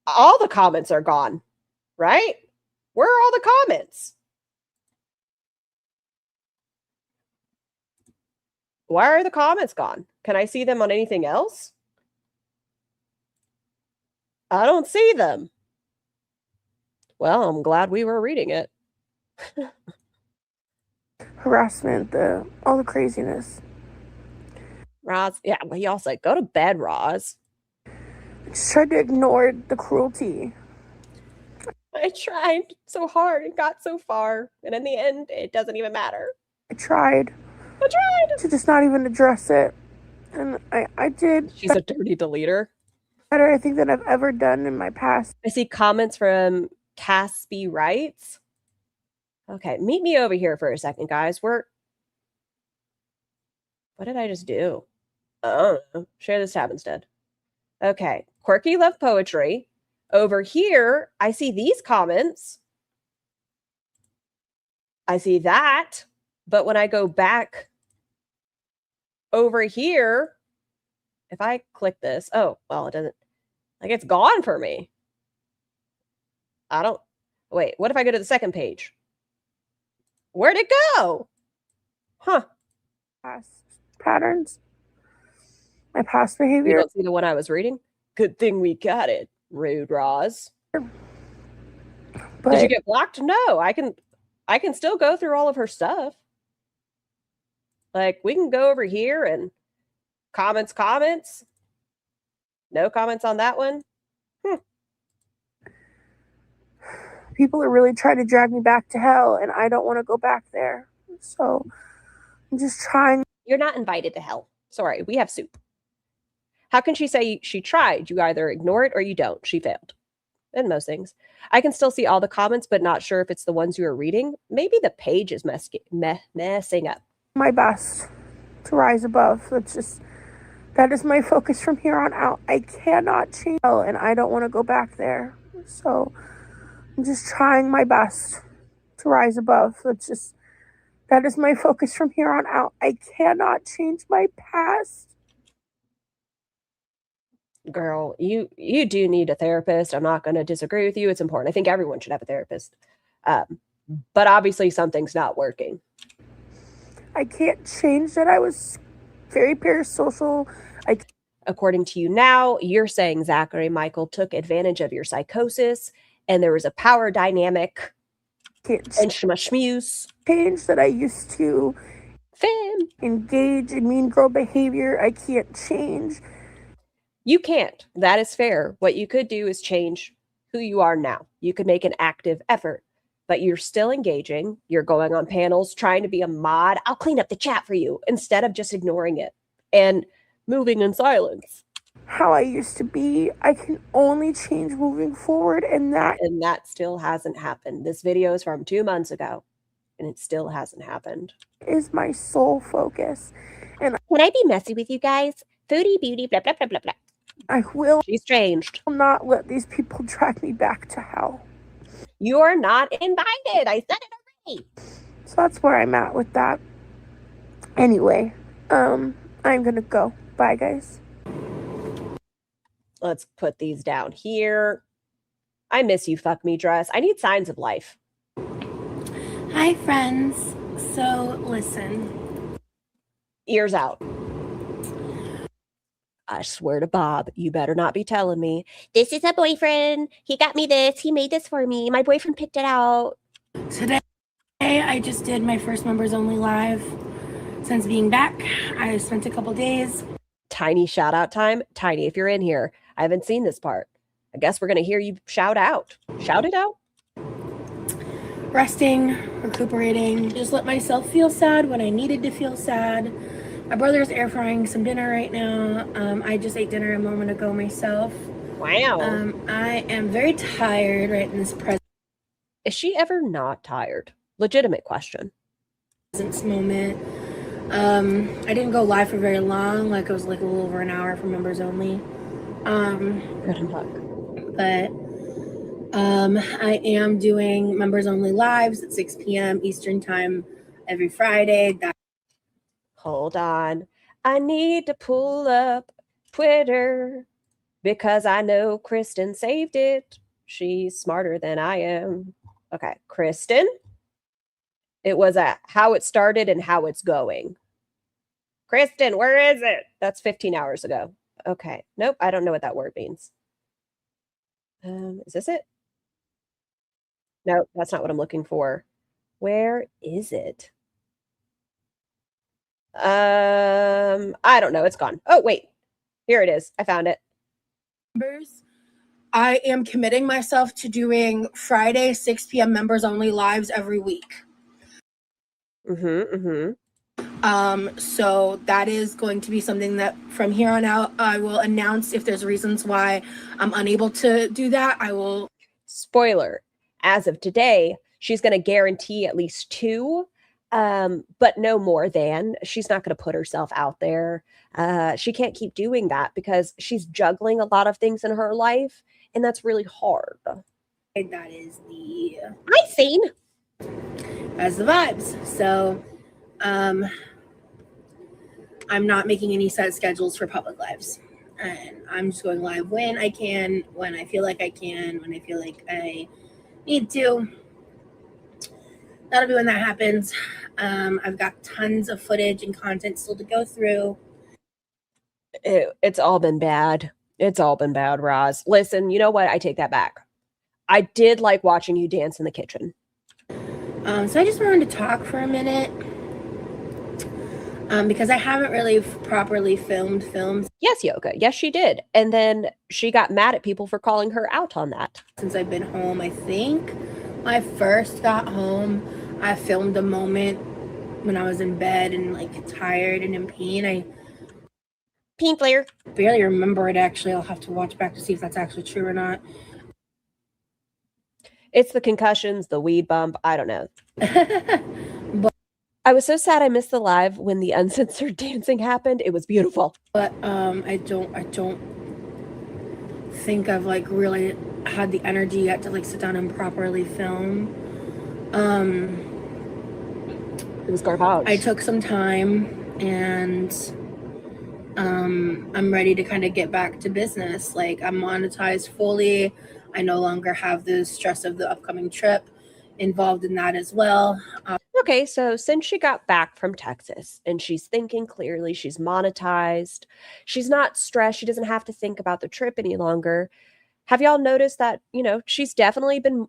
All the comments are gone, right? Where are all the comments? Why are the comments gone? Can I see them on anything else? I don't see them. Well, I'm glad we were reading it. Harassment, all the craziness. Roz, yeah, well, he also said, go to bed, Roz. I just tried to ignore the cruelty. I tried so hard and got so far, and in the end, it doesn't even matter. I tried to just not even address it, and I did. She's a dirty deleter. Better, I think, than I've ever done in my past. I see comments from Caspi Wrights. Okay, meet me over here for a second, guys. What did I just do? I don't know. Share this tab instead. Okay, Quirky Love Poetry. Over here, I see these comments. I see that. But when I go back over here, if I click this, oh, well, it doesn't, like, it's gone for me. Wait, what if I go to the second page? Where'd it go? Huh. Past patterns. My past You behavior. don't see the one I was reading? Good thing we got it, rude Roz. But Did you get blocked? No, I can still go through all of her stuff. Like, we can go over here and comments. No comments on that one. people are really trying to drag me back to hell, and I don't want to go back there. So I'm just trying. You're not invited to hell. Sorry, we have soup. How can she say she tried? You either ignore it or you don't. She failed. And most things. I can still see all the comments, but not sure if it's the ones you are reading. Maybe the page is messing up. My best to rise above. That is my focus from here on out. I cannot change, and I don't want to go back there. So I'm just trying my best to rise above. That is my focus from here on out. I cannot change my past. Girl, you do need a therapist. I'm not going to disagree with you. It's important. I think everyone should have a therapist. But obviously something's not working. I can't change that I was very parasocial. According to you now, you're saying Zachary Michael took advantage of your psychosis and there was a power dynamic Can't and shmuse. change that I used to engage in mean girl behavior. I can't change. You can't. That is fair. What you could do is change who you are now. You could make an active effort, but you're still engaging. You're going on panels, trying to be a mod. I'll clean up the chat for you instead of just ignoring it and moving in silence. How I used to be, I can only change moving forward, and that still hasn't happened. This video is from 2 months ago, and it still hasn't happened. is my sole focus. And Can I be messy with you guys? Foodie, beauty, blah, blah, blah, blah, blah. I will She's changed. not let these people drag me back to hell. You're not invited. I said it already. So that's where I'm at with that. Anyway, I'm gonna go. Bye, guys. Let's put these down here. I miss you, fuck me dress. I need signs of life. Hi, friends. So, listen. Ears out. I swear to Bob, you better not be telling me, this is a boyfriend. He got me this. He made this for me. My boyfriend picked it out. Today, I just did my first members only live since being back. I spent a couple days. Tiny shout out time. Tiny, if you're in here, I haven't seen this part. I guess we're going to hear you shout out. Shout it out. Resting, recuperating. Just let myself feel sad when I needed to feel sad. My brother's air frying some dinner right now. I just ate dinner a moment ago myself. Wow. I am very tired right in this present Is she ever not tired? Legitimate question. moment. I didn't go live for very long. Like, it was like a little over an hour for members only. Good luck. But I am doing members only lives at 6 p.m. Eastern time every Friday. Hold on. I need to pull up Twitter. because I know Kristen saved it. She's smarter than I am. Okay, Kristen. It was a how it started and how it's going. Kristen, where is it? That's 15 hours ago. Okay. Nope, I don't know what that word means. Is this it? No, that's not what I'm looking for. Where is it? I don't know. It's gone. Oh, wait. Here it is. I found it. I am committing myself to doing Friday 6 p.m. members only lives every week. So that is going to be something that from here on out I will announce. If there's reasons why I'm unable to do that, I will. Spoiler, as of today, she's going to guarantee at least 2, but no more than. She's not going to put herself out there. She can't keep doing that because she's juggling a lot of things in her life, and that's really hard. That is the Hi, Scene. As the vibes. So I'm not making any set schedules for public lives, and I'm just going live when I can, when I feel like I can, when I feel like I need to. That'll be when that happens. I've got tons of footage and content still to go through. It's all been bad. It's all been bad, Roz. Listen, you know what? I take that back. I did like watching you dance in the kitchen. So I just wanted to talk for a minute. Because I haven't really properly filmed films. Yes, Yoga. Yes, she did. And then she got mad at people for calling her out on that. Since I've been home, I think when I first got home, I filmed a moment when I was in bed and like tired and in pain. Pain flare. Barely remember it, actually. I'll have to watch back to see if that's actually true or not. It's the concussions, the weed bump. I don't know. I was so sad I missed the live when the uncensored dancing happened. It was beautiful. But I don't think I've like really had the energy yet to like sit down and properly film. It was garbage. I took some time and I'm ready to kind of get back to business. Like I'm monetized fully. I no longer have the stress of the upcoming trip involved in that as well. Okay, so since she got back from Texas and she's thinking clearly, she's monetized, she's not stressed, she doesn't have to think about the trip any longer. Have y'all noticed that, she's definitely been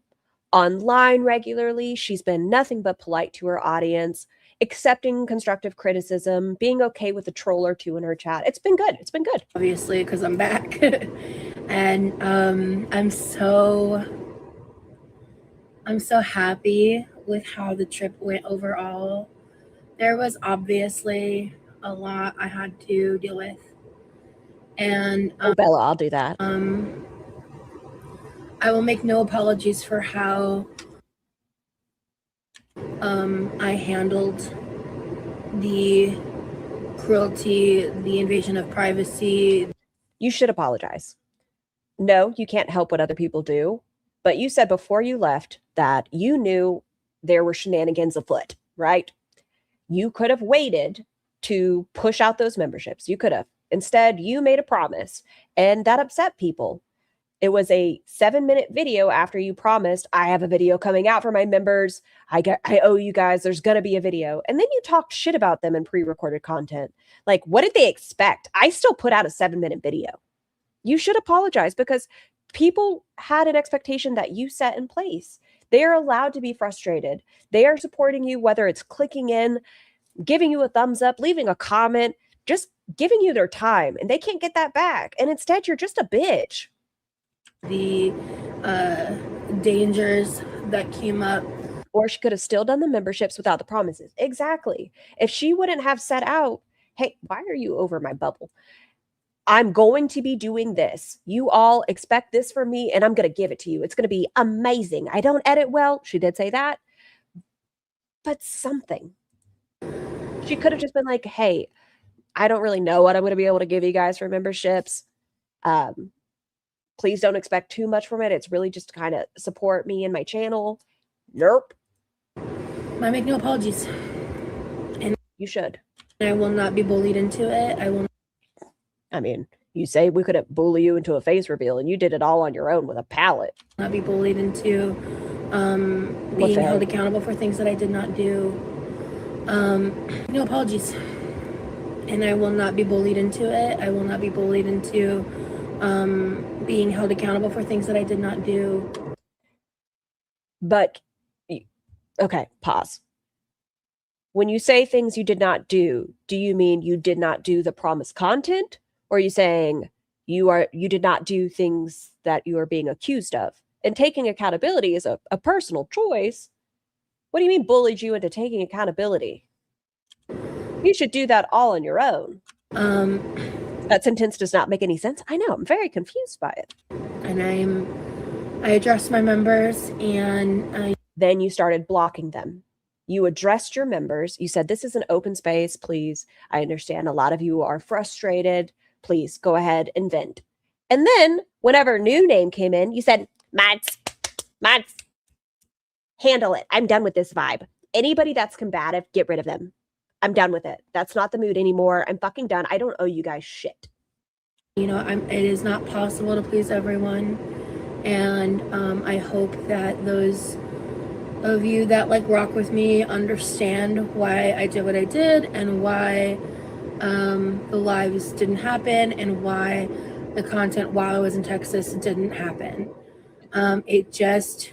online regularly. She's been nothing but polite to her audience, accepting constructive criticism, being okay with a troll or two in her chat. It's been good. It's been good. Obviously, because I'm back. And I'm so happy with how the trip went overall. There was obviously a lot I had to deal with. And Bella, I'll do that. I will make no apologies for how I handled the cruelty, the invasion of privacy. You should apologize. No, you can't help what other people do. But you said before you left that you knew there were shenanigans afoot, right? You could have waited to push out those memberships. You could have. Instead, you made a promise, and that upset people. It was a 7-minute video after you promised, I have a video coming out for my members. I owe you guys. There's going to be a video. And then you talked shit about them in pre-recorded content. Like, what did they expect? I still put out a 7-minute video. You should apologize because people had an expectation that you set in place. They are allowed to be frustrated. They are supporting you, whether it's clicking in, giving you a thumbs up, leaving a comment, just giving you their time, and they can't get that back. And instead, you're just a bitch. The dangers that came up. Or she could have still done the memberships without the promises. Exactly. If she wouldn't have set out, hey, why are you over my bubble? I'm going to be doing this. You all expect this from me, and I'm going to give it to you. It's going to be amazing. I don't edit well. She did say that. But something. She could have just been like, hey, I don't really know what I'm going to be able to give you guys for memberships. Please don't expect too much from it. It's really just to kind of support me and my channel. Nope. I make no apologies. And you should. I will not be bullied into it. I mean, You say we couldn't bully you into a face reveal, and you did it all on your own with a palette. Not be bullied into being held accountable for things that I did not do. No apologies. And I will not be bullied into it. I will not be bullied into being held accountable for things that I did not do. But, okay, pause. When you say things you did not do you mean you did not do the promised content? Or are you saying you did not do things that you are being accused of? And taking accountability is a personal choice. What do you mean bullied you into taking accountability? You should do that all on your own. That sentence does not make any sense. I know, I'm very confused by it. And I addressed my members, and then you started blocking them. You addressed your members. You said, this is an open space, please. I understand a lot of you are frustrated. Please go ahead and vent. And then whenever a new name came in, you said, Mads, handle it. I'm done with this vibe. Anybody that's combative, get rid of them. I'm done with it. That's not the mood anymore. I'm fucking done. I don't owe you guys shit. You know, it is not possible to please everyone. And I hope that those of you that like rock with me understand why I did what I did, and why the lives didn't happen, and why the content while I was in Texas didn't happen. It just...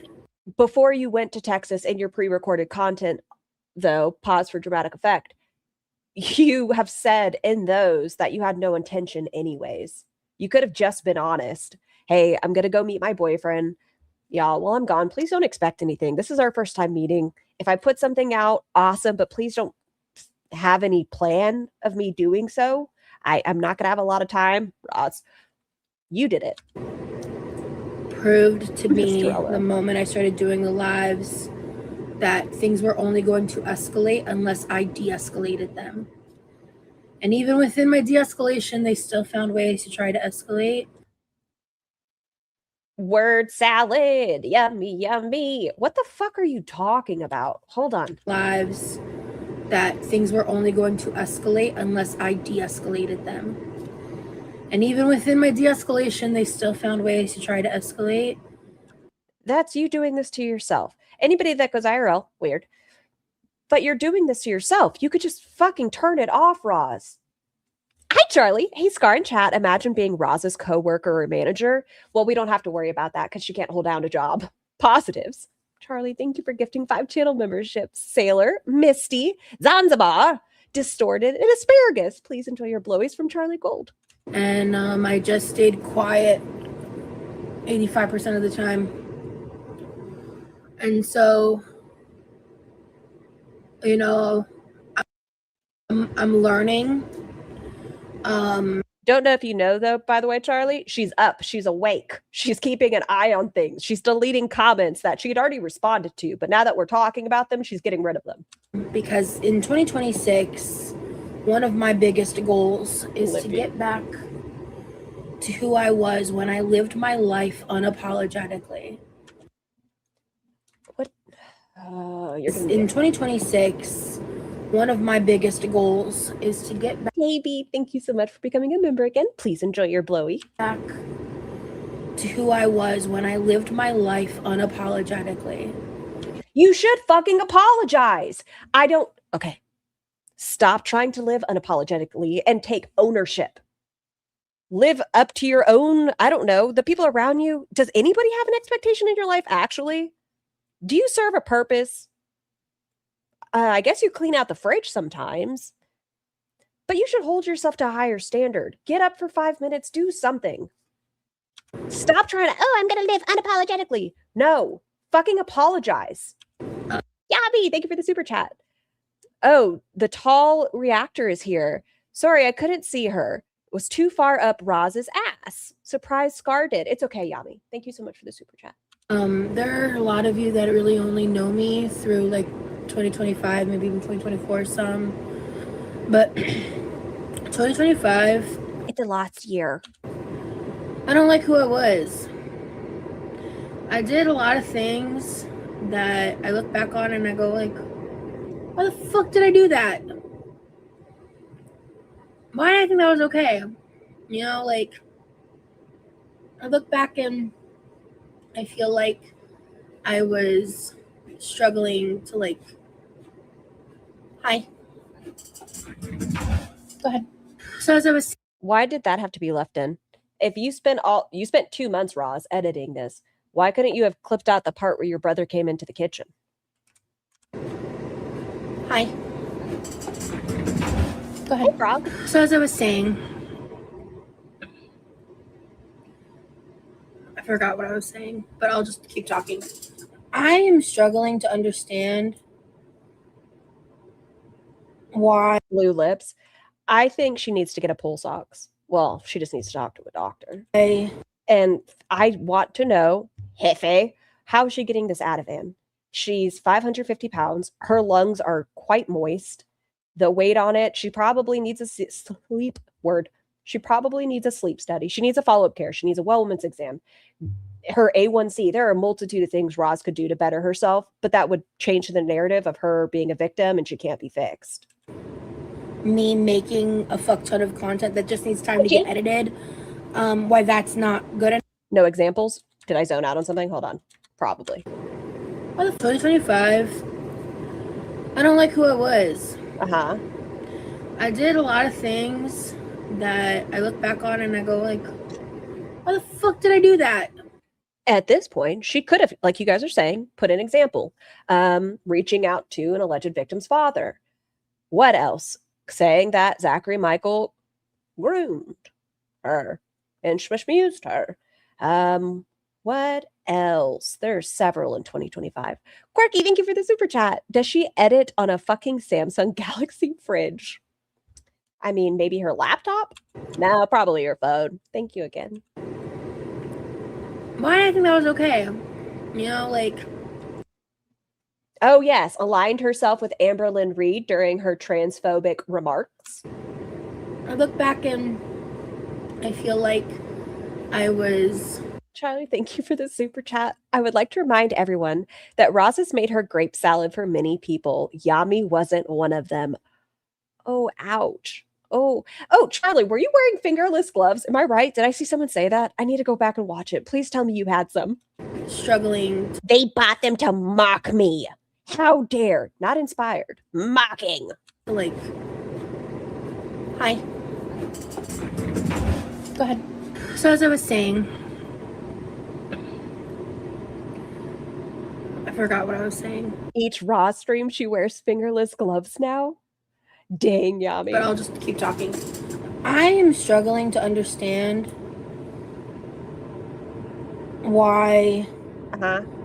Before you went to Texas and your pre-recorded content, though, pause for dramatic effect, you have said in those that you had no intention anyways. You could have just been honest. Hey, I'm going to go meet my boyfriend. Y'all, while I'm gone, please don't expect anything. This is our first time meeting. If I put something out, awesome, but please don't have any plan of me doing so. I'm not going to have a lot of time. Roz, you did it. Proved to me the moment I started doing the lives that things were only going to escalate unless I de-escalated them. And even within my de-escalation, they still found ways to try to escalate. Word salad, yummy, yummy. What the fuck are you talking about? Hold on. Lives that things were only going to escalate unless I de-escalated them. And even within my de-escalation, they still found ways to try to escalate. That's you doing this to yourself. Anybody that goes IRL, weird. But you're doing this to yourself. You could just fucking turn it off, Roz. Hi, Charlie. Hey, Scar in chat. Imagine being Roz's coworker or manager. Well, we don't have to worry about that because she can't hold down a job. Positives. Charlie, thank you for gifting 5 channel memberships. Sailor, Misty, Zanzibar, Distorted, and Asparagus. Please enjoy your blowies from Charlie Gold. And I just stayed quiet 85% of the time. And so, you know, I'm learning. Don't know if you know, though, by the way, Charlie, she's up. She's awake. She's keeping an eye on things. She's deleting comments that she had already responded to. But now that we're talking about them, she's getting rid of them. Because in 2026, one of my biggest goals is to get back to who I was when I lived my life unapologetically. What? In 2026, one of my biggest goals is to get back. Baby, thank you so much for becoming a member again. Please enjoy your blowy. Back to who I was when I lived my life unapologetically. You should fucking apologize. Okay. Stop trying to live unapologetically and take ownership. Live up to your own, I don't know, the people around you. Does anybody have an expectation in your life, actually? Do you serve a purpose? I guess you clean out the fridge sometimes. But you should hold yourself to a higher standard. Get up for 5 minutes, do something. Stop trying to, I'm going to live unapologetically. No, fucking apologize. Yabby, thank you for the super chat. Oh, the tall reactor is here. Sorry, I couldn't see her. It was too far up Roz's ass. Surprise Scar did. It's okay, Yami. Thank you so much for the super chat. There are a lot of you that really only know me through like 2025, maybe even 2024 some. But 2025, it's the last year. I don't like who I was. I did a lot of things that I look back on and I go like, why the fuck did I do that? Why did I think that was okay? You know, like, I look back and I feel like I was struggling to, like, hi. Go ahead. So as I was, Why did that have to be left in? If you spent 2 months, Roz, editing this, why couldn't you have clipped out the part where your brother came into the kitchen? hi. Go ahead. Hey, Frog. So as I was saying, I forgot what I was saying, but I'll just keep talking. I am struggling to understand why. Blue lips. I think she needs to get a pulse ox. Well, she just needs to talk to a doctor. And I want to know, Hefe, how is she getting this Ativan? She's 550 pounds. Her lungs are quite moist. The weight on it, she probably needs a sleep word. She probably needs a sleep study. She needs a follow-up care. She needs a wellness exam. Her A1C, there are a multitude of things Roz could do to better herself, but that would change the narrative of her being a victim and she can't be fixed. Me making a fuck ton of content that just needs time to get edited. Why that's not good enough. No examples? Did I zone out on something? Hold on. Probably. By the 2025, I don't like who I was. Uh-huh. I did a lot of things that I look back on and I go like, why the fuck did I do that? At this point, she could have, like you guys are saying, put an example. Reaching out to an alleged victim's father. What else? Saying that Zachary Michael groomed her and schmused her. What else? There's several in 2025. Quirky, thank you for the super chat. Does she edit on a fucking Samsung Galaxy fridge? I mean, maybe her laptop? No, probably her phone. Thank you again. Why I think that was okay. You know, like. Oh, yes. Aligned herself with Amberlynn Reed during her transphobic remarks. I look back and I feel like I was. Charlie, thank you for the super chat. I would like to remind everyone that Roz has made her grape salad for many people. Yami wasn't one of them. Oh, ouch. Oh, Charlie, were you wearing fingerless gloves? Am I right? Did I see someone say that? I need to go back and watch it. Please tell me you had some. Struggling. They bought them to mock me. How dare. Not inspired. Mocking. Like, hi. Go ahead. So as I was saying, I forgot what I was saying. Each Raw stream, she wears fingerless gloves now. Dang, Yami. But I'll just keep talking. I am struggling to understand why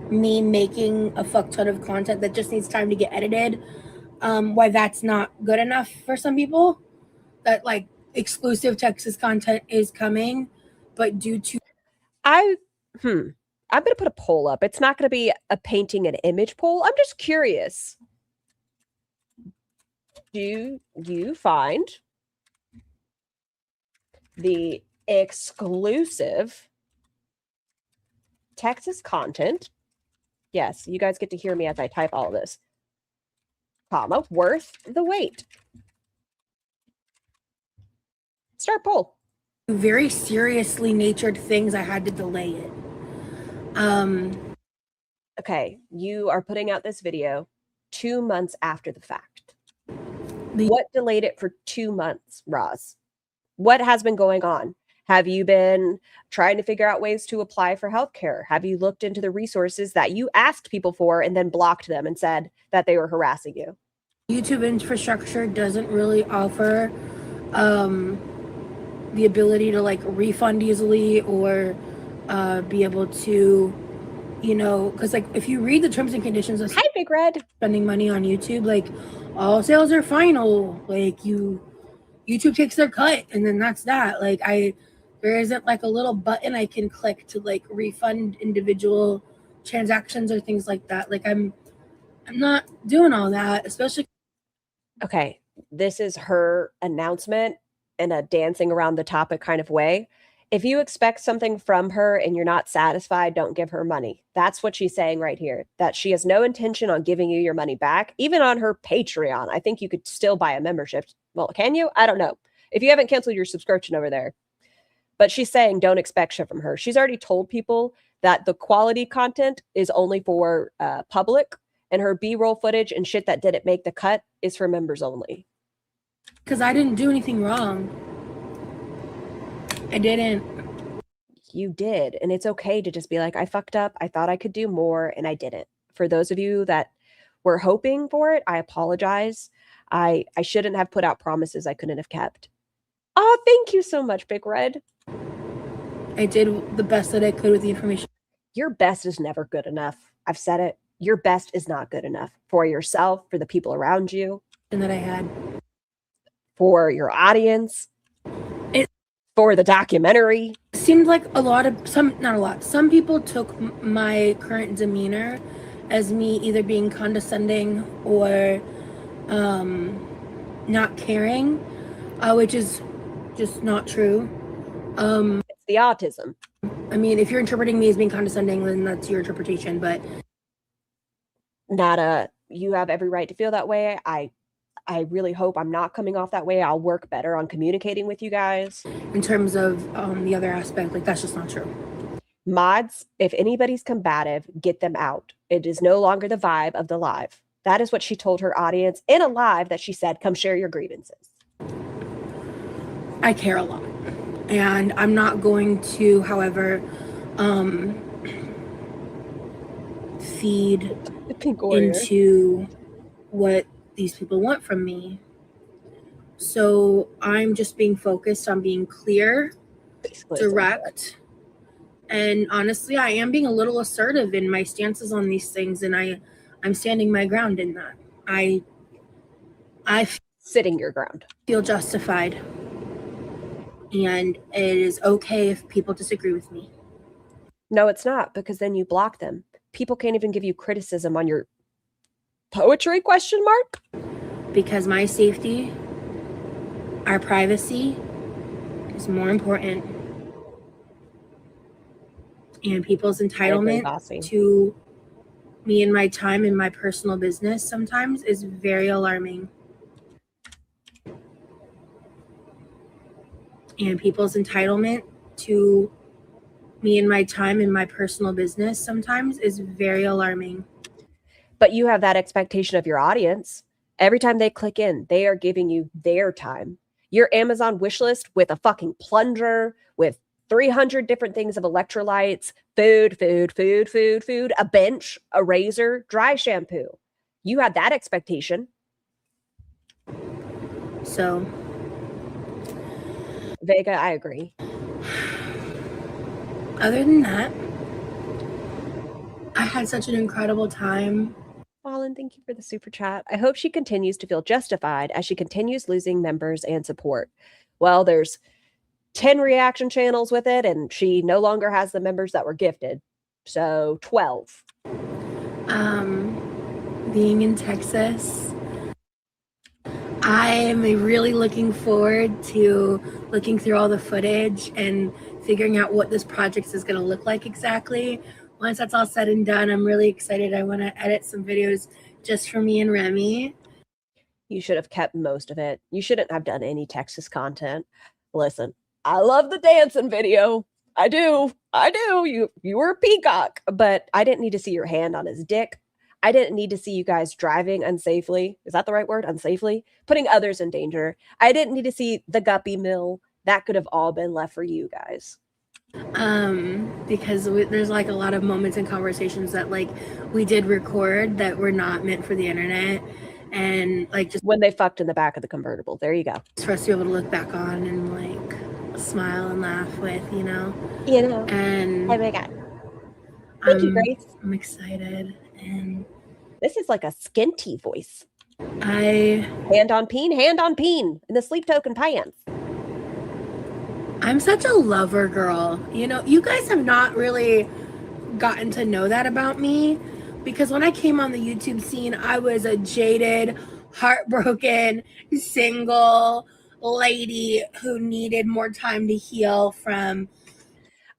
me making a fuck ton of content that just needs time to get edited, why that's not good enough for some people. That like exclusive Texas content is coming, but due to I'm going to put a poll up. It's not going to be a painting an image poll. I'm just curious. Do you find the exclusive Texas content, yes, you guys get to hear me as I type all of this, comma, worth the wait? Start poll. very seriously natured things, I had to delay it. Okay, you are putting out this video 2 months after the fact. What delayed it for 2 months, Roz? What has been going on? Have you been trying to figure out ways to apply for healthcare? Have you looked into the resources that you asked people for and then blocked them and said that they were harassing you? YouTube infrastructure doesn't really offer the ability to like refund easily or be able to, you know, because like if you read the terms and conditions of Hi, Big Red, spending money on YouTube, like all sales are final. Like YouTube takes their cut and then that's that. Like there isn't like a little button I can click to like refund individual transactions or things like that. Like I'm not doing all that, especially. Okay, this is her announcement in a dancing around the topic kind of way. If you expect something from her and you're not satisfied, don't give her money. That's what she's saying right here, that she has no intention on giving you your money back, even on her Patreon. I think you could still buy a membership. Well, can you? I don't know. If you haven't canceled your subscription over there, But she's saying don't expect shit from her. She's already told people that the quality content is only for public, and her B-roll footage and shit that didn't make the cut is for members only. Because I didn't do anything wrong. I didn't. You did. And it's okay to just be like, I fucked up. I thought I could do more and I didn't. For those of you that were hoping for it, I apologize. I shouldn't have put out promises I couldn't have kept. Oh, thank you so much, Big Red. I did the best that I could with the information. Your best is never good enough. I've said it. Your best is not good enough for yourself, for the people around you, And that I had. for your audience, for the documentary. Seemed like some people took my current demeanor as me either being condescending or not caring, which is just not true. It's the autism. I mean, if you're interpreting me as being condescending, then that's your interpretation, but you have every right to feel that way. I really hope I'm not coming off that way. I'll work better on communicating with you guys. In terms of the other aspect, like, that's just not true. Mods, if anybody's combative, get them out. It is no longer the vibe of the live. That is what she told her audience in a live that she said, come share your grievances. I care a lot. And I'm not going to, however, feed into what these people want from me. So I'm just being focused on being clear, direct, and honestly, I am being a little assertive in my stances on these things, and I'm standing my ground in that. I sitting your ground. Feel justified, and it is okay if people disagree with me. No, it's not, because then you block them. People can't even give you criticism on your poetry ? Because my safety, our privacy is more important. And people's entitlement to me and my time and my personal business sometimes is very alarming. And people's entitlement to me and my time and my personal business sometimes is very alarming. But you have that expectation of your audience. Every time they click in, they are giving you their time. Your Amazon wish list with a fucking plunger, with 300 different things of electrolytes, food, a bench, a razor, dry shampoo. You had that expectation. So, Vega, I agree. Other than that, I had such an incredible time. Fallen, thank you for the super chat. I hope she continues to feel justified as she continues losing members and support. Well, there's 10 reaction channels with it, and she no longer has the members that were gifted. So 12. Being in Texas, I am really looking forward to looking through all the footage and figuring out what this project is going to look like exactly. Once that's all said and done, I'm really excited. I want to edit some videos just for me and Remy. You should have kept most of it. You shouldn't have done any Texas content. Listen, I love the dancing video. I do. You were a peacock, but I didn't need to see your hand on his dick. I didn't need to see you guys driving unsafely. Is that the right word? Unsafely? Putting others in danger. I didn't need to see the guppy mill. That could have all been left for you guys. Because there's like a lot of moments and conversations that like we did record that were not meant for the internet, and like just when they fucked in the back of the convertible. There you go. For us to be able to look back on and like smile and laugh with, you know. And oh my god, thank you, Grace. I'm excited, and this is like a skinty voice. Hand on peen in the sleep token pants. I'm such a lover girl. You know, you guys have not really gotten to know that about me, because when I came on the YouTube scene, I was a jaded, heartbroken, single lady who needed more time to heal from.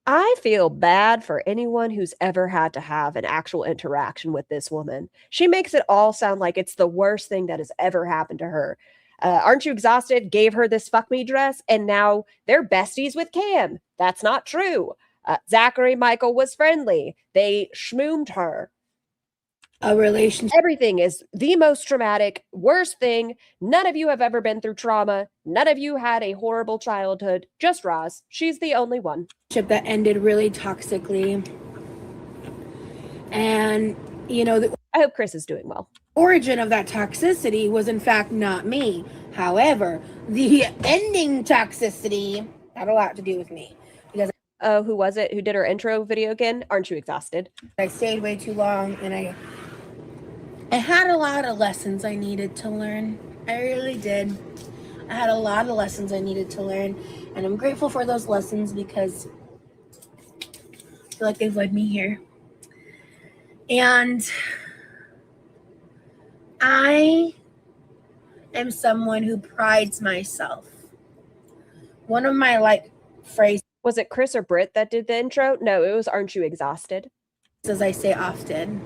I feel bad for anyone who's ever had to have an actual interaction with this woman. She makes it all sound like it's the worst thing that has ever happened to her. Aren't You Exhausted gave her this fuck me dress, and now they're besties with Cam. That's not true. Zachary Michael was friendly. They schmoomed her. A relationship. Everything is the most traumatic, worst thing. None of you have ever been through trauma. None of you had a horrible childhood. Just Roz. She's the only one. That ended really toxically. And, you know, I hope Chris is doing well. Origin of that toxicity was in fact not me. However, the ending toxicity had a lot to do with me. Because oh, who was it who did our intro video again? Aren't You Exhausted? I stayed way too long, and I had a lot of lessons I needed to learn. I really did. I had a lot of lessons I needed to learn, and I'm grateful for those lessons because I feel like they've led me here. And I am someone who prides myself. One of my phrases. Was it Chris or Britt that did the intro? No, it was Aren't You Exhausted? As I say often,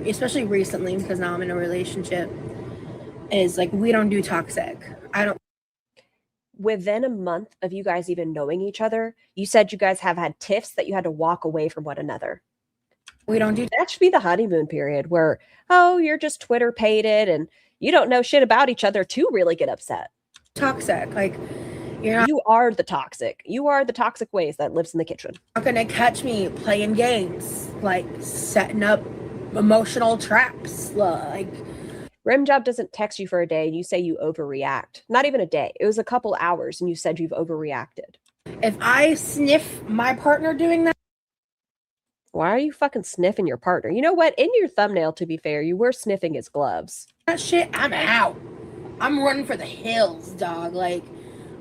especially recently because now I'm in a relationship, is like, we don't do toxic. I don't. Within a month of you guys even knowing each other, you said you guys have had tiffs that you had to walk away from one another. We don't do. That should be the honeymoon period where, oh, you're just Twitter pated and you don't know shit about each other to really get upset. Toxic. Like, you're not. You are the toxic. You are the toxic waste that lives in the kitchen. Not gonna catch me playing games, like setting up emotional traps. Like, Rimjob doesn't text you for a day and you say you overreact. Not even a day. It was a couple hours and you said you've overreacted. If I sniff my partner doing that. Why are you fucking sniffing your partner? You know what? In your thumbnail, to be fair, you were sniffing his gloves. That shit, I'm out. I'm running for the hills, dog. Like,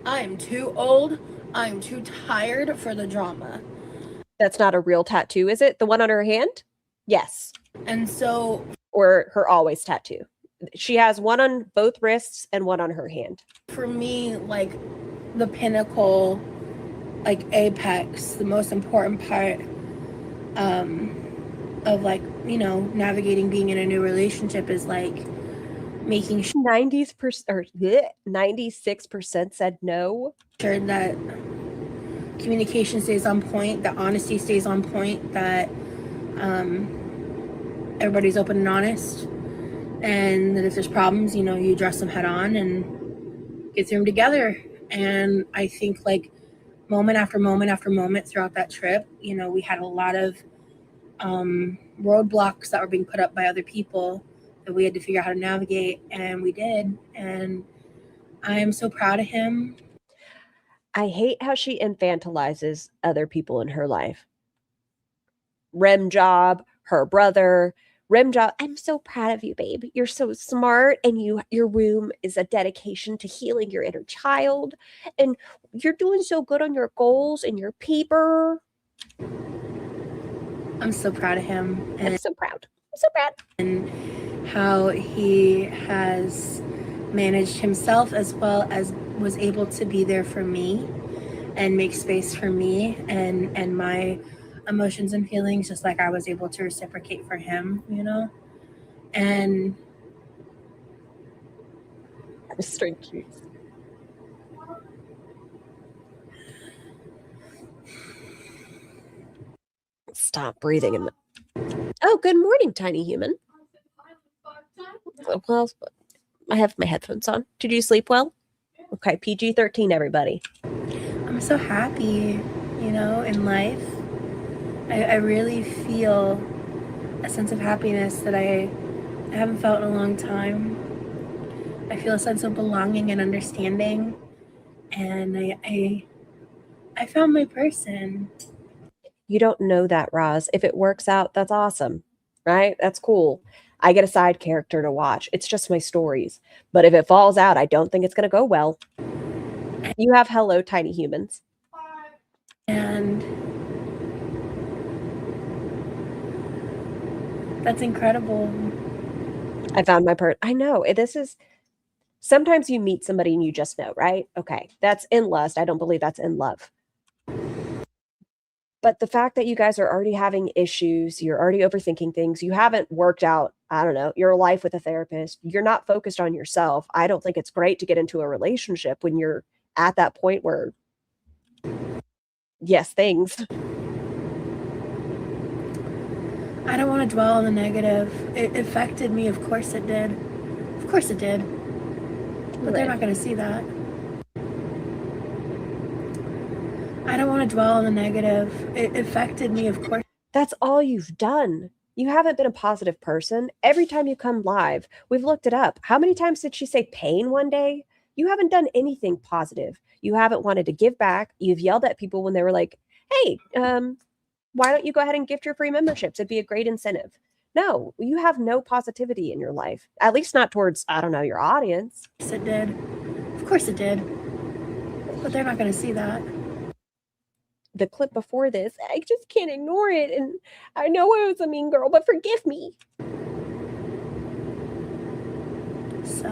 I'm too old. I'm too tired for the drama. That's not a real tattoo, is it? The one on her hand? Yes. And so. Or her always tattoo. She has one on both wrists and one on her hand. For me, like, the pinnacle, like, apex, the most important part of, like, you know, navigating being in a new relationship is like making sure 96% said no. Sure that communication stays on point, that honesty stays on point, that everybody's open and honest, and that if there's problems, you know, you address them head on and get through them together. And I think, like, moment after moment after moment throughout that trip, you know, we had a lot of roadblocks that were being put up by other people that we had to figure out how to navigate, and we did. And I am so proud of him. I hate how she infantilizes other people in her life. Rimjob, her brother. Rimjob, I'm so proud of you, babe. You're so smart, and your room is a dedication to healing your inner child, and you're doing so good on your goals and your paper. I'm so proud of him. And I'm so proud. I'm so proud. And how he has managed himself as well as was able to be there for me and make space for me and my emotions and feelings, just like I was able to reciprocate for him, you know? And Mr. Juice. Stop breathing in the... Oh, good morning, tiny human. Well, I have my headphones on. Did you sleep well? Okay, PG-13, everybody. I'm so happy, you know, in life. I really feel a sense of happiness that I haven't felt in a long time. I feel a sense of belonging and understanding. And I found my person. You don't know that, Roz. If it works out, that's awesome, right? That's cool. I get a side character to watch. It's just my stories. But if it falls out, I don't think it's going to go well. You have hello, tiny humans. And that's incredible. I found my part. I know. This is... Sometimes you meet somebody and you just know, right? Okay, that's in lust. I don't believe that's in love. But the fact that you guys are already having issues, you're already overthinking things, you haven't worked out I don't know, your life with a therapist. You're not focused on yourself. I don't think it's great to get into a relationship when you're at that point where, yes, things. I don't want to dwell on the negative. It affected me. Of course it did. Of course it did. But they're not going to see that. I don't want to dwell on the negative. It affected me, of course. That's all you've done. You haven't been a positive person. Every time you come live, we've looked it up. How many times did she say pain one day? You haven't done anything positive. You haven't wanted to give back. You've yelled at people when they were like, hey, why don't you go ahead and gift your free memberships? It'd be a great incentive. No, you have no positivity in your life, at least not towards, I don't know, your audience. Yes, it did. Of course it did. But they're not going to see that. The clip before this, I just can't ignore it. And I know I was a mean girl, but forgive me. So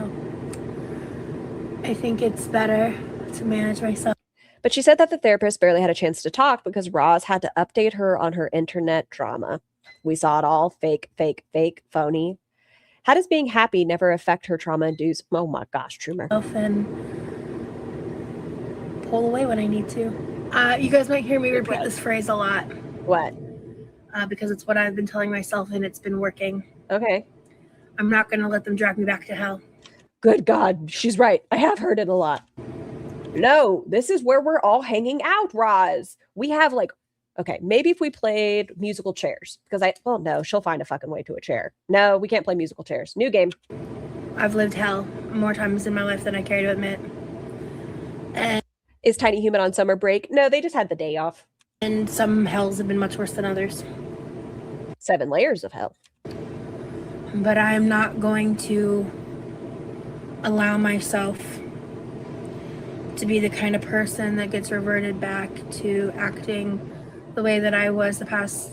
I think it's better to manage myself. But she said that the therapist barely had a chance to talk because Roz had to update her on her internet drama. We saw it all fake, phony. How does being happy never affect her trauma-induced? Oh my gosh, Trumer. And pull away when I need to. You guys might hear me repeat this phrase a lot. What? Because it's what I've been telling myself and it's been working. Okay. I'm not going to let them drag me back to hell. Good God, she's right. I have heard it a lot. No, this is where we're all hanging out, Roz. We have like, okay, maybe if we played musical chairs, because well, no, she'll find a fucking way to a chair. No, we can't play musical chairs. New game. I've lived hell more times in my life than I care to admit. And is Tiny Human on summer break? No, they just had the day off. And some hells have been much worse than others. 7 layers of hell. But I am not going to allow myself to be the kind of person that gets reverted back to acting the way that I was the past.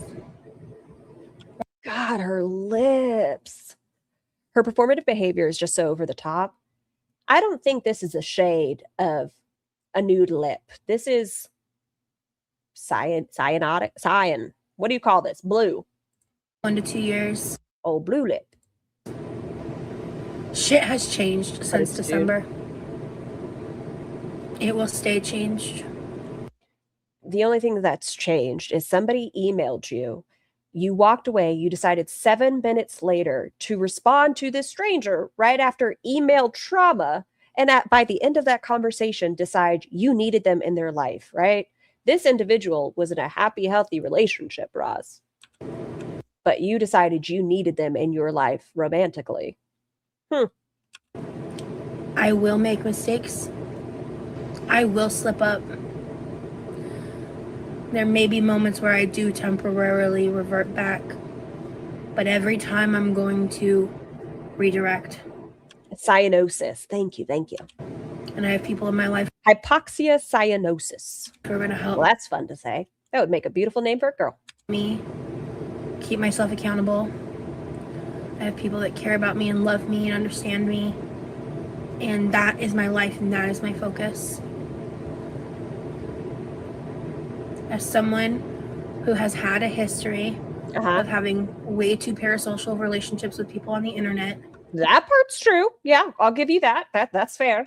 God, her lips. Her performative behavior is just so over the top. I don't think this is a shade of a nude lip. This is cyan. What do you call this? Blue. 1 to 2 years. Oh, blue lip. Shit has changed since December. It will stay changed. The only thing that's changed is somebody emailed you. You walked away. You decided 7 minutes later to respond to this stranger right after email trauma. And by the end of that conversation, decide you needed them in their life, right? This individual was in a happy, healthy relationship, Roz. But you decided you needed them in your life romantically. I will make mistakes. I will slip up. There may be moments where I do temporarily revert back. But every time I'm going to redirect. Cyanosis. Thank you. And I have people in my life. Hypoxia cyanosis. Who are going to help. Well, that's fun to say. That would make a beautiful name for a girl. Me. Keep myself accountable. I have people that care about me and love me and understand me. And that is my life and that is my focus. As someone who has had a history of having way too parasocial relationships with people on the internet. That part's true. Yeah, I'll give you that. That's fair.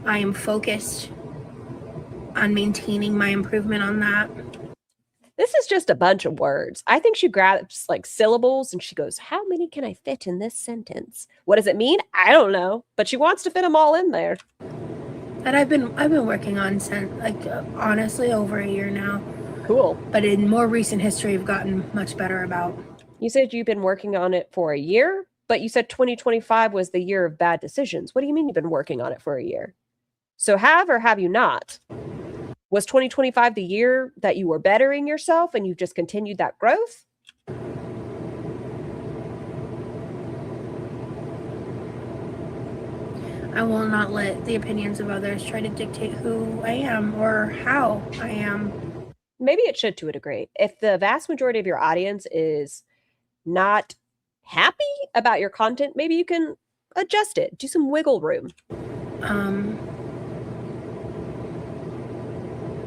I am focused on maintaining my improvement on that. This is just a bunch of words. I think she grabs like syllables and she goes, how many can I fit in this sentence? What does it mean? I don't know. But she wants to fit them all in there. That I've been working on since honestly over a year now. Cool. But in more recent history, I've gotten much better about. You said you've been working on it for a year, but you said 2025 was the year of bad decisions. What do you mean you've been working on it for a year? So have or have you not? Was 2025 the year that you were bettering yourself and you've just continued that growth? I will not let the opinions of others try to dictate who I am or how I am. Maybe it should to a degree. If the vast majority of your audience is not happy about your content, maybe you can adjust it. Do some wiggle room.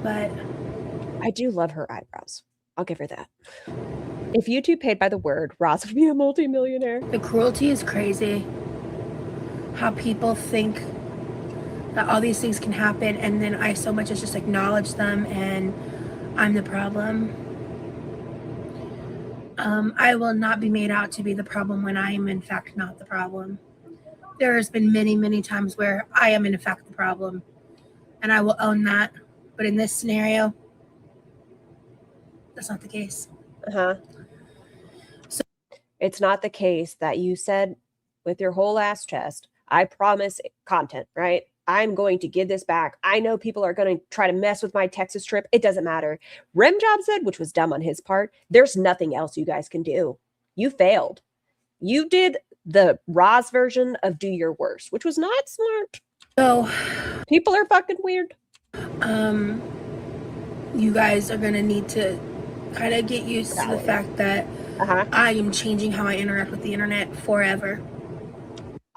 But I do love her eyebrows. I'll give her that. If YouTube paid by the word, Roz would be a multimillionaire. The cruelty is crazy. How people think that all these things can happen, and then I so much as just acknowledge them, and I'm the problem. I will not be made out to be the problem when I am in fact not the problem. There has been many, many times where I am in fact the problem, and I will own that. But in this scenario, that's not the case. So it's not the case that you said with your whole ass chest, I promise content, right? I'm going to give this back. I know people are going to try to mess with my Texas trip. It doesn't matter. Rim Job said, which was dumb on his part, there's nothing else you guys can do. You failed. You did the Roz version of do your worst, which was not smart. So people are fucking weird. You guys are going to need to kind of get used to the fact that I am changing how I interact with the internet forever.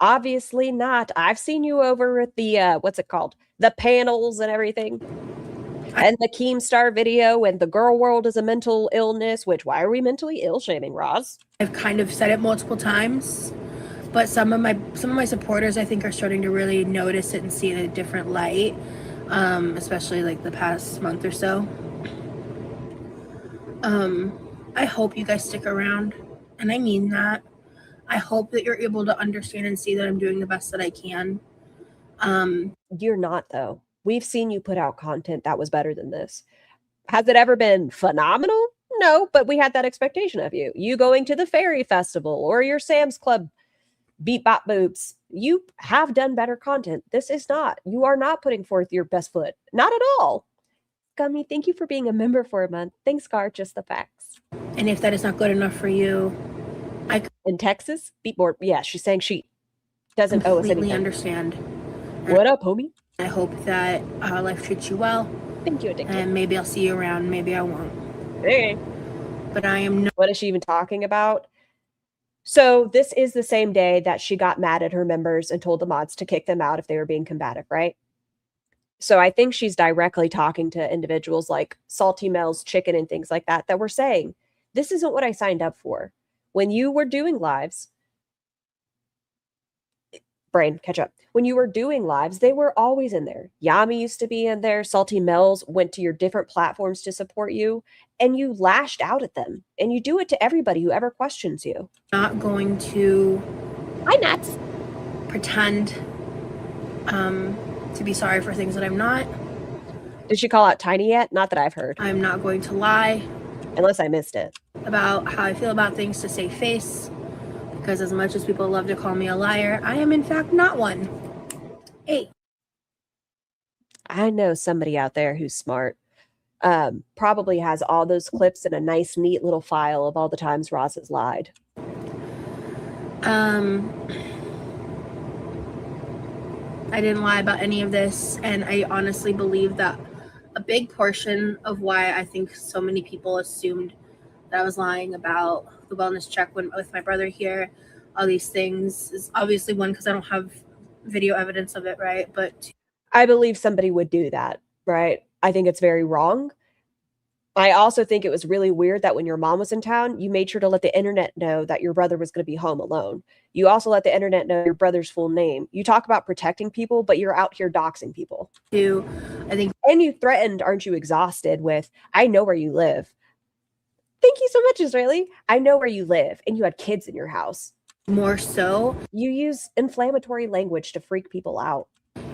Obviously not. I've seen you over at the, what's it called? The panels and everything. And the Keemstar video and the girl world is a mental illness, which why are we mentally ill shaming Roz? I've kind of said it multiple times, but some of my supporters I think are starting to really notice it and see it in a different light, especially like the past month or so. I hope you guys stick around, and I mean that. I hope that you're able to understand and see that I'm doing the best that I can. You're not, though. We've seen you put out content that was better than this. Has it ever been phenomenal? No, but we had that expectation of you. You going to the Fairy Festival or your Sam's Club beat bop boobs. You have done better content. This is not. You are not putting forth your best foot. Not at all. Gummy, thank you for being a member for a month. Thanks, Gar. Just the facts. And if that is not good enough for you, in Texas, Beatboard. Yeah, she's saying she doesn't owe us anything. Understand. What up, homie? I hope that life treats you well. Thank you, Addicted. And maybe I'll see you around. Maybe I won't. Hey. But I am not. What is she even talking about? So this is the same day that she got mad at her members and told the mods to kick them out if they were being combative, right? So I think she's directly talking to individuals like Salty Mel's Chicken and things like that were saying, this isn't what I signed up for. When you were doing lives, brain, catch up. When you were doing lives, they were always in there. Yami used to be in there. Salty Mel's went to your different platforms to support you, and you lashed out at them. And you do it to everybody who ever questions you. Not going to pretend to be sorry for things that I'm not. Did she call out Tiny yet? Not that I've heard. I'm not going to lie. Unless I missed it. About how I feel about things to save face. Because as much as people love to call me a liar, I am in fact not one. Hey. I know somebody out there who's smart. Probably has all those clips in a nice, neat little file of all the times Roz has lied. I didn't lie about any of this, and I honestly believe that a big portion of why I think so many people assumed that I was lying about the wellness check with my brother here, all these things, is obviously one, because I don't have video evidence of it, right? But I believe somebody would do that, right? I think it's very wrong. I also think it was really weird that when your mom was in town, you made sure to let the internet know that your brother was going to be home alone. You also let the internet know your brother's full name. You talk about protecting people, but you're out here doxing people. And you threatened, aren't you exhausted with, I know where you live. Thank you so much, Israeli. I know where you live. And you had kids in your house. More so, you use inflammatory language to freak people out.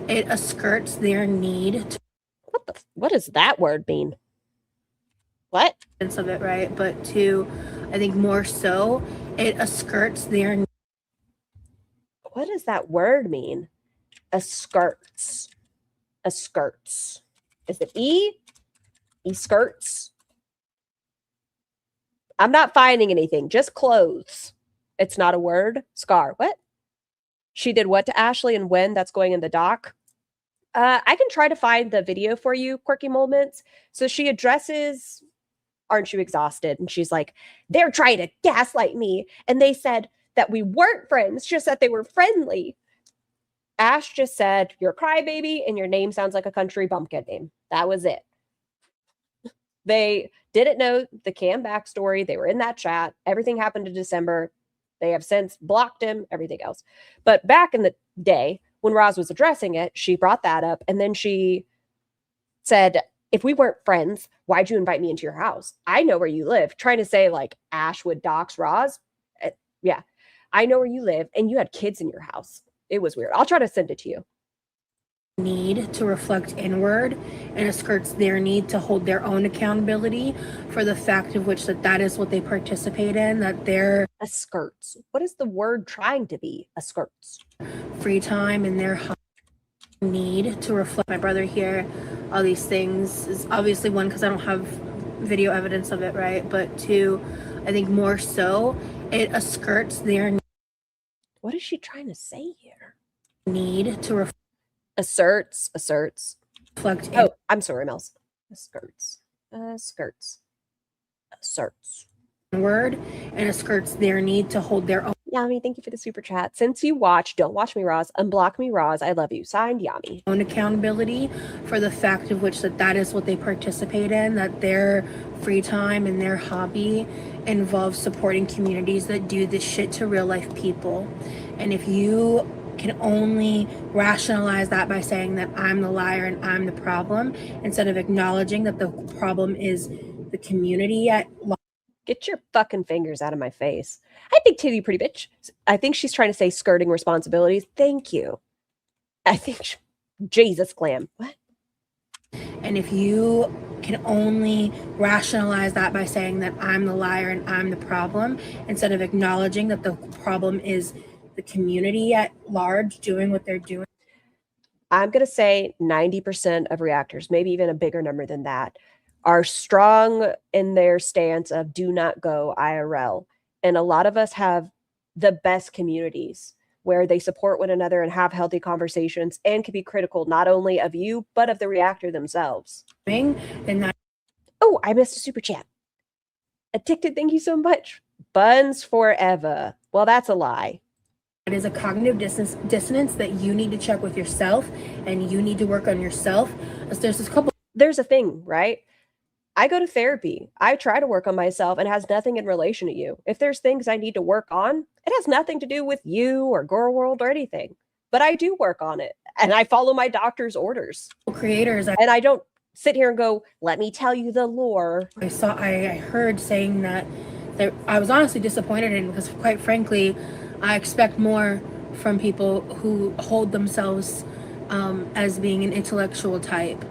It skirts their need. What does that word mean? What? Of it, right? But two, I think more so, it skirts their. What does that word mean? Skirts. Skirts. Is it E? Skirts. I'm not finding anything. Just clothes. It's not a word. Scar. What? She did what to Ashley and when? That's going in the doc. I can try to find the video for you, Quirky Moments. So she addresses, aren't you exhausted? And she's like, they're trying to gaslight me. And they said that we weren't friends, just that they were friendly. Ash just said, you're a crybaby and your name sounds like a country bumpkin name. That was it. They Didn't know the Cam backstory. They were in that chat. Everything happened in December. They have since blocked him, everything else. But back in the day, when Roz was addressing it, she brought that up. And then she said, if we weren't friends, why'd you invite me into your house? I know where you live. Trying to say like Ashwood docs Roz. Yeah, I know where you live and you had kids in your house. It was weird. I'll try to send it to you. Need to reflect inward and asserts their need to hold their own accountability for the fact of which that is what they participate in, that their skirts. What is the word trying to be? Skirts. Free time and their need to reflect. My brother here, all these things is obviously one, because I don't have video evidence of it, right? But two, I think more so, it asserts their. What is she trying to say here? Need to asserts. Reflect. Oh, I'm sorry, Mels. Skirts. Asserts. Word and asserts their need to hold their own. Yami, thank you for the super chat. Since you watch Don't Watch Me Roz, Unblock Me Roz, I love you. Signed, Yami. Own accountability for the fact of which that is what they participate in, that their free time and their hobby involves supporting communities that do this shit to real life people. And if you can only rationalize that by saying that I'm the liar and I'm the problem, instead of acknowledging that the problem is the community at large. Get your fucking fingers out of my face. Hi, big titty pretty bitch. I think she's trying to say skirting responsibilities. Thank you. I think Jesus clam. What? And if you can only rationalize that by saying that I'm the liar and I'm the problem, instead of acknowledging that the problem is the community at large doing what they're doing. I'm going to say 90% of reactors, maybe even a bigger number than that, are strong in their stance of do not go IRL. And a lot of us have the best communities where they support one another and have healthy conversations and can be critical not only of you, but of the reactor themselves. And that. Oh, I missed a super chat. Addicted, thank you so much. Buns forever. Well, that's a lie. It is a cognitive dissonance that you need to check with yourself, and you need to work on yourself. There's a thing, right? I go to therapy. I try to work on myself, and it has nothing in relation to you. If there's things I need to work on, it has nothing to do with you or Girl World or anything. But I do work on it, and I follow my doctor's orders. Creators, and I don't sit here and go, let me tell you the lore. I heard saying that I was honestly disappointed in, because quite frankly, I expect more from people who hold themselves as being an intellectual type.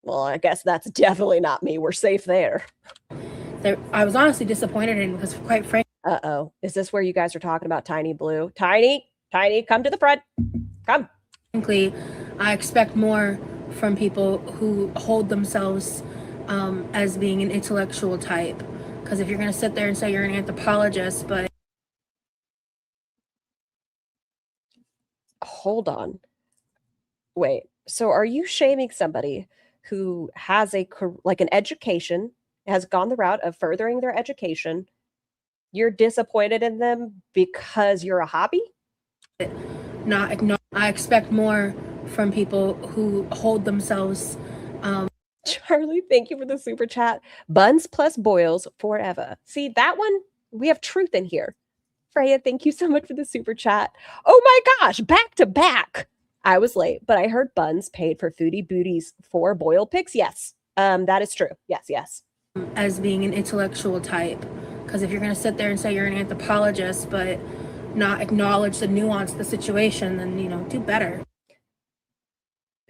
Well, I guess that's definitely not me. We're safe there. I was honestly disappointed in, because quite frankly. Uh-oh. Is this where you guys are talking about Tiny Blue? Tiny, come to the front. Come. Frankly, I expect more from people who hold themselves as being an intellectual type. Because if you're going to sit there and say you're an anthropologist, but. Hold on. Wait, so are you shaming somebody who has an education, has gone the route of furthering their education? You're disappointed in them because you're a hobby? I expect more from people who hold themselves. Charlie, thank you for the super chat. Buns plus boils forever. See, that one, we have truth in here. Freya, thank you so much for the super chat. Oh my gosh, back to back. I was late, but I heard Buns paid for Foodie Booty's 4 boil picks. Yes, that is true. Yes. As being an intellectual type. Because if you're going to sit there and say you're an anthropologist, but not acknowledge the nuance of the situation, then, do better.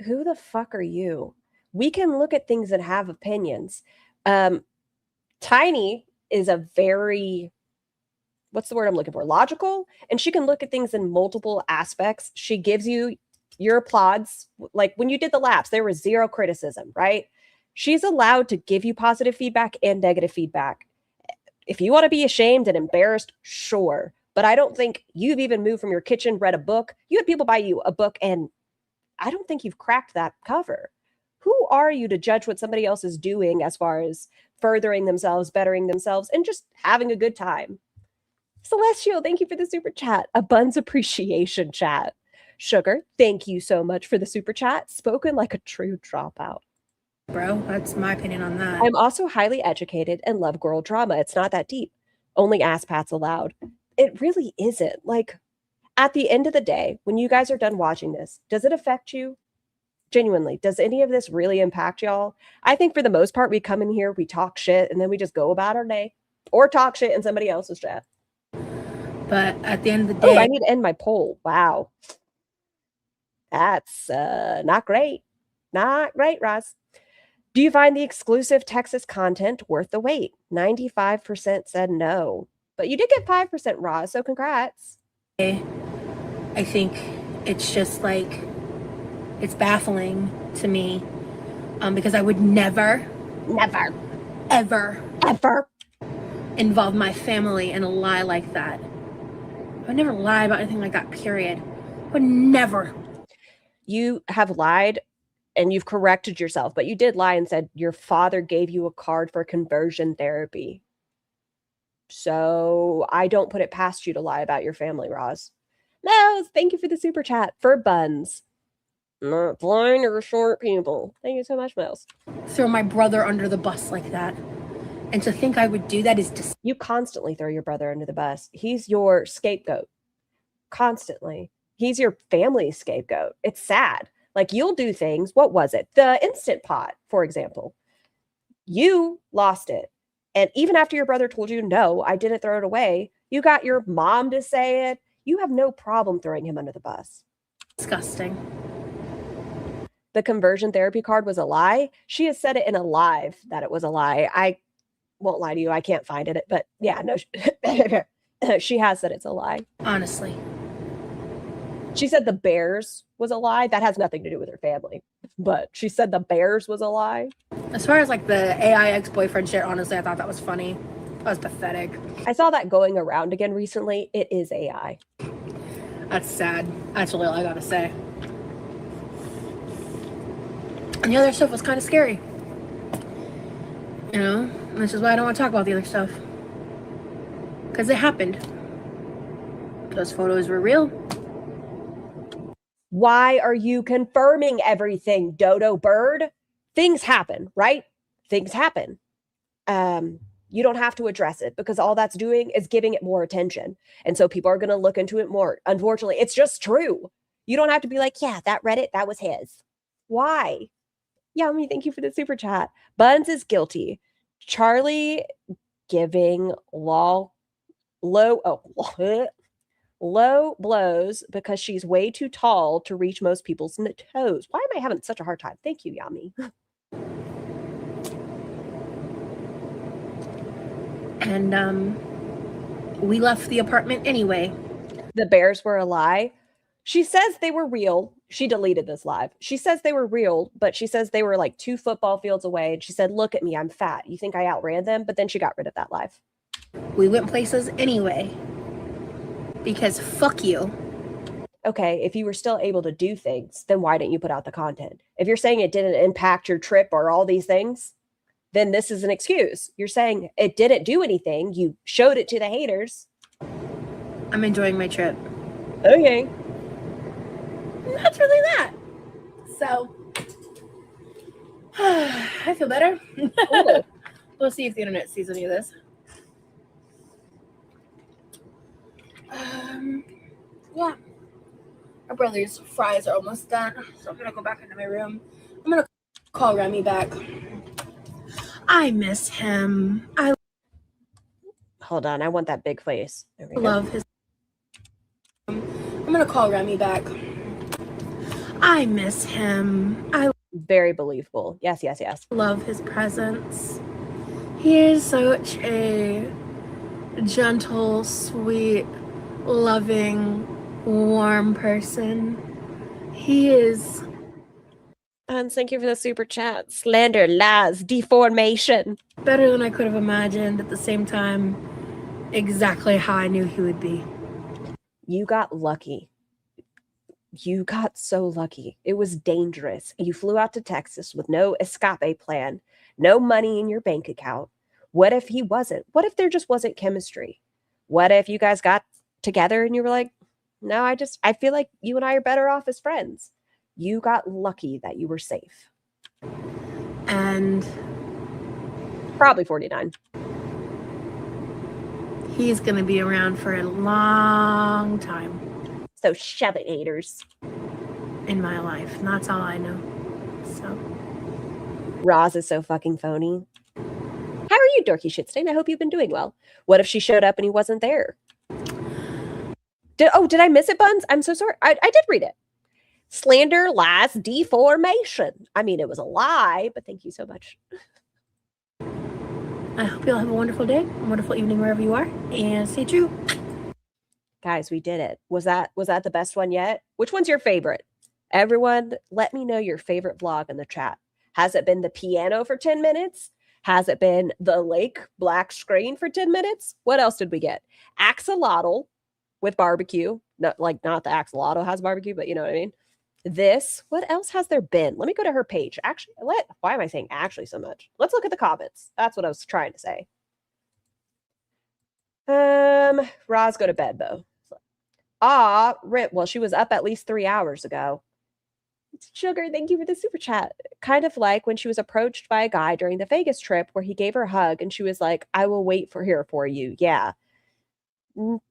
Who the fuck are you? We can look at things and have opinions. Tiny is a very, what's the word I'm looking for? Logical. And she can look at things in multiple aspects. She gives you your applauds. Like when you did the laps, there was 0 criticism, right? She's allowed to give you positive feedback and negative feedback. If you want to be ashamed and embarrassed, sure. But I don't think you've even moved from your kitchen, read a book. You had people buy you a book, and I don't think you've cracked that cover. Who are you to judge what somebody else is doing as far as furthering themselves, bettering themselves, and just having a good time? Celestial, thank you for the super chat. A Buns appreciation chat. Sugar, thank you so much for the super chat. Spoken like a true dropout. bro. That's my opinion on that. I'm also highly educated and love girl drama. It's not that deep. Only ass pats allowed. It really isn't. Like, at the end of the day, when you guys are done watching this, does it affect you? Genuinely, does any of this really impact y'all? I think for the most part, we come in here, we talk shit, and then we just go about our day or talk shit in somebody else's chat. But at the end of the Oh, day, I need to end my poll. Wow. That's not great. Not great, Roz. Do you find the exclusive Texas content worth the wait? 95% said no. But you did get 5%, Roz, so congrats. I think it's just like, it's baffling to me because I would never, ever involve my family in a lie like that. I would never lie about anything like that, period. I would never. You have lied and you've corrected yourself, but you did lie and said your father gave you a card for conversion therapy. So I don't put it past you to lie about your family, Roz. Mouse, thank you for the super chat. For buns. Not blind or short people. Thank you so much, Mouse. Throw my brother under the bus like that. And to think I would do that is just... You constantly throw your brother under the bus. He's your scapegoat. Constantly. He's your family's scapegoat. It's sad. Like, you'll do things. What was it? The Instant Pot, for example. You lost it. And even after your brother told you, no, I didn't throw it away, you got your mom to say it. You have no problem throwing him under the bus. Disgusting. The conversion therapy card was a lie. She has said it in a live that it was a lie. I won't lie to you. I can't find it. But yeah, no, she has said it's a lie. Honestly. She said the Bears was a lie. That has nothing to do with her family. But she said the Bears was a lie. As far as like the AI ex-boyfriend shit, honestly, I thought that was funny. That was pathetic. I saw that going around again recently. It is AI. That's sad. That's really all I gotta say. And the other stuff was kind of scary. You know? And this is why I don't want to talk about the other stuff. Because it happened. Those photos were real. Why are you confirming everything, Dodo Bird? Things happen, right? Things happen. You don't have to address it because all that's doing is giving it more attention. And so people are going to look into it more. Unfortunately, it's just true. You don't have to be like, yeah, that Reddit, that was his. Why? Yummy, thank you for the super chat. Buns is guilty. Charlie giving low blows because she's way too tall to reach most people's toes. Why am I having such a hard time? Thank you, Yummy. And we left the apartment anyway. The Bears were a lie. She says they were real. She deleted this live. She says they were real, but she says they were like 2 football fields away. And she said, look at me, I'm fat. You think I outran them? But then she got rid of that live. We went places anyway. Because fuck you. Okay, if you were still able to do things, then why didn't you put out the content? If you're saying it didn't impact your trip or all these things, then this is an excuse. You're saying it didn't do anything. You showed it to the haters. I'm enjoying my trip. Okay. That's really that. So, I feel better. We'll see if the internet sees any of this. Yeah. My brother's fries are almost done, so I'm gonna go back into my room. I'm gonna call Remy back. I miss him. Hold on, I want that big face. There we love go. his. I'm gonna call Remy back. I miss him. Very believable. Yes, yes, yes. Love his presence. He is such a gentle, sweet, loving, warm person. He is. And thank you for the super chat. Slander, lies, deformation. Better than I could have imagined. At the same time, exactly how I knew he would be. You got lucky. You got so lucky. It was dangerous. You flew out to Texas with no escape plan, no money in your bank account. What if he wasn't? What if there just wasn't chemistry? What if you guys got together and you were like, no, I feel like you and I are better off as friends. You got lucky that you were safe. And Probably 49. he's going to be around for a long time. So shove it, haters. In my life. And that's all I know. So. Roz is so fucking phony. How are you, Dorky Shitstain? I hope you've been doing well. What if she showed up and he wasn't there? Did I miss it, Buns? I'm so sorry. I did read it. Slander, lies, deformation. I mean, it was a lie, but thank you so much. I hope you'll have a wonderful day, a wonderful evening wherever you are, and stay true. Guys, we did it. Was that the best one yet? Which one's your favorite? Everyone, let me know your favorite vlog in the chat. Has it been the piano for 10 minutes? Has it been the lake black screen for 10 minutes? What else did we get? Axolotl with barbecue. Not the axolotl has barbecue, but you know what I mean? This. What else has there been? Let me go to her page. Actually, why am I saying actually so much? Let's look at the comments. That's what I was trying to say. Roz, go to bed, Bo. Rip. Well, she was up at least 3 hours ago. Sugar, thank you for the super chat. Kind of like when she was approached by a guy during the Vegas trip where he gave her a hug and she was like, I will wait here for you. Yeah.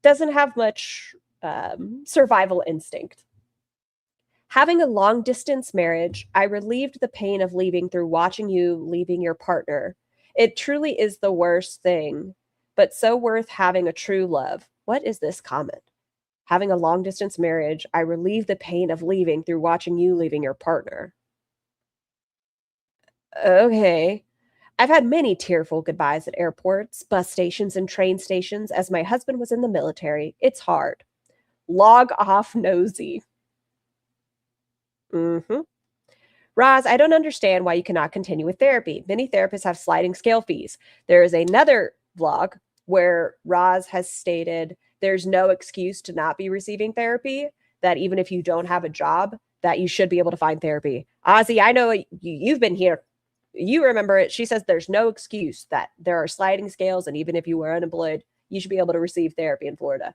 Doesn't have much survival instinct. Having a long distance marriage, I relieved the pain of leaving through watching you leaving your partner. It truly is the worst thing, but so worth having a true love. What is this comment? Having a long distance marriage, I relieve the pain of leaving through watching you leaving your partner. Okay. I've had many tearful goodbyes at airports, bus stations, and train stations as my husband was in the military. It's hard. Log off, nosy. Roz, I don't understand why you cannot continue with therapy. Many therapists have sliding scale fees. There is another vlog where Roz has stated there's no excuse to not be receiving therapy, that even if you don't have a job, that you should be able to find therapy. Ozzy, I know you've been here. You remember it. She says there's no excuse, that there are sliding scales, and even if you were unemployed, you should be able to receive therapy in Florida.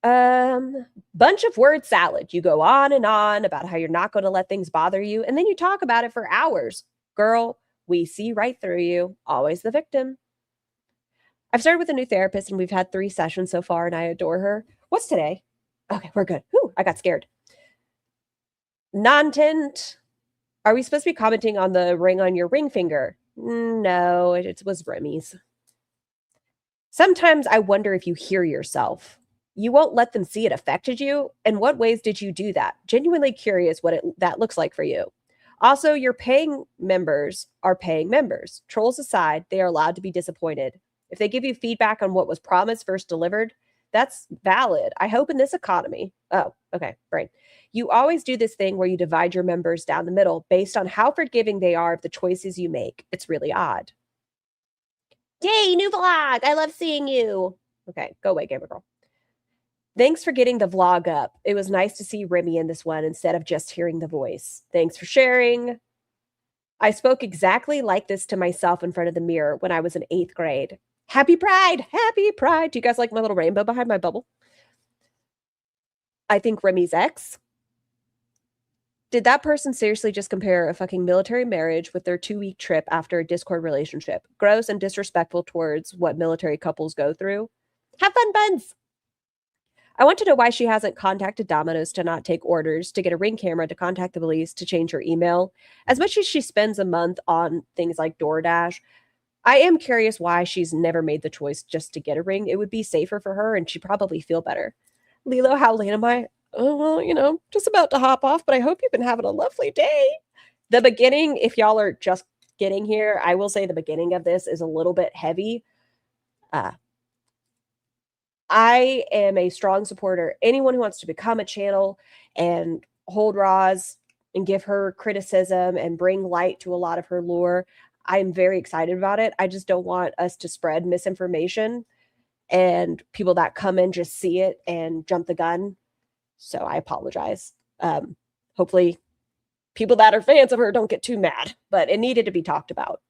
Bunch of word salad. You go on and on about how you're not going to let things bother you, and then you talk about it for hours. Girl, we see right through you. Always the victim. I've started with a new therapist, and we've had 3 sessions so far, and I adore her. What's today? Okay, we're good. Whew, I got scared. Non-tint. Are we supposed to be commenting on the ring on your ring finger? No, it was Remy's. Sometimes I wonder if you hear yourself. You won't let them see it affected you. In what ways did you do that? Genuinely curious what that looks like for you. Also, your paying members are paying members. Trolls aside, they are allowed to be disappointed. If they give you feedback on what was promised versus delivered, that's valid. I hope in this economy. Oh, okay, brain. You always do this thing where you divide your members down the middle based on how forgiving they are of the choices you make. It's really odd. Yay, new vlog. I love seeing you. Okay, go away, gamer girl. Thanks for getting the vlog up. It was nice to see Remy in this one instead of just hearing the voice. Thanks for sharing. I spoke exactly like this to myself in front of the mirror when I was in 8th grade. Happy Pride! Happy Pride! Do you guys like my little rainbow behind my bubble? I think Remy's ex. Did that person seriously just compare a fucking military marriage with their 2-week trip after a Discord relationship? Gross and disrespectful towards what military couples go through. Have fun, buns! I want to know why she hasn't contacted Domino's to not take orders, to get a Ring camera, to contact the police, to change her email. As much as she spends a month on things like DoorDash, I am curious why she's never made the choice just to get a Ring. It would be safer for her, and she'd probably feel better. Lilo, how late am I? Oh, well, just about to hop off, but I hope you've been having a lovely day. The beginning, if y'all are just getting here, I will say the beginning of this is a little bit heavy. I am a strong supporter. Anyone who wants to become a channel and hold Roz and give her criticism and bring light to a lot of her lore, I'm very excited about it. I just don't want us to spread misinformation and people that come in just see it and jump the gun. So I apologize. Hopefully people that are fans of her don't get too mad, but it needed to be talked about.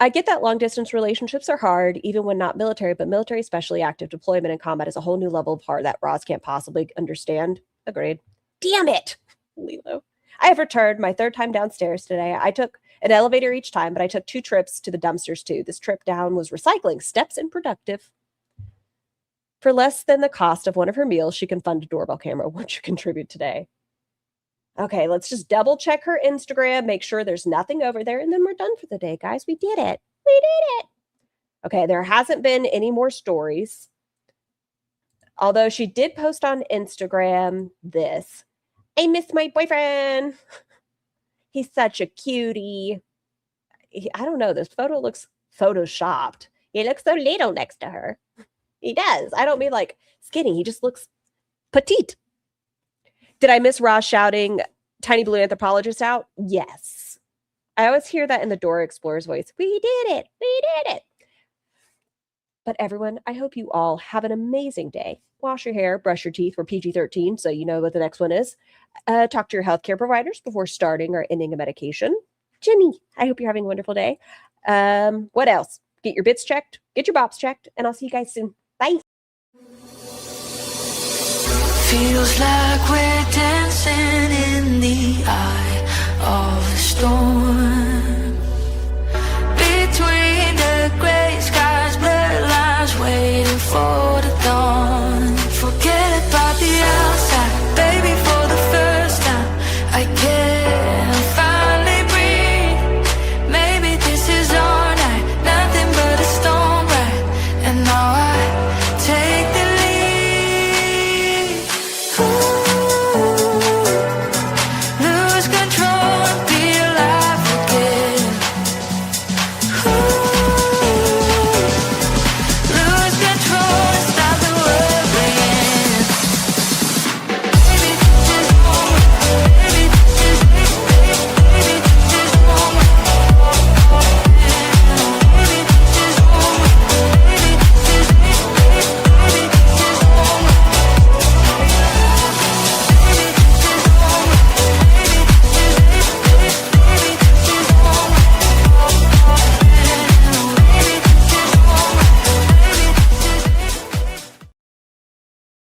I get that long distance relationships are hard, even when not military, but military, especially active deployment and combat, is a whole new level of hard that Roz can't possibly understand. Agreed. Damn it, Lilo. I have returned my third time downstairs today. I took an elevator each time, but I took 2 trips to the dumpsters too. This trip down was recycling, steps and productive. For less than the cost of one of her meals, she can fund a doorbell camera. Won't you contribute today? Okay, let's just double check her Instagram, make sure there's nothing over there, and then we're done for the day, guys. We did it. We did it. Okay, there hasn't been any more stories. Although she did post on Instagram this. I miss my boyfriend. He's such a cutie. I don't know. This photo looks photoshopped. He looks so little next to her. He does. I don't mean like skinny. He just looks petite. Did I miss Ross shouting Tiny Blue Anthropologist out? Yes. I always hear that in the Dora Explorer's voice. We did it. We did it. But everyone, I hope you all have an amazing day. Wash your hair, brush your teeth. We're PG-13, so you know what the next one is. Talk to your healthcare providers before starting or ending a medication. Jimmy, I hope you're having a wonderful day. What else? Get your bits checked, get your bops checked, and I'll see you guys soon. Bye. Feels like we're dancing in the eye of the storm. Between the gray skies, blurred lines waiting for